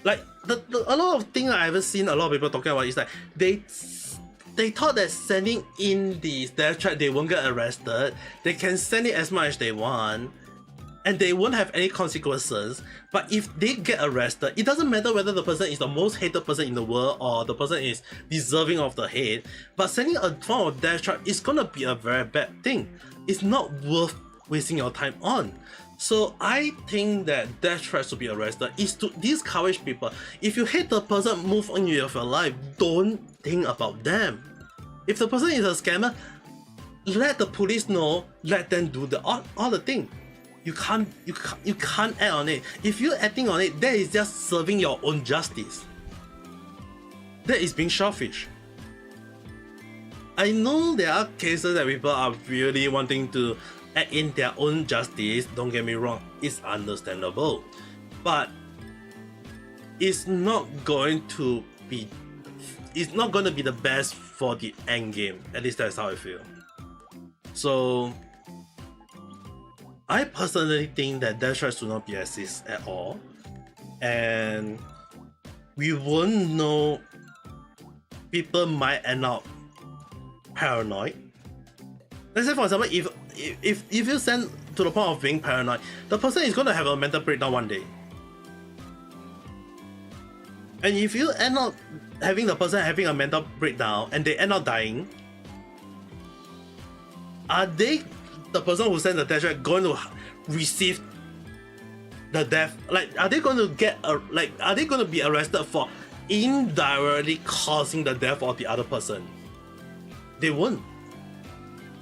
like, a lot of things I haven't seen a lot of people talking about is like, they thought that sending in the death threat, they won't get arrested. They can send it as much as they want, and they won't have any consequences. But if they get arrested, it doesn't matter whether the person is the most hated person in the world or the person is deserving of the hate. But sending a form of death threat is gonna be a very bad thing. It's not worth wasting your time on. So I think that death threats to be arrested is to discourage people. If you hate the person, move on with your life. Don't think about them. If the person is a scammer, let the police know. Let them do all the thing. You can't act on it. If you're acting on it, that is just serving your own justice. That is being selfish. I know there are cases that people are really wanting to act in their own justice. Don't get me wrong, it's understandable, but it's not going to be the best for the end game. At least that's how I feel. So I personally think that death threats should not be exist at all, and we won't know. People might end up paranoid. Let's say, for example, if you send to the point of being paranoid, the person is gonna have a mental breakdown one day. And if you end up having the person having a mental breakdown and they end up dying, are they, the person who sent the death threat, going to receive the death? Like, are they going to are they going to be arrested for indirectly causing the death of the other person? They won't.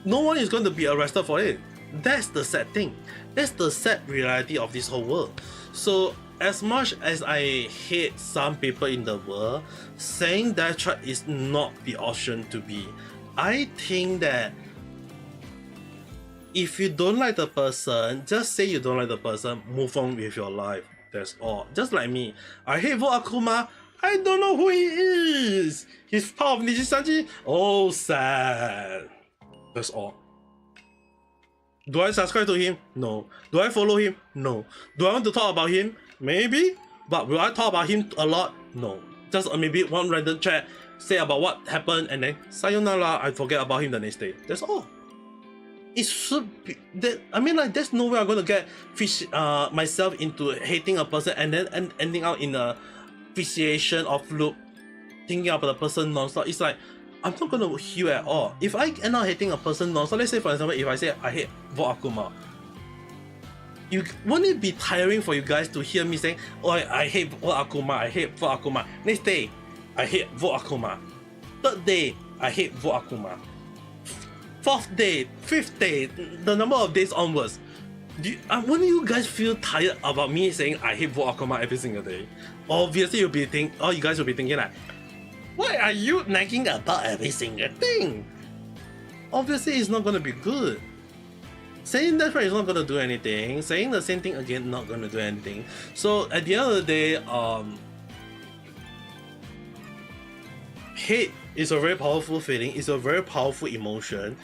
No one is going to be arrested for it. That's the sad thing. That's the sad reality of this whole world. So as much as I hate some people in the world, saying death threat is not the option to be. I think that if you don't like the person, just say you don't like the person, move on with your life. That's all. Just like me, I hate Vote Akuma. I don't know who he is. He's part of Nijisanji. Oh, sad. That's all. Do I subscribe to him? No. Do I follow him? No. Do I want to talk about him? Maybe. But will I talk about him a lot? No. just maybe one random chat say about what happened and then sayonara, I forget about him the next day. That's all. It should be that. I mean, like, there's no way I'm gonna get myself into hating a person and then ending out in a appreciation of loop, thinking about the person non-stop. It's like I'm not gonna heal at all. If I end up hating a person non-stop, let's say for example, if I say I hate Vo Akuma, won't it be tiring for you guys to hear me saying, oh, I hate Vo Akuma, I hate Vo Akuma. Next day, I hate Vo Akuma. Third day, I hate Vo Akuma. Fourth day, fifth day, the number of days onwards. Wouldn't you guys feel tired about me saying I hate Vo Akuma every single day? Obviously, you guys will be thinking like, why are you nagging about every single thing? Obviously, it's not gonna be good. Saying that right is not gonna do anything. Saying the same thing again, not gonna do anything. So at the end of the day, hate is a very powerful feeling. It's a very powerful emotion.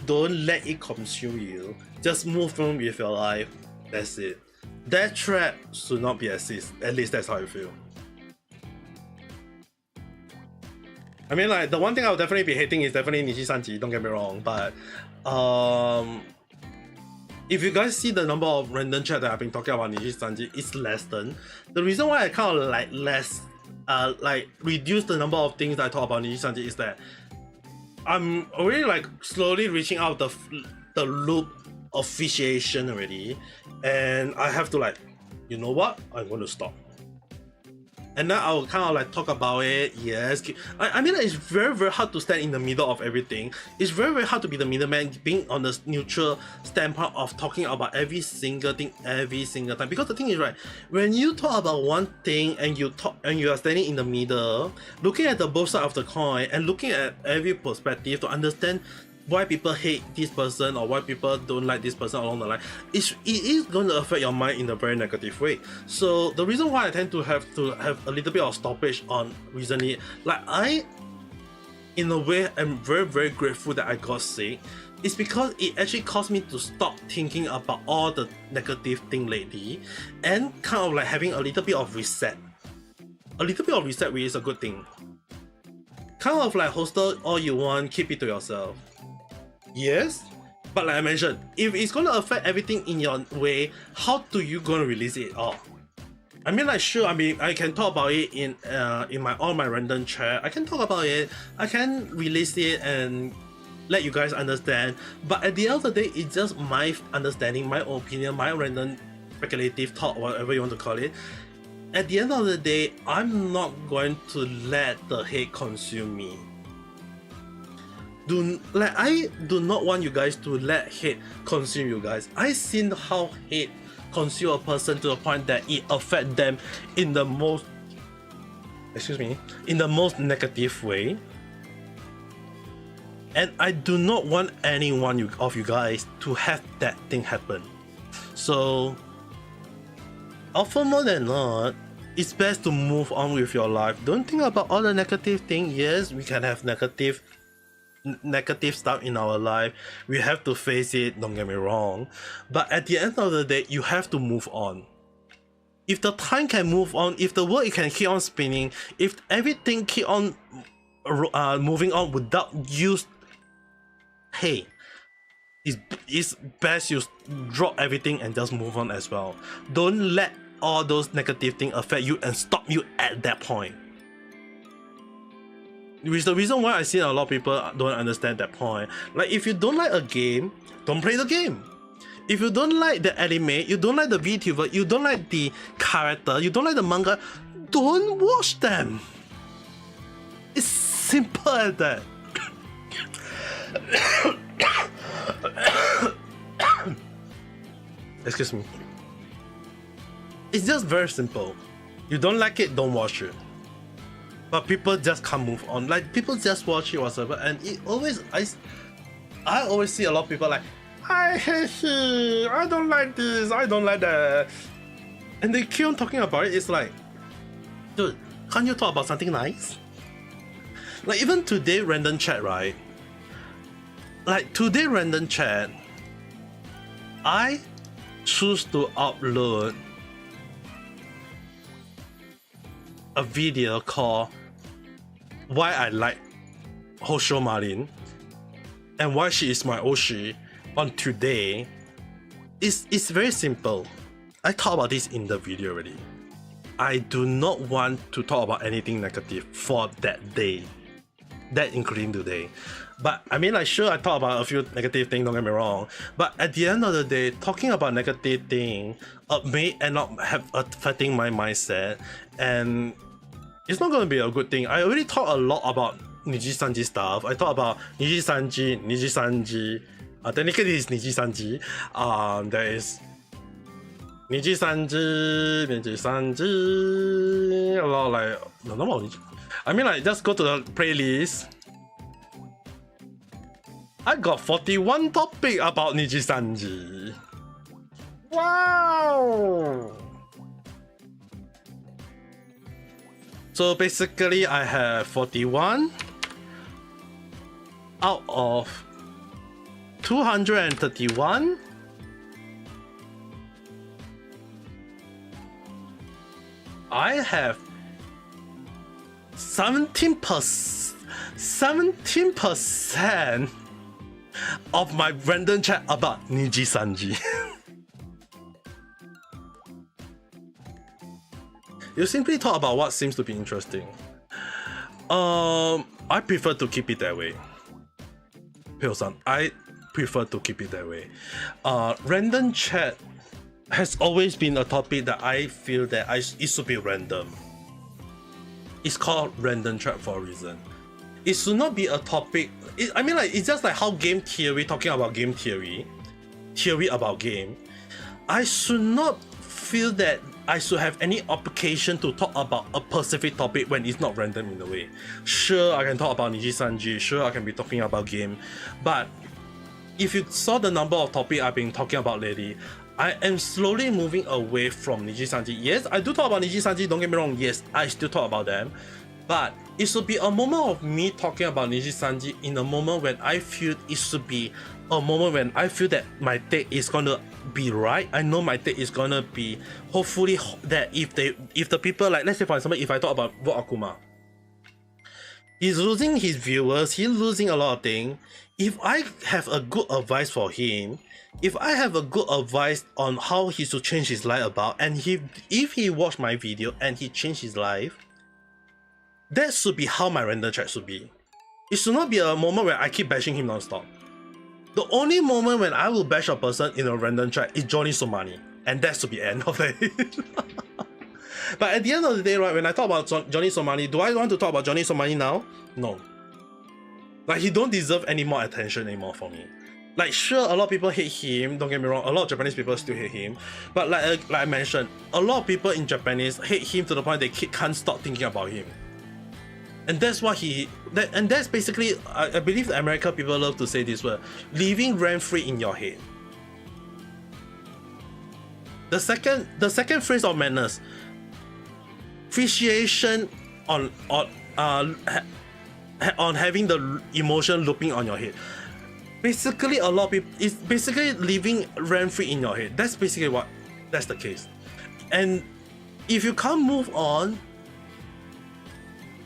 Don't let it consume you. Just move on with your life. That's it. That trap should not be exist. At least that's how I feel. I mean, like, the one thing I would definitely be hating is definitely Nishi-sanji, don't get me wrong, but if you guys see the number of random chat that I've been talking about Nishi-sanji, it's less than. The reason why I kind of like reduce the number of things that I talk about Nishi-sanji is that I'm already like slowly reaching out the loop of appreciation already, and I have to like, you know what, I'm going to stop. And then I'll kind of like talk about it. Yes, I mean, it's very, very hard to stand in the middle of everything. It's very, very hard to be the middleman, being on the neutral standpoint of talking about every single thing every single time. Because the thing is, right, when you talk about one thing and you are standing in the middle, looking at the both sides of the coin and looking at every perspective to understand why people hate this person or why people don't like this person along the line, it is going to affect your mind in a very negative way. So the reason why I tend to have a little bit of stoppage on recently, like, I in a way am very, very grateful that I got sick, is because it actually caused me to stop thinking about all the negative thing lately and kind of like having a little bit of reset. A little bit of reset really is a good thing. Kind of like hostel all you want, keep it to yourself. Yes, but like I mentioned, if it's gonna affect everything in your way, how do you gonna release it all? I mean, like, sure, I mean, I can talk about it in all my random chat. I can talk about it, I can release it and let you guys understand. But at the end of the day, it's just my understanding, my opinion, my random speculative thought, whatever you want to call it. At the end of the day, I'm not going to let the hate consume me. I do not want you guys to let hate consume you guys. I've seen how hate consume a person to the point that it affects them in the most negative way. And I do not want anyone of you guys to have that thing happen. So, often more than not, it's best to move on with your life. Don't think about all the negative things. Yes, we can have negative stuff in our life. We have to face it, don't get me wrong. But at the end of the day, you have to move on. If the time can move on, if the world can keep on spinning, if everything keep on moving on without you, hey, it's best you drop everything and just move on as well. Don't let all those negative things affect you and stop you at that point. Which is the reason why I see a lot of people don't understand that point. Like, if you don't like a game, don't play the game. If you don't like the anime, you don't like the VTuber, you don't like the character, you don't like the manga, don't watch them. It's simple as that. Excuse me. It's just very simple. You don't like it, don't watch it. But people just can't move on. Like, people just watch it whatsoever, and it always, I always see a lot of people like, I hate it, I don't like this, I don't like that, and they keep on talking about it. It's like, dude, can't you talk about something nice? Like, even today random chat, right? Like, today random chat, I choose to upload a video called why I like Hosho Marin and why she is my Oshi on today is very simple. I talked about this in the video already. I do not want to talk about anything negative for that day, that including today. But I mean, like, sure, I talk about a few negative things, don't get me wrong. But at the end of the day, talking about negative things may end up affecting my mindset, and it's not going to be a good thing. I already talked a lot about Niji-sanji stuff. I talked about Niji-sanji. Technically, it's Niji-sanji. There is Niji-sanji, a lot like no more Niji. I mean, like, just go to the playlist. I got 41 topic about Niji-sanji. Wow! So basically, I have 41 out of 231. I have 17% of my random chat about Niji-sanji. You simply talk about what seems to be interesting. I prefer to keep it that way. Pyo-san, I prefer to keep it that way. Random chat has always been a topic that I feel that it should be random. It's called random chat for a reason. It should not be a topic. I mean, like, it's just like how game theory, talking about game theory about game. I should not feel that I should have any obligation to talk about a specific topic when it's not random in a way. Sure, I can talk about Niji-sanji. Sure, I can be talking about game. But if you saw the number of topics I've been talking about lately, I am slowly moving away from Niji-sanji. Yes, I do talk about Niji-sanji, don't get me wrong. Yes, I still talk about them. But it should be a moment of me talking about Niji-sanji in a moment when I feel it should be a moment when I feel that my take is gonna be right. I know my take is gonna be hopefully that if the people, like, let's say for example, if I talk about Vote Akuma, he's losing his viewers, he's losing a lot of things. If I have a good advice for him, if I have a good advice on how he should change his life about, and if he watched my video and he changed his life, that should be how my random chat should be. It should not be a moment where I keep bashing him non-stop. The only moment when I will bash a person in a random chat is Johnny Somani, and that should be end of it. But at the end of the day, right, when I talk about Johnny Somani, do I want to talk about Johnny Somani now? No. Like, he don't deserve any more attention anymore for me. Like, sure, a lot of people hate him, don't get me wrong, a lot of Japanese people still hate him. But like I mentioned, a lot of people in Japanese hate him to the point they can't stop thinking about him. And that's what and that's basically, I believe the American people love to say this word, living rent-free in your head. The second phrase of madness, appreciation on having the emotion looping on your head. Basically, a lot of people, it's basically living rent-free in your head. That's basically that's the case. And if you can't move on,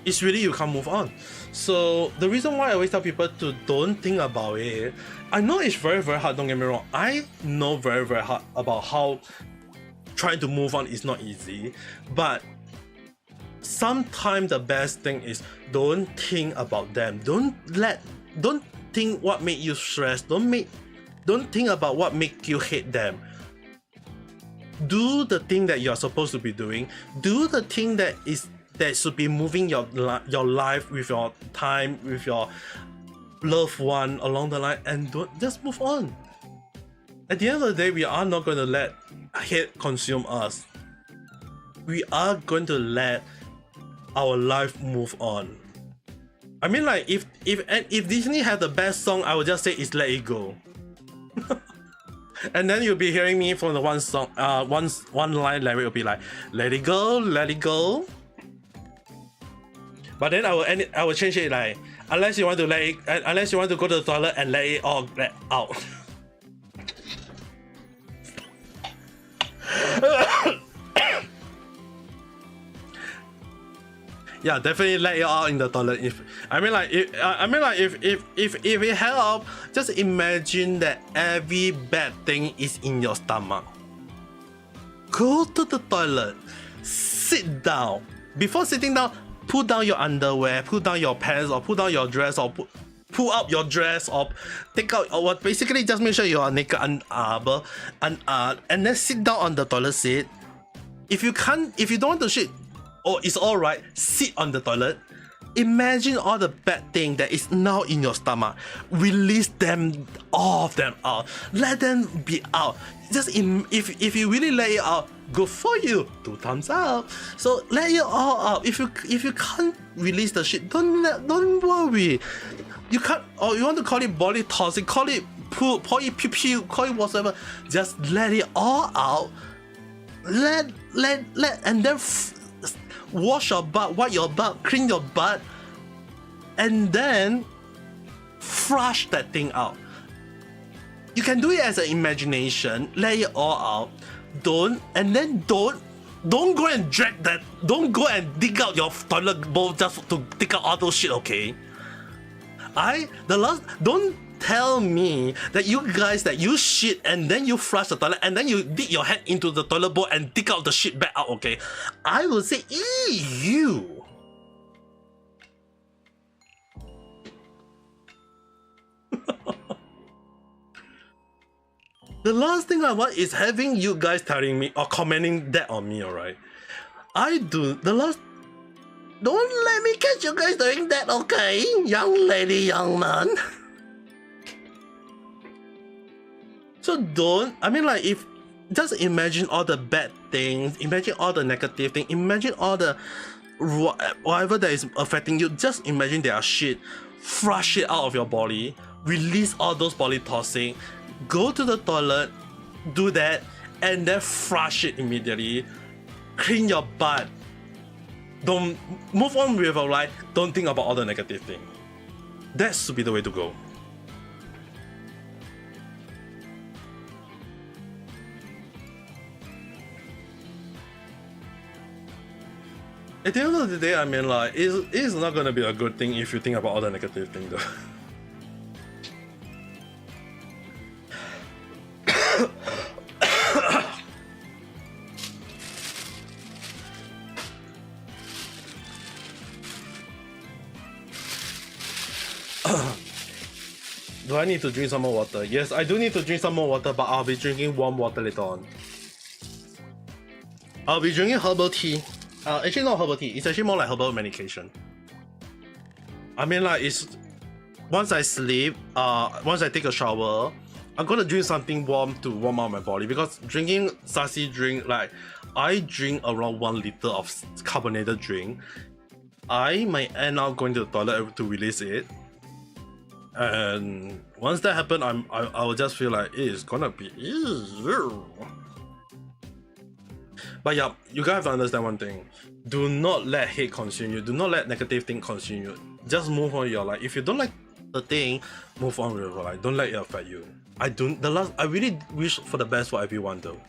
it's really you can't move on. So the reason why I always tell people to don't think about it, I know it's very, very hard, don't get me wrong. I know very, very hard about how trying to move on is not easy, but sometimes the best thing is don't think about them. Don't think what make you stressed. Don't think about what make you hate them. Do the thing that you're supposed to be doing. Do the thing that should be moving your life with your time, with your loved one along the line, and just move on. At the end of the day, we are not going to let hate consume us. We are going to let our life move on. I mean, like, if Disney had the best song, I would just say it's Let It Go. And then you'll be hearing me from the one song, one line lyric will be like, let it go, let it go. But then I will change it like, unless you want to go to the toilet and let it all let out. yeah, definitely let it out in the toilet. If it help, just imagine that every bad thing is in your stomach. Go to the toilet, sit down. Before sitting down, pull down your underwear, pull down your pants, or pull down your dress, or pull up your dress, or take out, or what, basically just make sure you are naked and then sit down on the toilet seat. If you don't want to shit, or it's alright, sit on the toilet. Imagine all the bad thing that is now in your stomach. Release them, all of them out. Let them be out. Just if you really let it out, good for you. 2 thumbs up. So let it all out. If you can't release the shit, don't worry. You can't, or you want to call it body tossing, call it poo, call it pew, call it whatever. Just let it all out. Let and then wash your butt, wipe your butt, clean your butt, and then flush that thing out. You can do it as an imagination. Let it all out. Don't go and drag that. Don't go and dig out your toilet bowl just to dig out all those shit. Okay. Don't tell me that you guys that you shit and then you flush the toilet and then you dig your head into the toilet bowl and dig out the shit back out. Okay, I will say, you. The last thing I want is having you guys telling me or commenting that on me. Alright, don't let me catch you guys doing that. Okay, young lady, young man. So just imagine all the bad things, imagine all the negative things, imagine all the whatever that is affecting you, just imagine they are shit, flush it out of your body, release all those body tossing, go to the toilet, do that, and then flush it immediately, clean your butt, don't move on with your life, don't think about all the negative things. That should be the way to go. At the end of the day, I mean, like, it's not gonna be a good thing if you think about all the negative things, though. Do I need to drink some more water? Yes, I do need to drink some more water, but I'll be drinking warm water later on. I'll be drinking herbal tea. Actually not herbal tea, it's actually more like herbal medication. I mean, like, it's once I sleep, once I take a shower, I'm gonna drink something warm to warm up my body, because drinking sassy drink, like, I drink around 1 liter of carbonated drink. I might end up going to the toilet to release it, and once that happens, I will just feel like it's gonna be ew. But yeah, you guys have to understand one thing. Do not let hate consume you. Do not let negative things consume you. Just move on with your life. If you don't like the thing, move on with your life. Don't let it affect you. I really wish for the best for everyone though.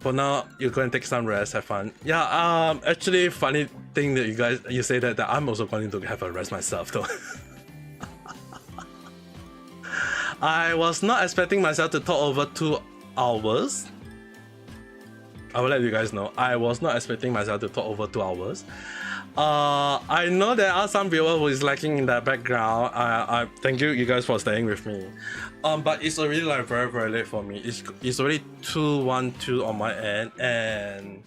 For now, you're going to take some rest, have fun. Yeah, actually, funny thing that you say that I'm also going to have a rest myself though. I was not expecting myself to talk over 2 hours. I will let you guys know. I was not expecting myself to talk over 2 hours. I know there are some viewers who is lacking in the background. I thank you guys for staying with me. But it's already like very, very late for me. It's already 2:12 on my end, and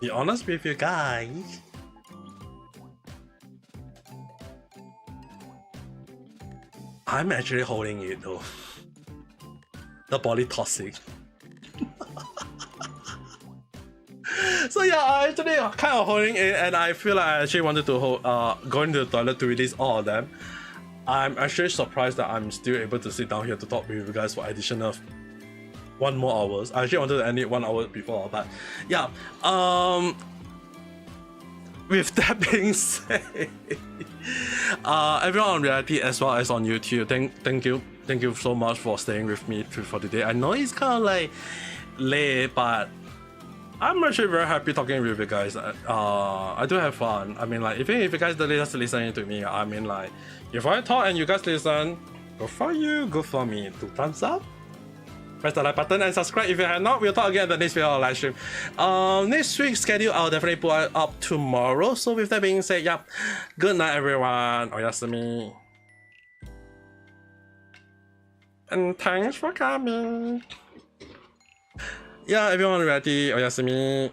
be honest with you guys, I'm actually holding it though. The body toxic. So yeah, I actually kind of holding it, and I feel like I actually wanted to go into the toilet to release all of them. I'm actually surprised that I'm still able to sit down here to talk with you guys for additional 1 more hours. I actually wanted to end it 1 hour before, but yeah. With that being said, everyone on reality as well as on YouTube, thank you so much for staying with me for today. I know it's kind of like late, but I'm actually very happy talking with you guys. I do have fun. I mean, like, even if you guys don't just listening to me, I mean, like, if I talk and you guys listen, good for you, good for me. 2 thumbs up. Press the like button and subscribe if you have not. We'll talk again in the next video or live stream. Next week's schedule, I'll definitely put it up tomorrow. So with that being said, yeah, good night, everyone. Oyasumi. And thanks for coming. Yeah, everyone ready. Oyasumi.